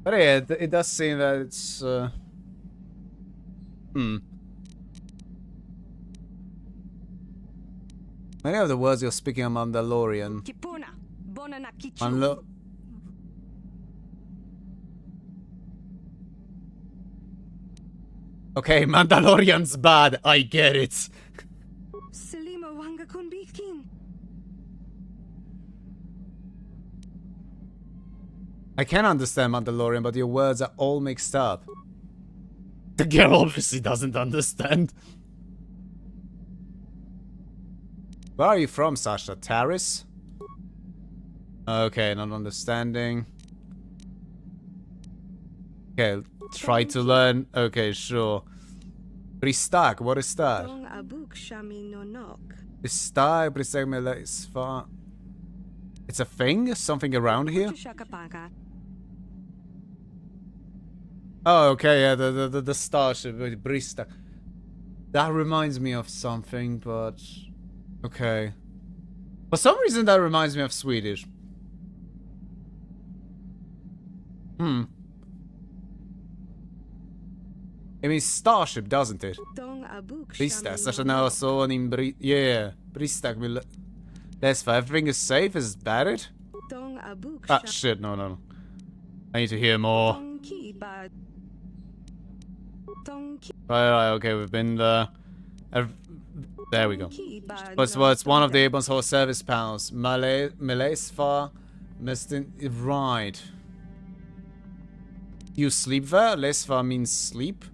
but yeah, it does seem that it's, Many of the words you're speaking are Mandalorian. Okay, Mandalorian's bad. I get it. I can understand Mandalorian, but your words are all mixed up. The girl obviously doesn't understand. Where are you from, Sasha? Taris? Okay, not understanding. Okay, try to learn. Okay, sure. Pristak, what is that? Pristak, Pristak Mela is far. It's a thing? Something around here? Oh, okay, yeah, the starship with Pristak. That reminds me of something, but... Okay. For some reason that reminds me of Swedish. It means starship, doesn't it? Pristak, Sasha now saw in yeah, Pristak will... Lesfa, everything is safe, is that it? Ah, shit, no. I need to hear more. Right, okay, we've been there. There we go. But it's one of the Abrams whole service panels. Malesfa, right. You sleep there? Lesfa means sleep?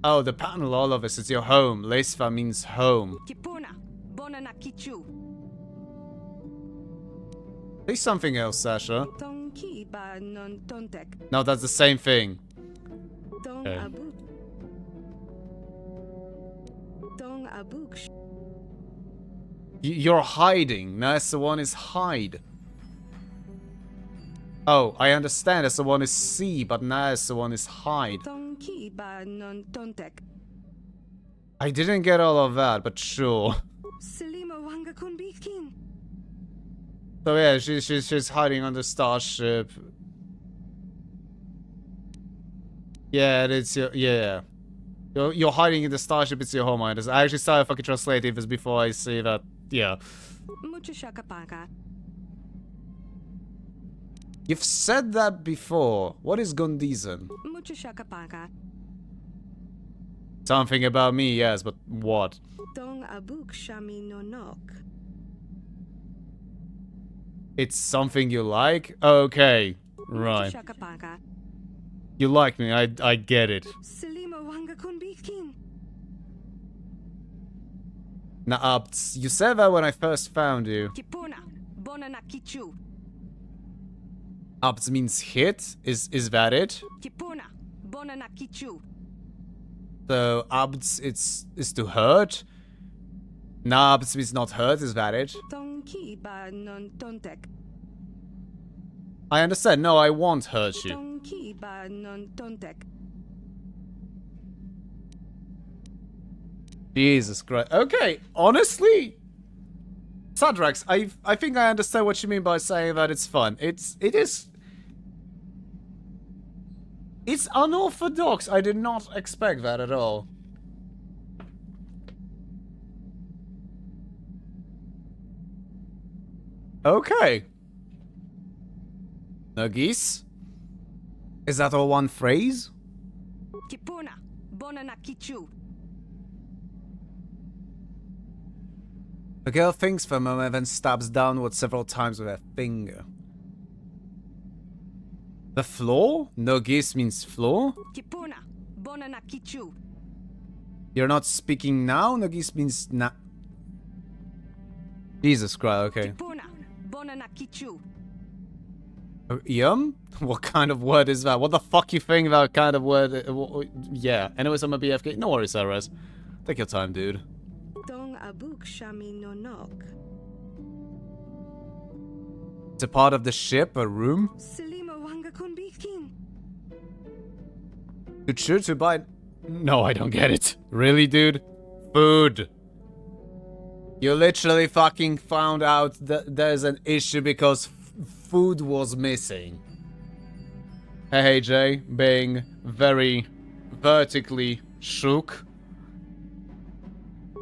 Oh, the panel, all of us, it's your home. Lesfa means home. Say something else, Sasha. No, that's the same thing. Okay. You're hiding. That's the one is hide. Oh, I understand. That's the one is see, but now that's the one is hide. I didn't get all of that, but sure. So yeah, she's hiding on the starship. Yeah, it's your You're hiding in the starship. It's your home. I actually started fucking translating this before I see that. Yeah. You've said that before. What is Gondizen? Something about me, yes, but what? It's something you like? Okay, right. You like me, I get it. Nah, you said that when I first found you. Abts means hit? Is that it? So abts is to hurt? Nabs means not hurt, is that it? I understand. No, I won't hurt you. Jesus Christ. Okay, honestly, Sadrax, I think I understand what you mean by saying that it's fun. It's unorthodox. I did not expect that at all. Okay. Nagis? Is that all one phrase? Kipuna, Bonanakichu. The girl thinks for a moment, then stabs downward several times with her finger. The floor? Nogis means floor? Kipuna, Bonanakichu. You're not speaking now? Nogis means na. Jesus Christ, okay. Kipuna, Bonanakichu. Yum? What kind of word is that? What the fuck you think that kind of word? Yeah. Anyways, I'm a BFK. No worries, Ares. Take your time, dude. Dong abuk shami no nok. It's a part of the ship, a room? Selima wanga kunbikin. You sure to buy? No, I don't get it. Really, dude? Food. You literally fucking found out that there's an issue because food was missing. Hey, Jay, being very vertically shook.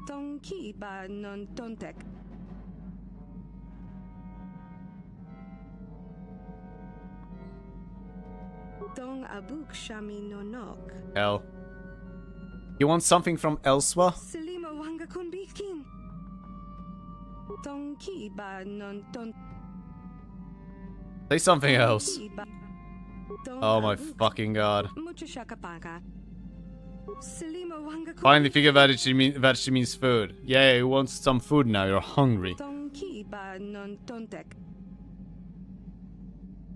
Tonki ba non tontek. Dong abuk shami no nok. Hell. You want something from elsewhere? Selima wanga kunbikin. Tonki ba non ton. Say something else. Oh my fucking god. Finally figured that she means food. Yeah, you want some food now, you're hungry.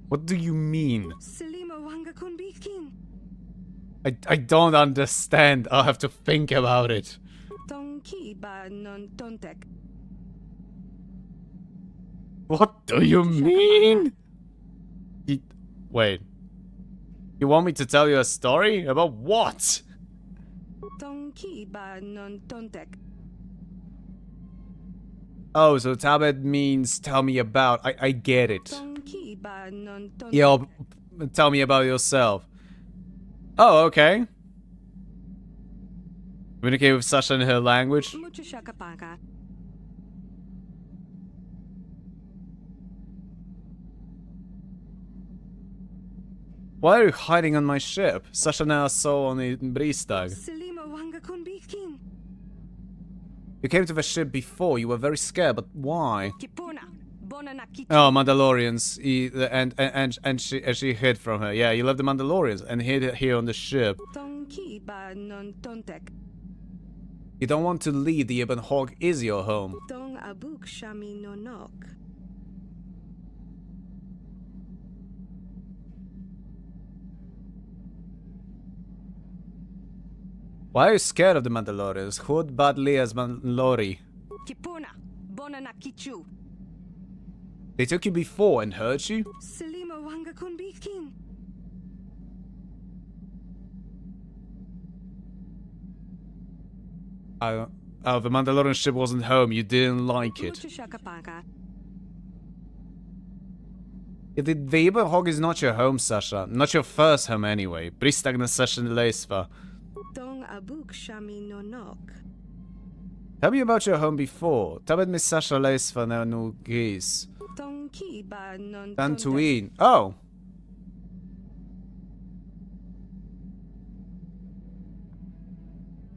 What do you mean? I don't understand. I'll have to think about it. What do you mean? Wait. You want me to tell you a story? About what? Oh, so Tabet means tell me about. I get it. Yo, tell me about yourself. Oh, okay. Communicate with Sasha in her language. Why are you hiding on my ship? Sasha now saw on the Bristag. You came to the ship before. You were very scared, but why? Oh, Mandalorians. And she hid from her. Yeah, you left the Mandalorians and hid here on the ship. You don't want to leave. The Ibn Hog is your home. Why are you scared of the Mandalorians? Hud badly as Mandalori. They took you before and hurt you? Oh, the Mandalorian ship wasn't home. You didn't like it. The Ibn Hog is not your home, Sasha. Not your first home anyway. Bristag na Sasha Leisva. Tell me about your home before. Tabet mi Sasha Leisva na Nugis. Dantooine. Oh!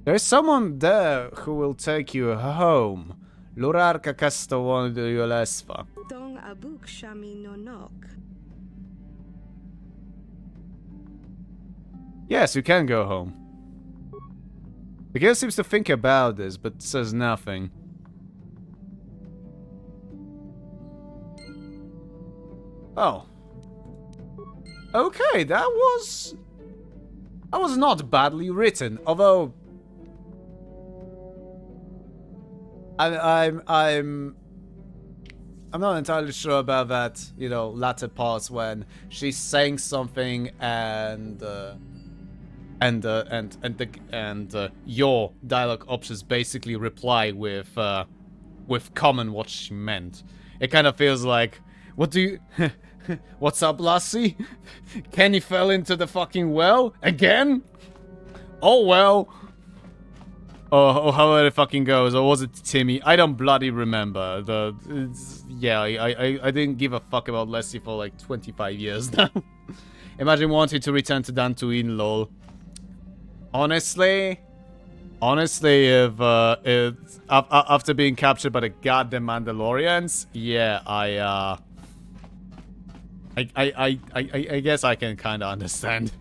There's someone there who will take you home. Lurarka Castovon de Yolesva. Yes, you can go home. The girl seems to think about this, but says nothing. Oh. Okay, that was not badly written, although I'm not entirely sure about that, you know, latter parts when she's saying something and your dialogue options basically reply with common what she meant. It kind of feels like, what do you... What's up, lassie? Kenny fell into the fucking well? Again? Oh, well. Oh, however it fucking goes. Or was it Timmy? I don't bloody remember. Yeah, I didn't give a fuck about Lassie for like 25 years now. Imagine wanting to return to Dantooine, lol. Honestly, if after being captured by the goddamn Mandalorians, yeah, I guess I can kind of understand.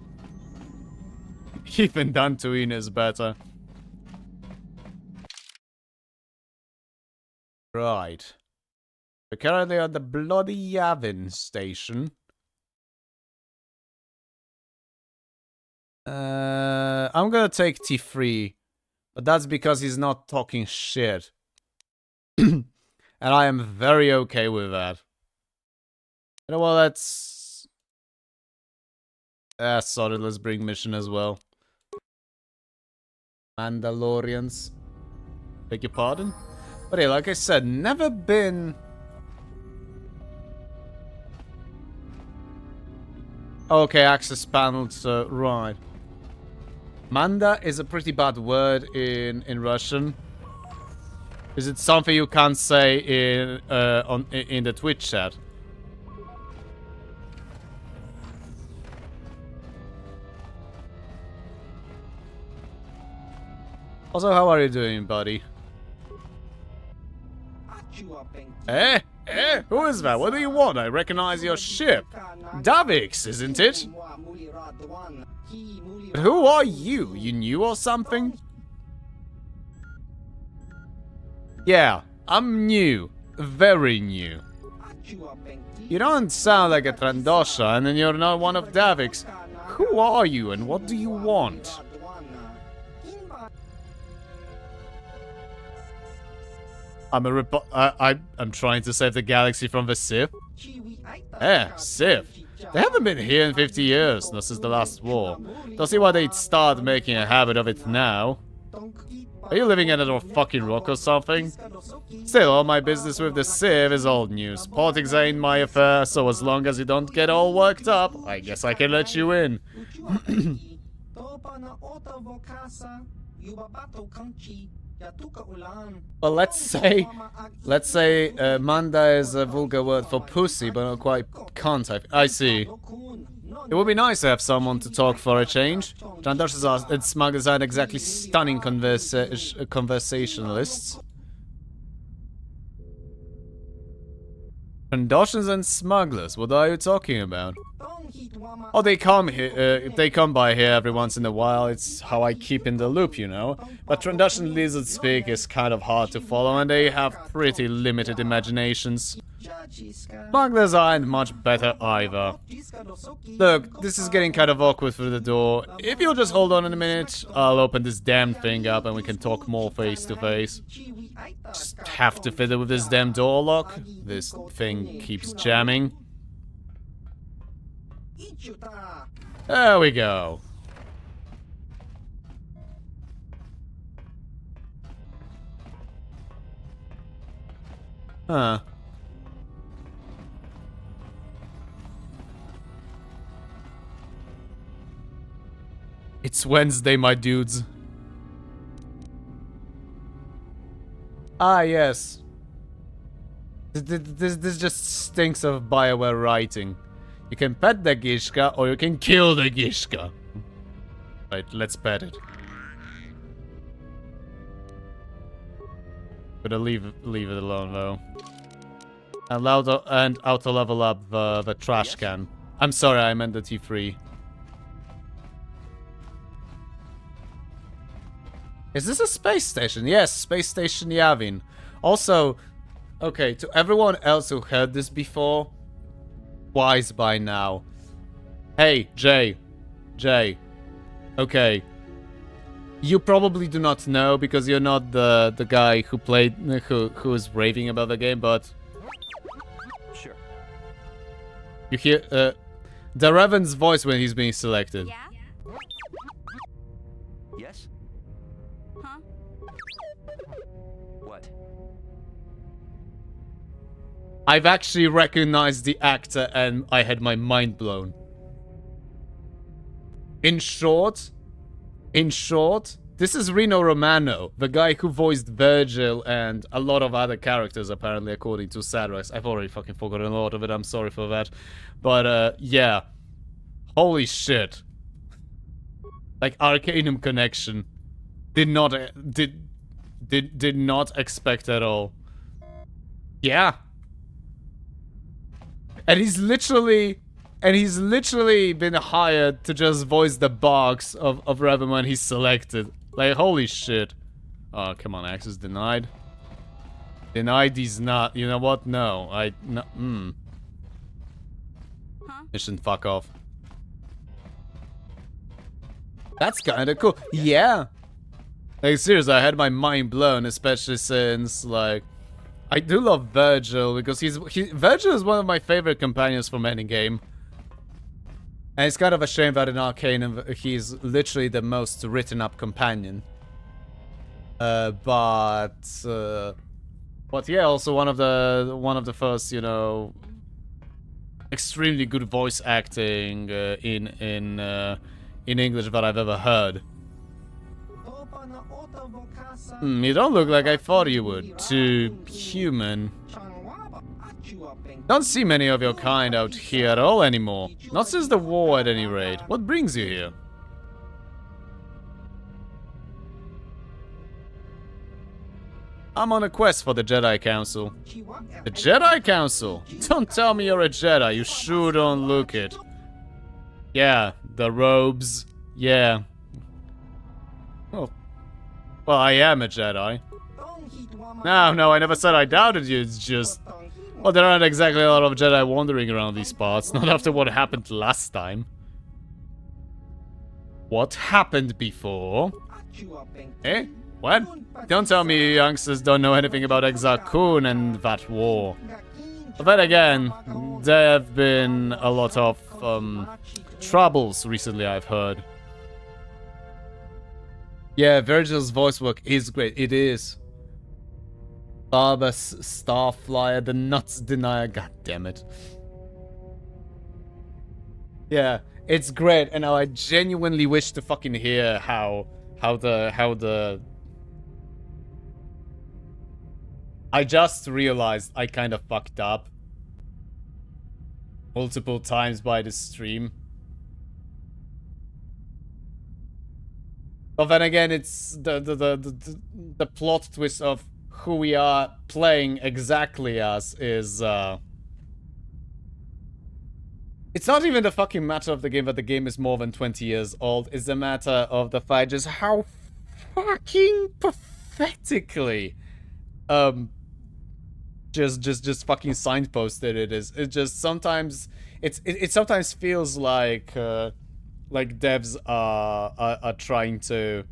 Even Dantooine is better. Right. We're currently at the bloody Yavin station. I'm gonna take T3, but that's because he's not talking shit. And I am very okay with that. You know what, let's... sorry, let's bring mission as well. Mandalorians. Beg your pardon? But yeah, like I said, never been... Okay, access panels, right. Manda is a pretty bad word in Russian. Is it something you can't say in the Twitch chat? Also, how are you doing, buddy? Eh? Eh? Who is that? What do you want? I recognize your ship. Davix, isn't it? But who are you? You new or something? Yeah, I'm new. Very new. You don't sound like a Trandosha, and then you're not one of Davix. Who are you, and what do you want? I'm trying to save the galaxy from the Sith. Sith. They haven't been here in 50 years, not since the last war. Don't see why they'd start making a habit of it now. Are you living under a fucking rock or something? Still, all my business with the Sith is old news. Politics ain't my affair, so as long as you don't get all worked up, I guess I can let you in. Well, let's say Manda is a vulgar word for pussy, but not quite cunt. I see. It would be nice to have someone to talk for a change. Trandoshans and smugglers aren't exactly stunning conversationalists. Trandoshans and smugglers, what are you talking about? Oh, they come here. They come by here every once in a while. It's how I keep in the loop, you know. But Trandoshan lizard speak is kind of hard to follow, and they have pretty limited imaginations. Smugglers aren't much better either. Look, this is getting kind of awkward through the door. If you'll just hold on a minute, I'll open this damn thing up and we can talk more face to face. Just have to fiddle with this damn door lock. This thing keeps jamming. There we go. Huh. It's Wednesday, my dudes. Ah, yes. This just stinks of BioWare writing. You can pet the Gishka, or you can kill the Gishka. Right, let's pet it. Gonna leave it alone, though. And auto level up the trash can. I'm sorry, I meant the T3. Is this a space station? Yes, Space Station Yavin. Also, okay, to everyone else who heard this before, wise by now. Hey, Jay. Okay. You probably do not know because you're not the guy who played who is raving about the game, but sure. You hear the Revan's voice when he's being selected. Yeah? I've actually recognized the actor and I had my mind blown. In short, this is Rino Romano, the guy who voiced Virgil and a lot of other characters, apparently, according to Sadrax. I've already fucking forgotten a lot of it, I'm sorry for that. But, yeah. Holy shit. Like, Arcanum connection. Did not expect at all. Yeah. And he's literally been hired to just voice the box of Reverman he's selected. Like, holy shit. Oh, come on, access denied. Denied these not. You know what? No. Mission fuck off. That's kinda cool. Yeah. Like, seriously, I had my mind blown, especially since, like, I do love Virgil, because Virgil is one of my favorite companions from any game. And it's kind of a shame that in Arcanum, he's literally the most written up companion. But yeah, also one of the first, you know, extremely good voice acting in English that I've ever heard. You don't look like I thought you would. Too human. Don't see many of your kind out here at all anymore. Not since the war, at any rate. What brings you here? I'm on a quest for the Jedi Council. The Jedi Council? Don't tell me you're a Jedi. You sure don't look it. Yeah, the robes. Yeah. Oh. Well, I am a Jedi. No, I never said I doubted you. It's just... Well, there aren't exactly a lot of Jedi wandering around these parts. Not after what happened last time. What happened before? Eh? What? Don't tell me you youngsters don't know anything about Exar Kun and that war. But then again, there have been a lot of, troubles recently, I've heard. Yeah, Virgil's voice work is great. It is. Barber, Starflyer, the Nuts Denier. God damn it. Yeah, it's great, and I genuinely wish to fucking hear how the. I just realized I kind of fucked up multiple times by the stream. But then again, it's the plot twist of who we are playing exactly as is, It's not even the fucking matter of the game that the game is more than 20 years old. It's the matter of the fact just how fucking pathetically, just fucking signposted it is. It just sometimes, it sometimes feels like devs are trying to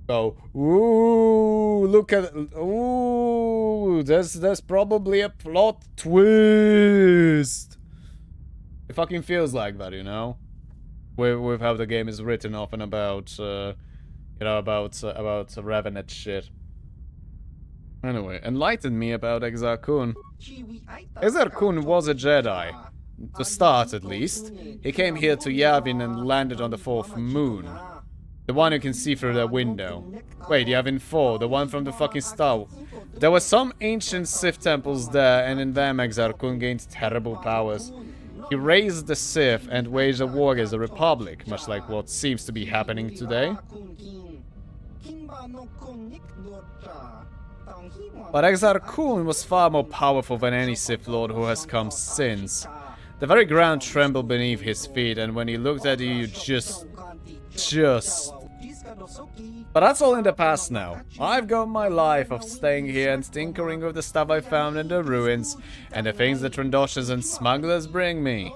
go, ooh, look at, ooh, there's probably a plot twist. It fucking feels like that, you know, with how the game is written often about, you know, about Revenant shit. Anyway, enlighten me about Exar Kun. Exar Kun was a Jedi. To start, at least. He came here to Yavin and landed on the 4th moon. The one you can see through the window. Wait, Yavin 4, the one from the fucking star. There were some ancient Sith temples there, and in them Exar Kun gained terrible powers. He raised the Sith and waged a war against the Republic, much like what seems to be happening today. But Exar Kun was far more powerful than any Sith Lord who has come since. The very ground trembled beneath his feet, and when he looked at you, you just... But that's all in the past now. I've got my life of staying here and tinkering with the stuff I found in the ruins, and the things the Trandoshans and smugglers bring me.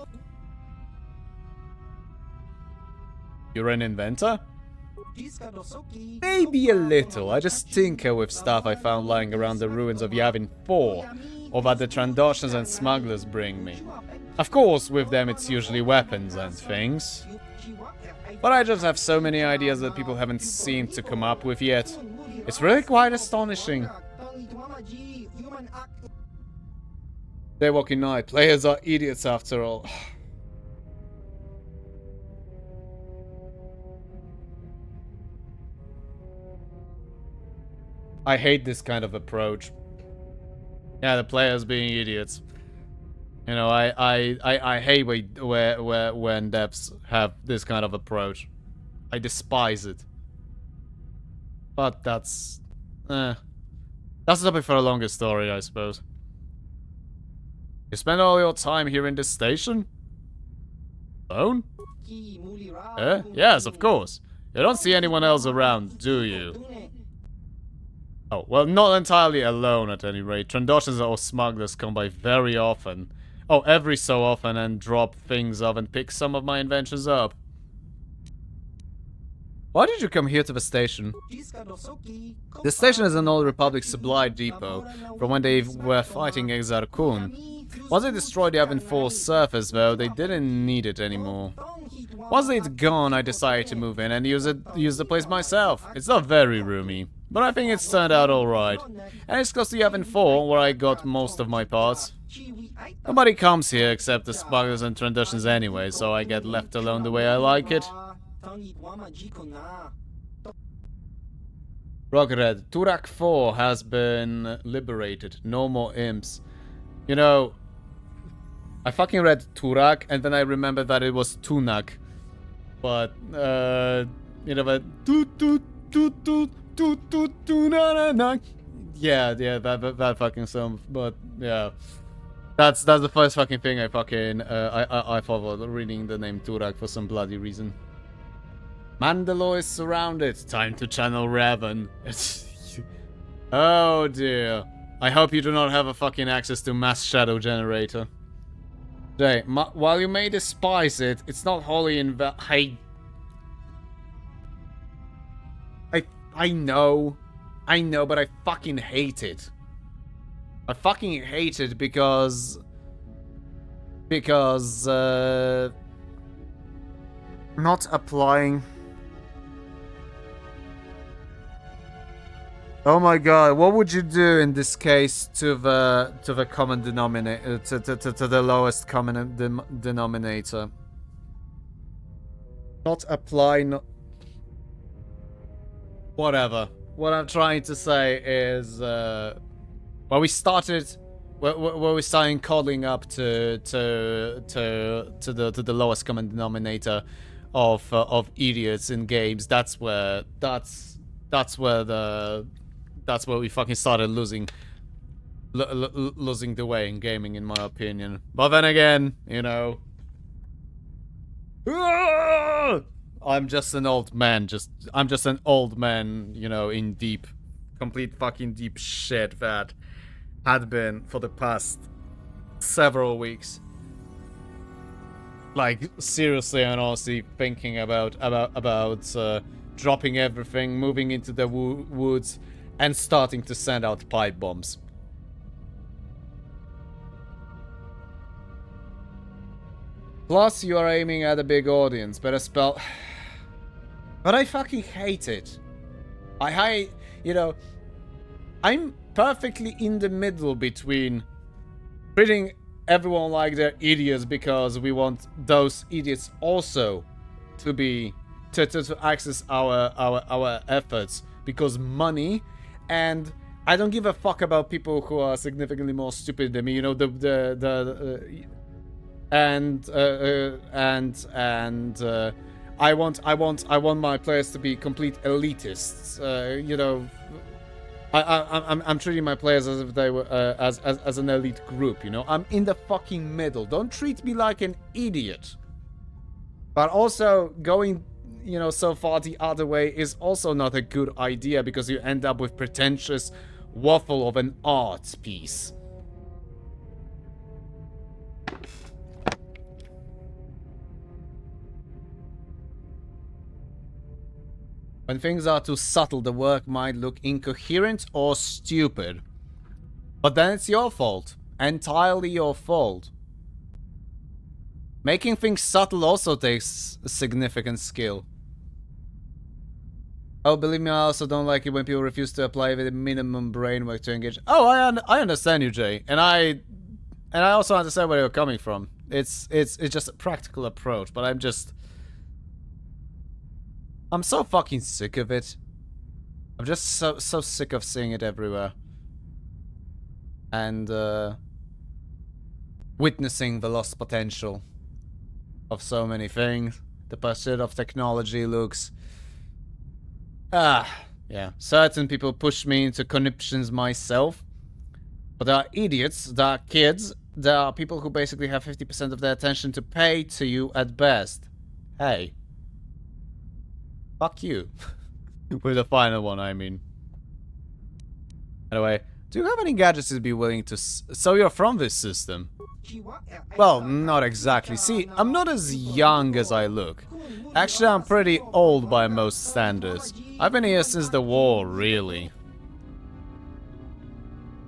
You're an inventor? Maybe a little. I just tinker with stuff I found lying around the ruins of Yavin 4, or that the Trandoshans and smugglers bring me. Of course, with them it's usually weapons and things. But I just have so many ideas that people haven't seemed to come up with yet. It's really quite astonishing. Daywalking Night. Players are idiots after all. I hate this kind of approach. Yeah, the players being idiots. You know, I hate when devs have this kind of approach. I despise it. But that's a topic for a longer story, I suppose. You spend all your time here in this station? Alone? Yes, of course. You don't see anyone else around, do you? Oh, well, not entirely alone at any rate. Trandoshans or smugglers come by very often. Oh, every so often, and drop things off and pick some of my inventions up. Why did you come here to the station? The station is an old Republic supply depot from when they were fighting Exarchun. Once they destroyed the Avon 4 surface, though, they didn't need it anymore. Once they'd gone, I decided to move in and use the place myself. It's not very roomy, but I think it's turned out alright. And it's close to the Avon 4, where I got most of my parts. Nobody comes here except the smugglers and Trandoshans anyway, so I get left alone the way I like it. Rockred, Turak 4 has been liberated. No more imps. You know, I fucking read Turak and then I remembered that it was Tunak. But, you know, that yeah, that fucking song. But yeah, that's the first fucking thing I fucking I thought while reading the name Turak for some bloody reason. Mandalore is surrounded. Time to channel Raven. Oh dear. I hope you do not have a fucking access to mass shadow generator. Jay, while you may despise it, it's not wholly I know, but I fucking hate it. I fucking hate it because not applying. Oh my god, what would you do in this case to the common denominator, to the lowest common denominator? Not apply, not... Whatever. What I'm trying to say is, when we started coddling up to the lowest common denominator of idiots in games, that's where we fucking started losing the way in gaming, in my opinion. But then again, you know, I'm just an old man. I'm just an old man, you know, in complete fucking deep shit that had been for the past several weeks. Like, seriously and honestly thinking about dropping everything, moving into the woods, and starting to send out pipe bombs. Plus, you are aiming at a big audience, better spell... But I fucking hate it. You know, I'm perfectly in the middle between treating everyone like they're idiots because we want those idiots also to access our efforts because money, and I don't give a fuck about people who are significantly more stupid than me. You know, I want my players to be complete elitists. You know, I'm treating my players as if they were as an elite group. You know, I'm in the fucking middle. Don't treat me like an idiot. But also going, you know, so far the other way is also not a good idea because you end up with pretentious waffle of an art piece. When things are too subtle, the work might look incoherent or stupid. But then it's your fault. Entirely your fault. Making things subtle also takes significant skill. Oh, believe me, I also don't like it when people refuse to apply the minimum brain work to engage. Oh, I understand you, Jay. And And I also understand where you're coming from. It's just a practical approach, but I'm so fucking sick of it. I'm just so sick of seeing it everywhere. And witnessing the lost potential of so many things. The pursuit of technology looks... yeah. Certain people push me into conniptions myself. But there are idiots, there are kids, there are people who basically have 50% of their attention to pay to you at best. Hey. Fuck you. With the final one, I mean. Anyway, do you have any gadgets to be willing to so you're from this system? Well, not exactly. See, I'm not as young as I look. Actually, I'm pretty old by most standards. I've been here since the war, really.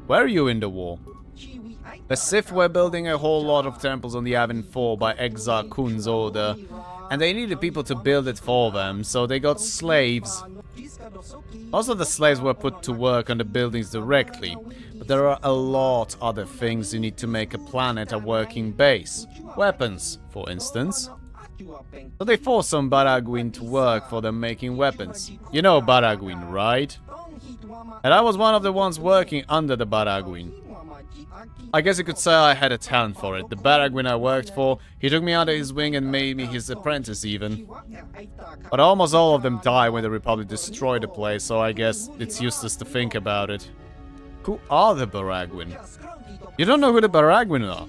Where are you in the war? The Sith were building a whole lot of temples on the Avon 4 by Exar Kun's order, and they needed people to build it for them, so they got slaves. Most of the slaves were put to work on the buildings directly, but there are a lot other things you need to make a planet a working base. Weapons, for instance. So they forced some Baragwin to work for them making weapons. You know Baragwin, right? And I was one of the ones working under the Baragwin. I guess you could say I had a talent for it. The Baragwin I worked for, he took me under his wing and made me his apprentice even. But almost all of them died when the Republic destroyed the place, so I guess it's useless to think about it. Who are the Baragwin? You don't know who the Baragwin are?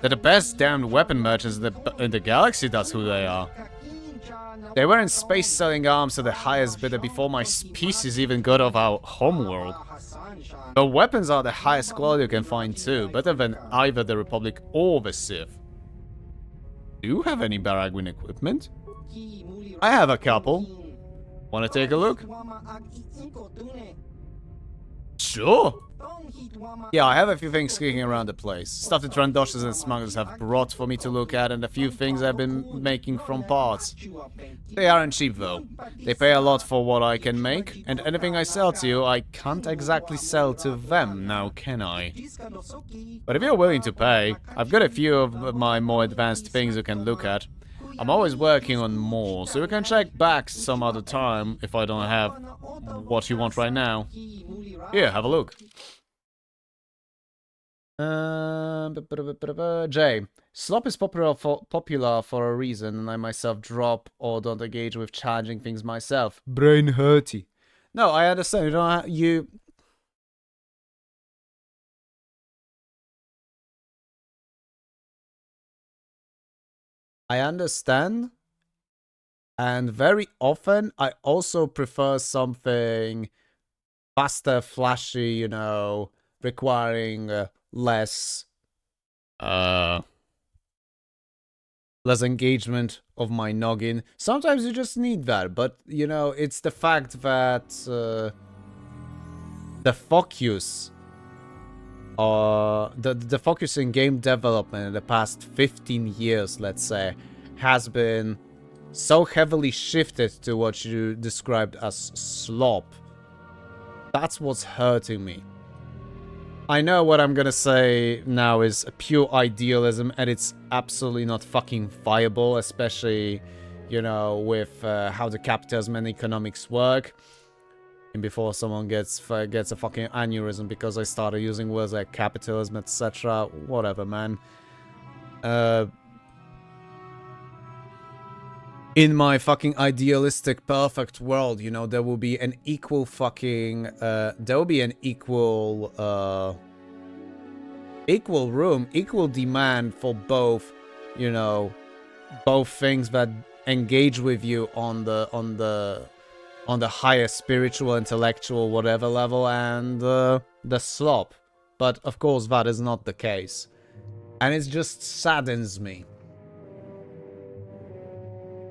They're the best damned weapon merchants in the galaxy, that's who they are. They were in space selling arms to the highest bidder before my species even got off our homeworld. The weapons are the highest quality you can find too, better than either the Republic or the Sith. Do you have any Baragwin equipment? I have a couple. Wanna take a look? Sure! Yeah, I have a few things kicking around the place. Stuff the Trandoshans and smugglers have brought for me to look at, and a few things I've been making from parts. They aren't cheap though. They pay a lot for what I can make, and anything I sell to you, I can't exactly sell to them now, can I? But if you're willing to pay, I've got a few of my more advanced things you can look at. I'm always working on more, so you can check back some other time if I don't have what you want right now. Here, have a look. J. Slop is popular for a reason, and I myself drop or don't engage with charging things myself. Brain hurty. No, I understand. You don't you... I understand. And very often, I also prefer something faster, flashy, you know, requiring less engagement of my noggin. Sometimes you just need that, but you know, it's the fact that the focus the focus in game development in the past 15 years, let's say, has been so heavily shifted to what you described as slop. That's what's hurting me. I know what I'm gonna say now is pure idealism, and it's absolutely not fucking viable, especially, you know, with how the capitalism and economics work. And before someone gets a fucking aneurysm because I started using words like capitalism, etc. Whatever, man. In my fucking idealistic perfect world, you know, there will be an equal fucking there will be an equal room, equal demand for both, you know, both things that engage with you on the higher spiritual, intellectual, whatever level, and the slop. But of course that is not the case. And it just saddens me.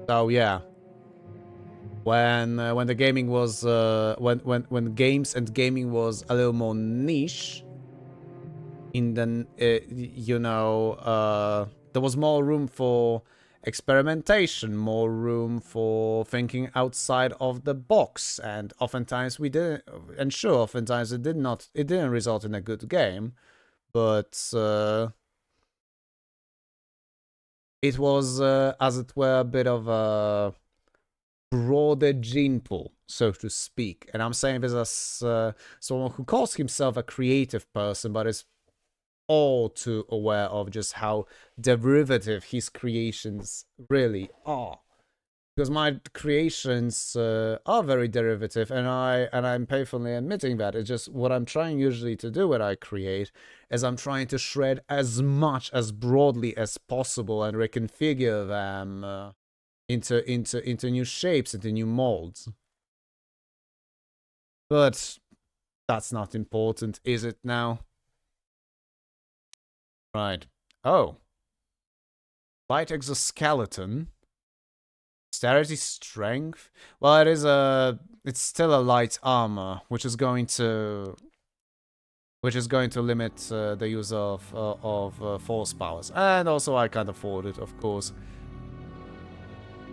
So yeah, when the gaming was when games and gaming was a little more niche, in the you know, there was more room for experimentation, more room for thinking outside of the box, and oftentimes we didn't. And sure, oftentimes it didn't result in a good game, but it was, as it were, a bit of a broader gene pool, so to speak. And I'm saying this as someone who calls himself a creative person, but is all too aware of just how derivative his creations really are. Because my creations are very derivative, and I'm painfully admitting that. It's just what I'm trying usually to do when I create is I'm trying to shred as much as broadly as possible and reconfigure them into new shapes, into new molds. But that's not important, is it now? Right. Oh. Light exoskeleton. Dexterity, strength. Well, it's still a light armor, which is going to limit the use of force powers, and also I can't afford it, of course.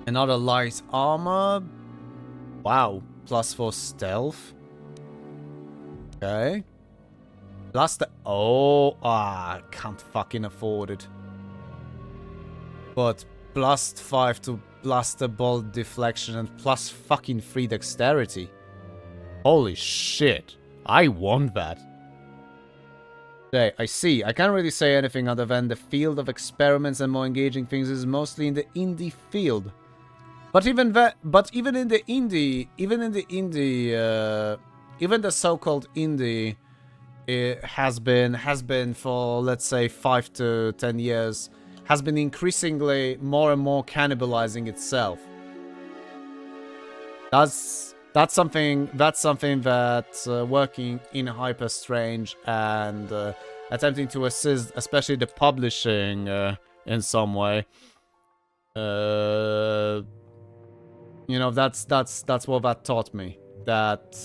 Another light armor. Wow, +4 stealth. Okay. I can't fucking afford it. But +5 to blaster bolt deflection and +3 dexterity. Holy shit. I want that. Okay, I see. I can't really say anything other than the field of experiments and more engaging things is mostly in the indie field. But even the so-called indie, it has been for, let's say, 5 to 10 years, has been increasingly more and more cannibalizing itself. That's something that working in Hyper Strange and attempting to assist, especially the publishing in some way. You know, that's what that taught me. That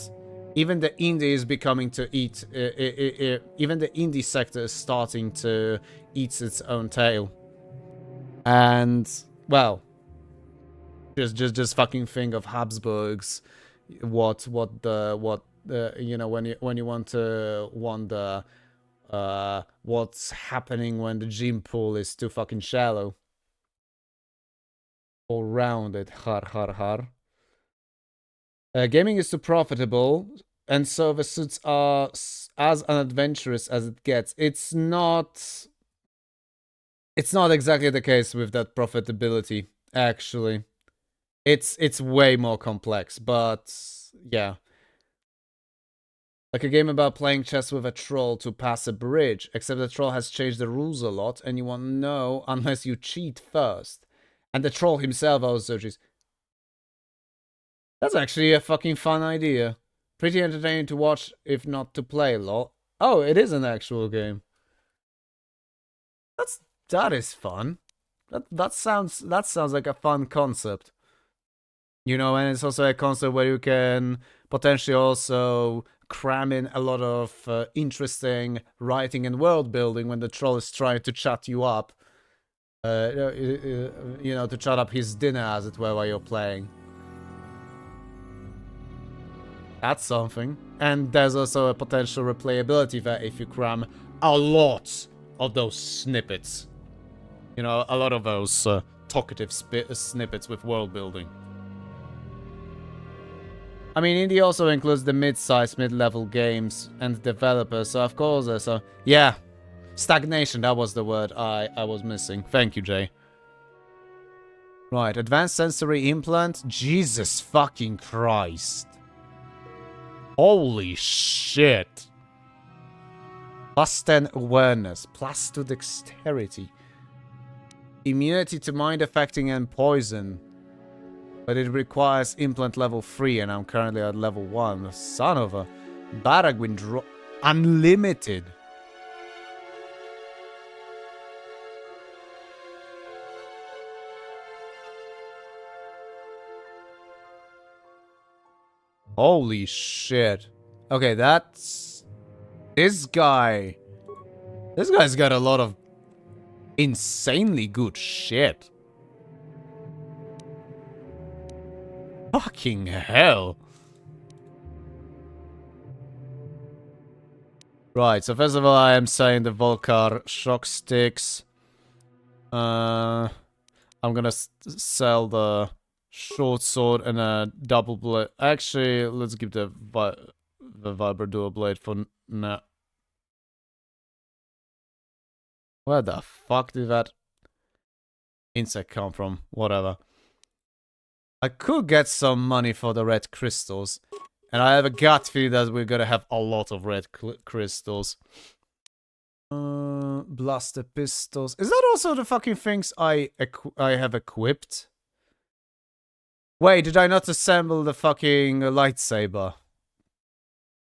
even the indie is becoming to eat. Even the indie sector is starting to eat its own tail. And well, just fucking think of Habsburgs. What you know, when you want to wonder what's happening when the gene pool is too fucking shallow. All rounded, har. Gaming is too profitable, and so the suits are as unadventurous as it gets. It's not exactly the case with that profitability, actually. It's way more complex, but yeah. Like a game about playing chess with a troll to pass a bridge, except the troll has changed the rules a lot, and you won't know unless you cheat first. And the troll himself also cheats. That's actually a fucking fun idea. Pretty entertaining to watch, if not to play, lol. Oh, it is an actual game. That is fun. That sounds like a fun concept. You know, and it's also a concept where you can potentially also cram in a lot of interesting writing and world building when the troll is trying to chat you up. You know, to chat up his dinner, as it were, while you're playing. That's something. And there's also a potential replayability there if you cram a lot of those snippets. You know, a lot of those talkative snippets with world building. I mean, indie also includes the mid-sized, mid-level games and developers, so of course there's a... Yeah, stagnation, that was the word I was missing. Thank you, Jay. Right, advanced sensory implant? Jesus fucking Christ. Holy shit. +10 awareness, +2 dexterity. Immunity to mind affecting and poison. But it requires implant level 3 and I'm currently at level 1. Son of a... Baragwin drop... Unlimited. Holy shit. Okay, that's... This guy's got a lot of insanely good shit. Fucking hell. Right, so first of all, I am saying the Volcar shock sticks. I'm gonna sell the short sword and a double blade. Actually, let's keep the Viper dual blade for now. Where the fuck did that insect come from? Whatever. I could get some money for the red crystals. And I have a gut feeling that we're gonna have a lot of red crystals. Blaster pistols. Is that also the fucking things I have equipped? Wait, did I not assemble the fucking lightsaber?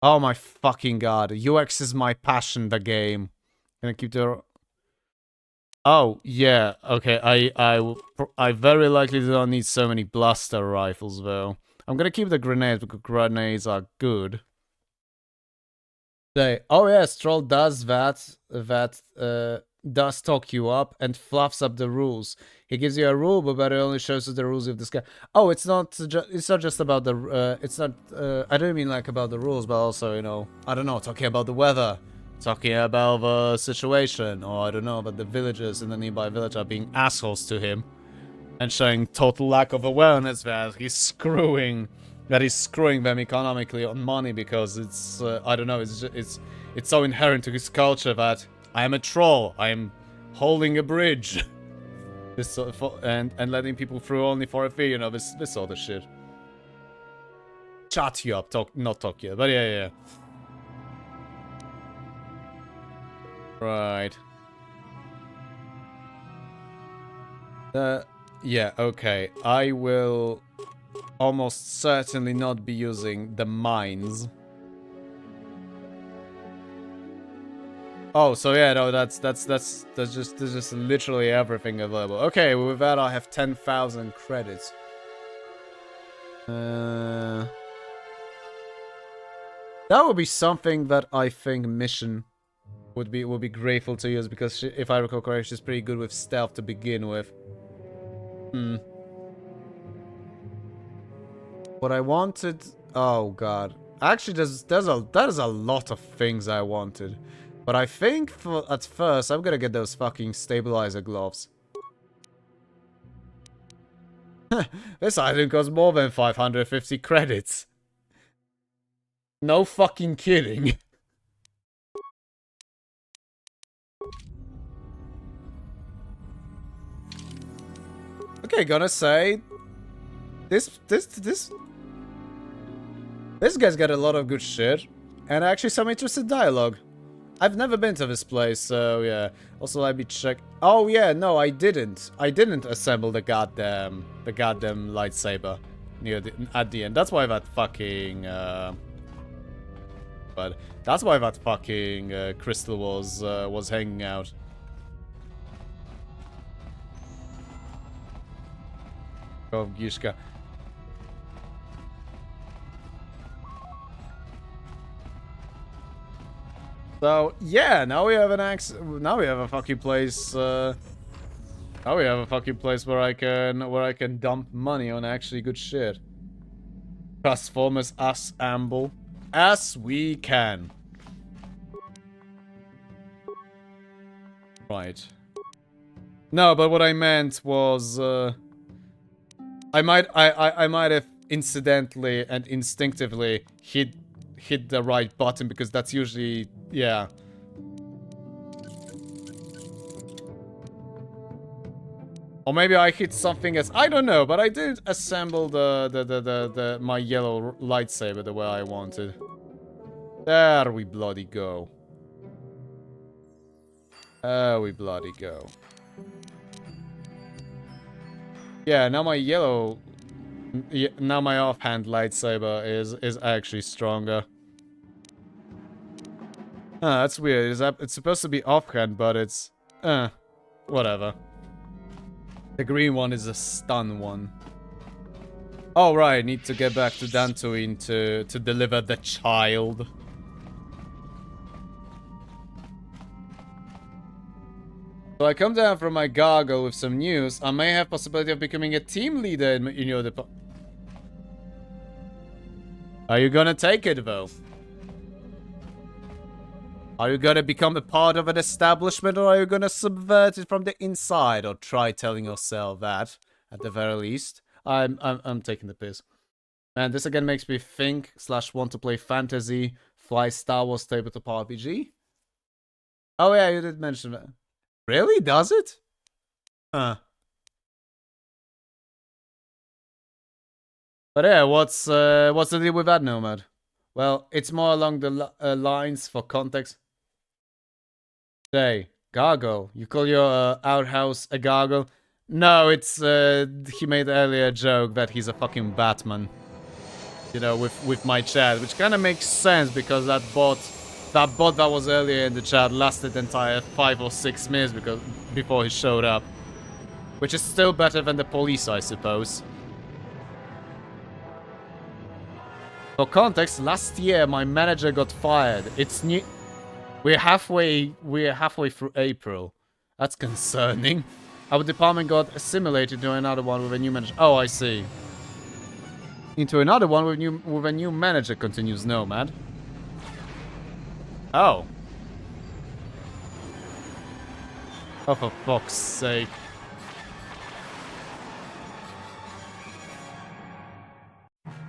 Oh my fucking god. UX is my passion, the game. Can I keep the... Oh, yeah. Okay, I very likely do not need so many blaster rifles, though. I'm gonna keep the grenades, because grenades are good. Oh yeah, Stroll does that does talk you up and fluffs up the rules. He gives you a rule book, but it only shows you the rules of this guy. Oh, it's not just about the it's not I don't mean like about the rules, but also, you know, I don't know, talking about the weather, talking about the situation, or I don't know, about the villagers in the nearby village are being assholes to him and showing total lack of awareness that he's screwing them economically on money, because it's I don't know, it's so inherent to his culture that I am a troll, I am holding a bridge, this sort of, and letting people through only for a fee, you know, this sort of shit. Shut you up, not talk you, but yeah. Right. Yeah, okay. I will almost certainly not be using the mines. Oh, so yeah, no, that's just literally everything available. Okay, with that I have 10,000 credits. That would be something that I think Mission would be grateful to use, because if I recall correctly, she's pretty good with stealth to begin with. What I wanted... Oh god. Actually, that is a lot of things I wanted. But I think at first I'm gonna get those fucking stabilizer gloves. This item costs more than 550 credits. No fucking kidding. Okay, gonna say... This guy's got a lot of good shit. And actually some interesting dialogue. I've never been to this place, so yeah. Also, let me check. Oh yeah, no, I didn't. I didn't assemble the goddamn lightsaber at the end. That's why that fucking crystal was hanging out. Oh, Gishka. So yeah, now we have now we have a fucking place. Now we have a fucking place where I can dump money on actually good shit. Transformers assemble as we can. Right. No, but what I meant was I might have incidentally and instinctively hit the right button, because that's usually, yeah. Or maybe I hit something else. I don't know, but I did assemble my yellow lightsaber the way I wanted. There we bloody go. There we bloody go. Yeah, now my yellow... Now my offhand lightsaber is actually stronger. That's weird. It's supposed to be offhand, but it's... whatever. The green one is a stun one. Oh, right. Need to get back to Dantooine to deliver the child. So I come down from my gargle with some news. I may have possibility of becoming a team leader in your department. Are you gonna take it, though? Are you gonna become a part of an establishment, or are you gonna subvert it from the inside, or try telling yourself that, at the very least? I'm taking the piss. Man, this again makes me think / want to play fantasy, fly Star Wars tabletop RPG. Oh yeah, you did mention that. Really? Does it? Huh. But yeah, what's the deal with that, Nomad? Well, it's more along the lines for context. Say, gargle. You call your outhouse a gargle? No, it's he made earlier a joke that he's a fucking Batman. You know, with my chat, which kind of makes sense because that bot that was earlier in the chat lasted the entire 5 or 6 minutes before he showed up, which is still better than the police, I suppose. For context, last year my manager got fired. It's new. We're halfway through April. That's concerning. Our department got assimilated to another one with a new manager. Oh, I see. Into another one with a new manager, continues Nomad. Oh. Oh, for fuck's sake.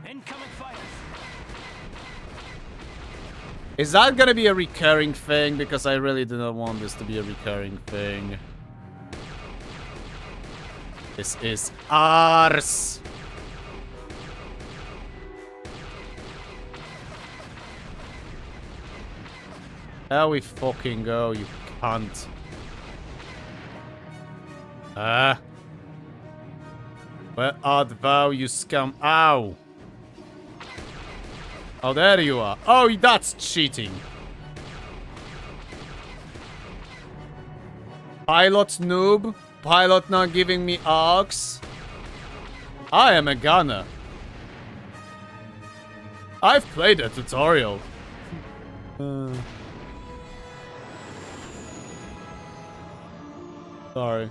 Incoming fighters. Is that gonna be a recurring thing? Because I really do not want this to be a recurring thing. This is ours. There we fucking go, you cunt. Where art thou, you scum? Ow! Oh, there you are. Oh, that's cheating. Pilot noob. Pilot not giving me arcs. I am a gunner. I've played a tutorial. Sorry.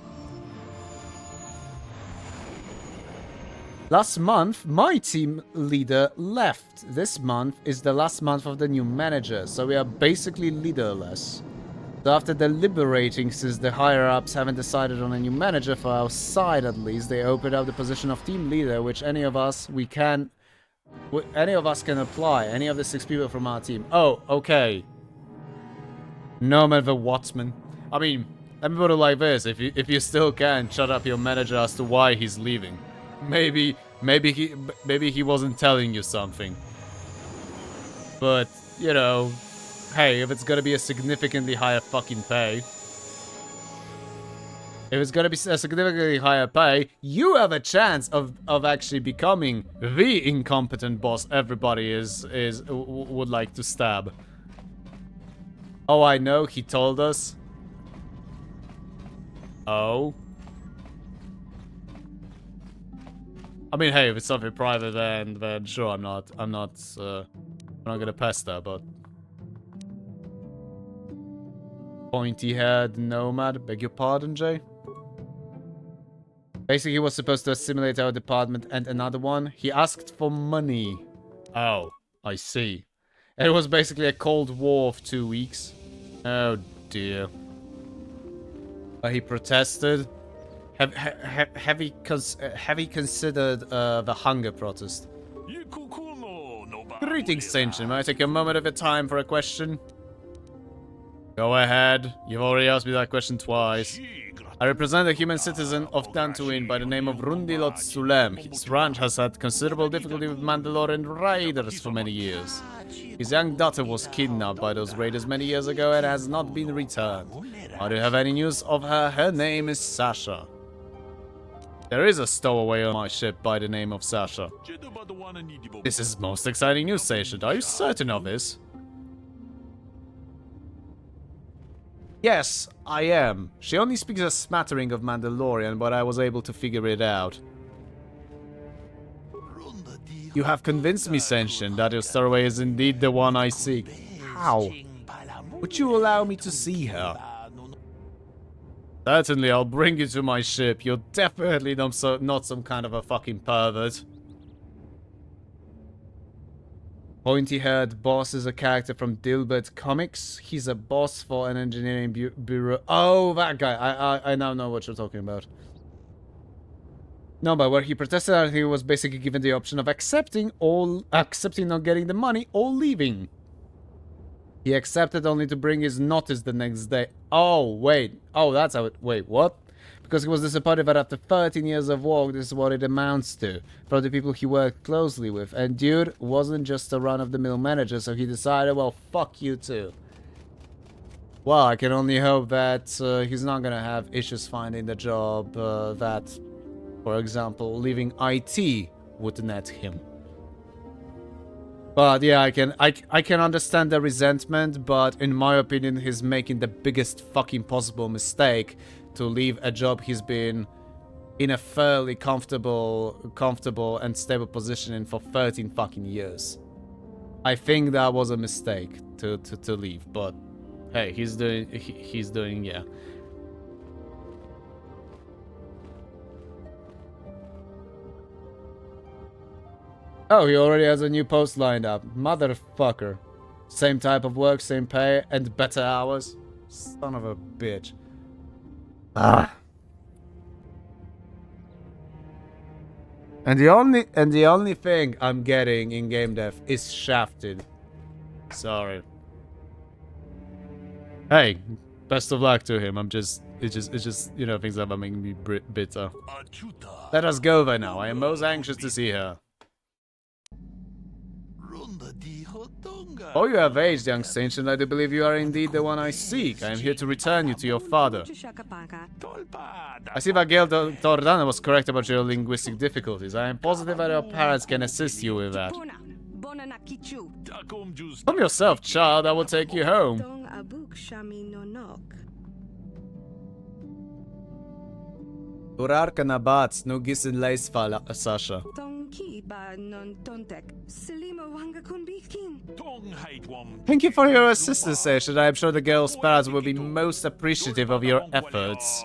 Last month, my team leader left. This month is the last month of the new manager, so we are basically leaderless. So after deliberating, since the higher-ups haven't decided on a new manager for our side at least, they opened up the position of team leader, which any of us can apply. Any of the 6 people from our team. Oh, okay. Nomad the Watchman. I mean, let me put it like this: if you still can, shut up your manager as to why he's leaving. Maybe he wasn't telling you something. But, you know, hey, if it's gonna be a significantly higher fucking pay, you have a chance of actually becoming the incompetent boss everybody would like to stab. Oh, I know, he told us. Oh. I mean, hey, if it's something private, then sure, I'm not gonna pester, but pointy-haired nomad, beg your pardon, Jay. Basically, he was supposed to assimilate our department and another one. He asked for money. Oh, I see. It was basically a Cold War of 2 weeks. Oh dear. But he protested. Have you considered the hunger protest? Greetings, Senshin. May I take a moment of your time for a question? Go ahead. You've already asked me that question twice. I represent a human citizen of Dantooine by the name of Rundilot Sulem. His ranch has had considerable difficulty with Mandalorian raiders for many years. His young daughter was kidnapped by those raiders many years ago and has not been returned. I don't have any news of her. Her name is Sasha. There is a stowaway on my ship by the name of Sasha. This is most exciting news, Sasha. Are you certain of this? Yes, I am. She only speaks a smattering of Mandalorian, but I was able to figure it out. You have convinced me, Senshin, that your stowaway is indeed the one I seek. How? Would you allow me to see her? Certainly, I'll bring you to my ship. You're definitely not some kind of a fucking pervert. Pointy-haired boss is a character from Dilbert Comics. He's a boss for an engineering bureau. Oh, that guy. I now know what you're talking about. No, but where he protested, I think he was basically given the option of accepting not getting the money or leaving. He accepted only to bring his notice the next day. Oh, wait. Oh, that's how it... Wait, what? Because he was disappointed that after 13 years of work, this is what it amounts to. From the people he worked closely with. And dude wasn't just a run-of-the-mill manager, so he decided, well, fuck you too. Well, I can only hope that he's not gonna have issues finding the job that, for example, leaving IT would net him. But yeah, I can understand the resentment, but in my opinion, he's making the biggest fucking possible mistake to leave a job he's been in a fairly comfortable and stable position in for 13 fucking years. I think that was a mistake to leave, but hey, he's doing yeah. Oh, he already has a new post lined up. Motherfucker. Same type of work, same pay, and better hours. Son of a bitch. Ah. And the only thing I'm getting in game dev is shafted. Sorry. Hey, best of luck to him. It's just, you know, things that are making me bitter. Let us go there now. I am most anxious to see her. Oh, you have aged, young saint, and I do believe you are indeed the one I seek. I am here to return you to your father. I see that Gail Tordana was correct about your linguistic difficulties. I am positive that your parents can assist you with that. Come yourself, child. I will take you home. Urarka nabat, snugisin leisfala, Sasha. Thank you for your assistance, Sasha. I am sure the girl's parents will be most appreciative of your efforts.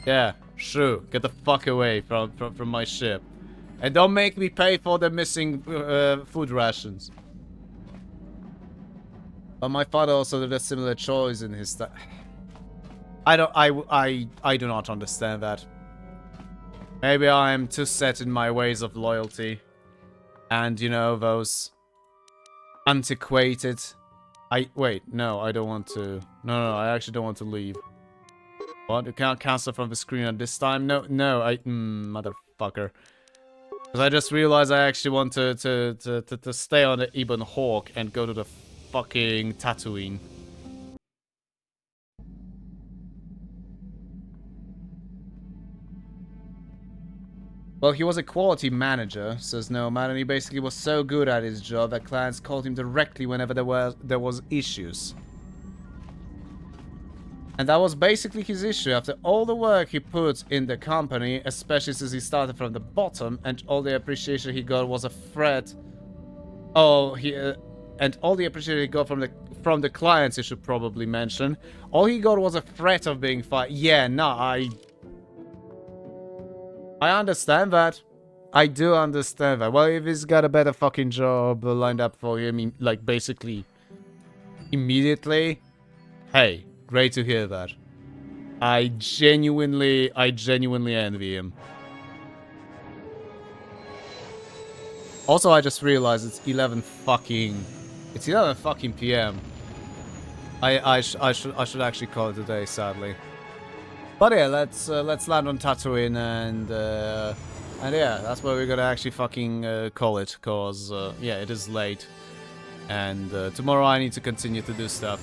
Yeah, sure. Get the fuck away from my ship. And don't make me pay for the missing food rations. But my father also did a similar choice in his time. I do not understand that. Maybe I am too set in my ways of loyalty. And, you know, those antiquated... Wait, no, I don't want to... No, I actually don't want to leave. What? You can't cancel from the screen at this time? No, motherfucker. Because I just realized I actually want to stay on the Ebon Hawk and go to the fucking Dantooine. Well, he was a quality manager, says Nomad, and he basically was so good at his job that clients called him directly whenever there was issues. And that was basically his issue. After all the work he put in the company, especially since he started from the bottom, and all the appreciation he got was a threat. And all the appreciation he got from the clients, you should probably mention. All he got was a threat of being fired. Yeah, no, I understand that. I do understand that. Well, if he's got a better fucking job lined up for him, like, basically immediately, hey, great to hear that. I genuinely envy him. Also, I just realized it's 11 fucking PM. I should actually call it a day, sadly. But yeah, let's land on Dantooine and yeah, that's where we're gonna actually fucking call it, cause yeah, it is late, and tomorrow I need to continue to do stuff.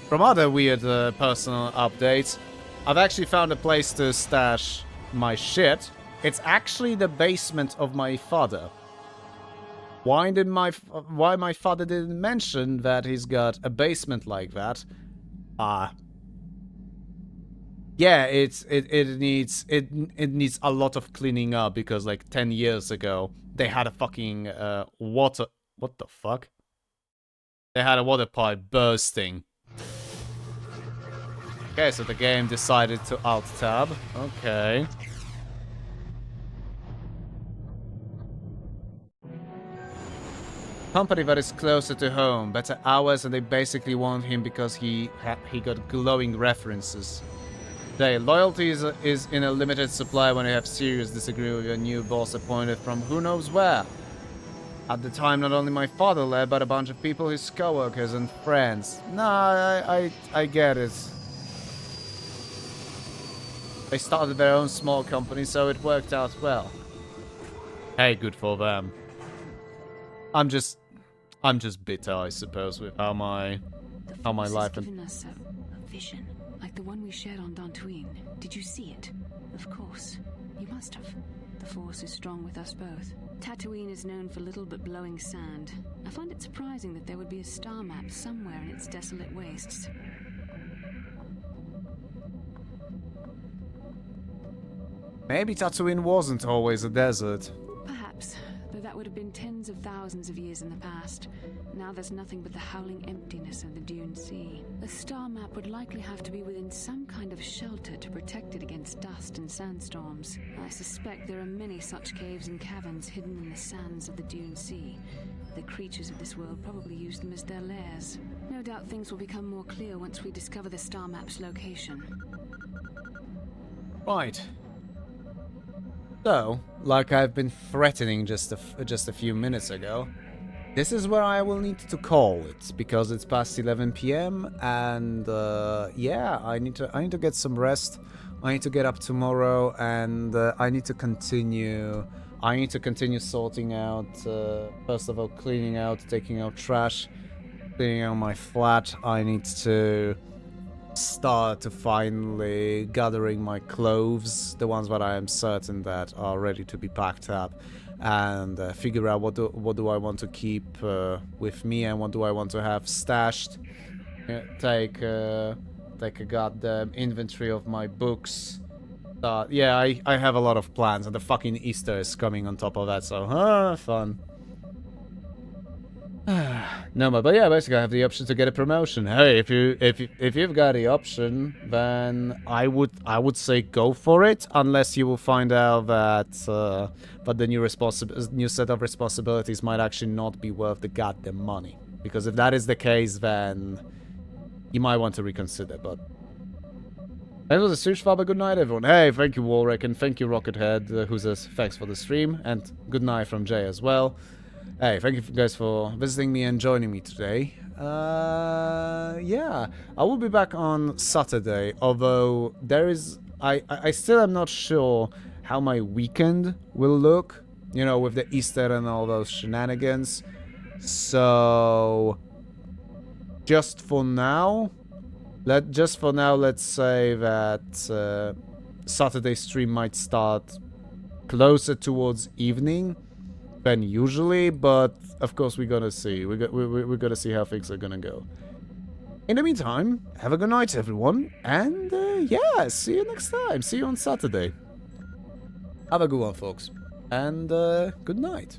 From other weird personal updates, I've actually found a place to stash my shit. It's actually the basement of my father. Why my father didn't mention that he's got a basement like that? Yeah, it needs a lot of cleaning up, because like 10 years ago they had a fucking what the fuck? They had a water pipe bursting. Okay, so the game decided to alt tab. Okay. Company that is closer to home, better hours, and they basically want him because he got glowing references. Loyalty is in a limited supply when you have serious disagreement with your new boss appointed from who knows where. At the time, not only my father led, but a bunch of people, his co-workers and friends. Nah, I get it. They started their own small company, so it worked out well. Hey, good for them. I'm just bitter, I suppose, with how my life has given us a vision, like the one we shared on Dantooine. Did you see it? Of course. You must have. The Force is strong with us both. Tatooine is known for little but blowing sand. I find it surprising that there would be a star map somewhere in its desolate wastes. Maybe Tatooine wasn't always a desert. Perhaps, though that would have been tens of thousands of years in the past. Now there's nothing but the howling emptiness of the Dune Sea. A star map would likely have to be within some kind of shelter to protect it against dust and sandstorms. I suspect there are many such caves and caverns hidden in the sands of the Dune Sea. The creatures of this world probably use them as their lairs. No doubt things will become more clear once we discover the star map's location. Right. So, like I've been threatening just a few minutes ago, this is where I will need to call it, because it's past 11 p.m. and yeah, I need to get some rest. I need to get up tomorrow, and I need to continue. I need to continue sorting out. First of all, cleaning out, taking out trash, cleaning out my flat. I need to start to finally gathering my clothes, the ones that I am certain that are ready to be packed up, and figure out what do I want to keep with me and what do I want to have stashed. Take a goddamn inventory of my books. Yeah, I have a lot of plans, and the fucking Easter is coming on top of that, so fun. No, but yeah, basically I have the option to get a promotion. Hey, if you've got the option, then I would say go for it, unless you will find out that the new set of responsibilities might actually not be worth the goddamn money. Because if that is the case, then you might want to reconsider. But that was a search for, but good night, everyone. Hey, thank you, Warwick, and thank you, Rockethead, who says thanks for the stream, and good night from Jay as well. Hey, thank you guys for visiting me and joining me today. Yeah, I will be back on Saturday, although there is... I still am not sure how my weekend will look, you know, with the Easter and all those shenanigans. So, just for now, let's say that Saturday stream might start closer towards evening than usually, but of course we're gonna see. We're gonna see how things are gonna go. In the meantime, have a good night, everyone, and yeah, see you next time. See you on Saturday. Have a good one, folks, and good night.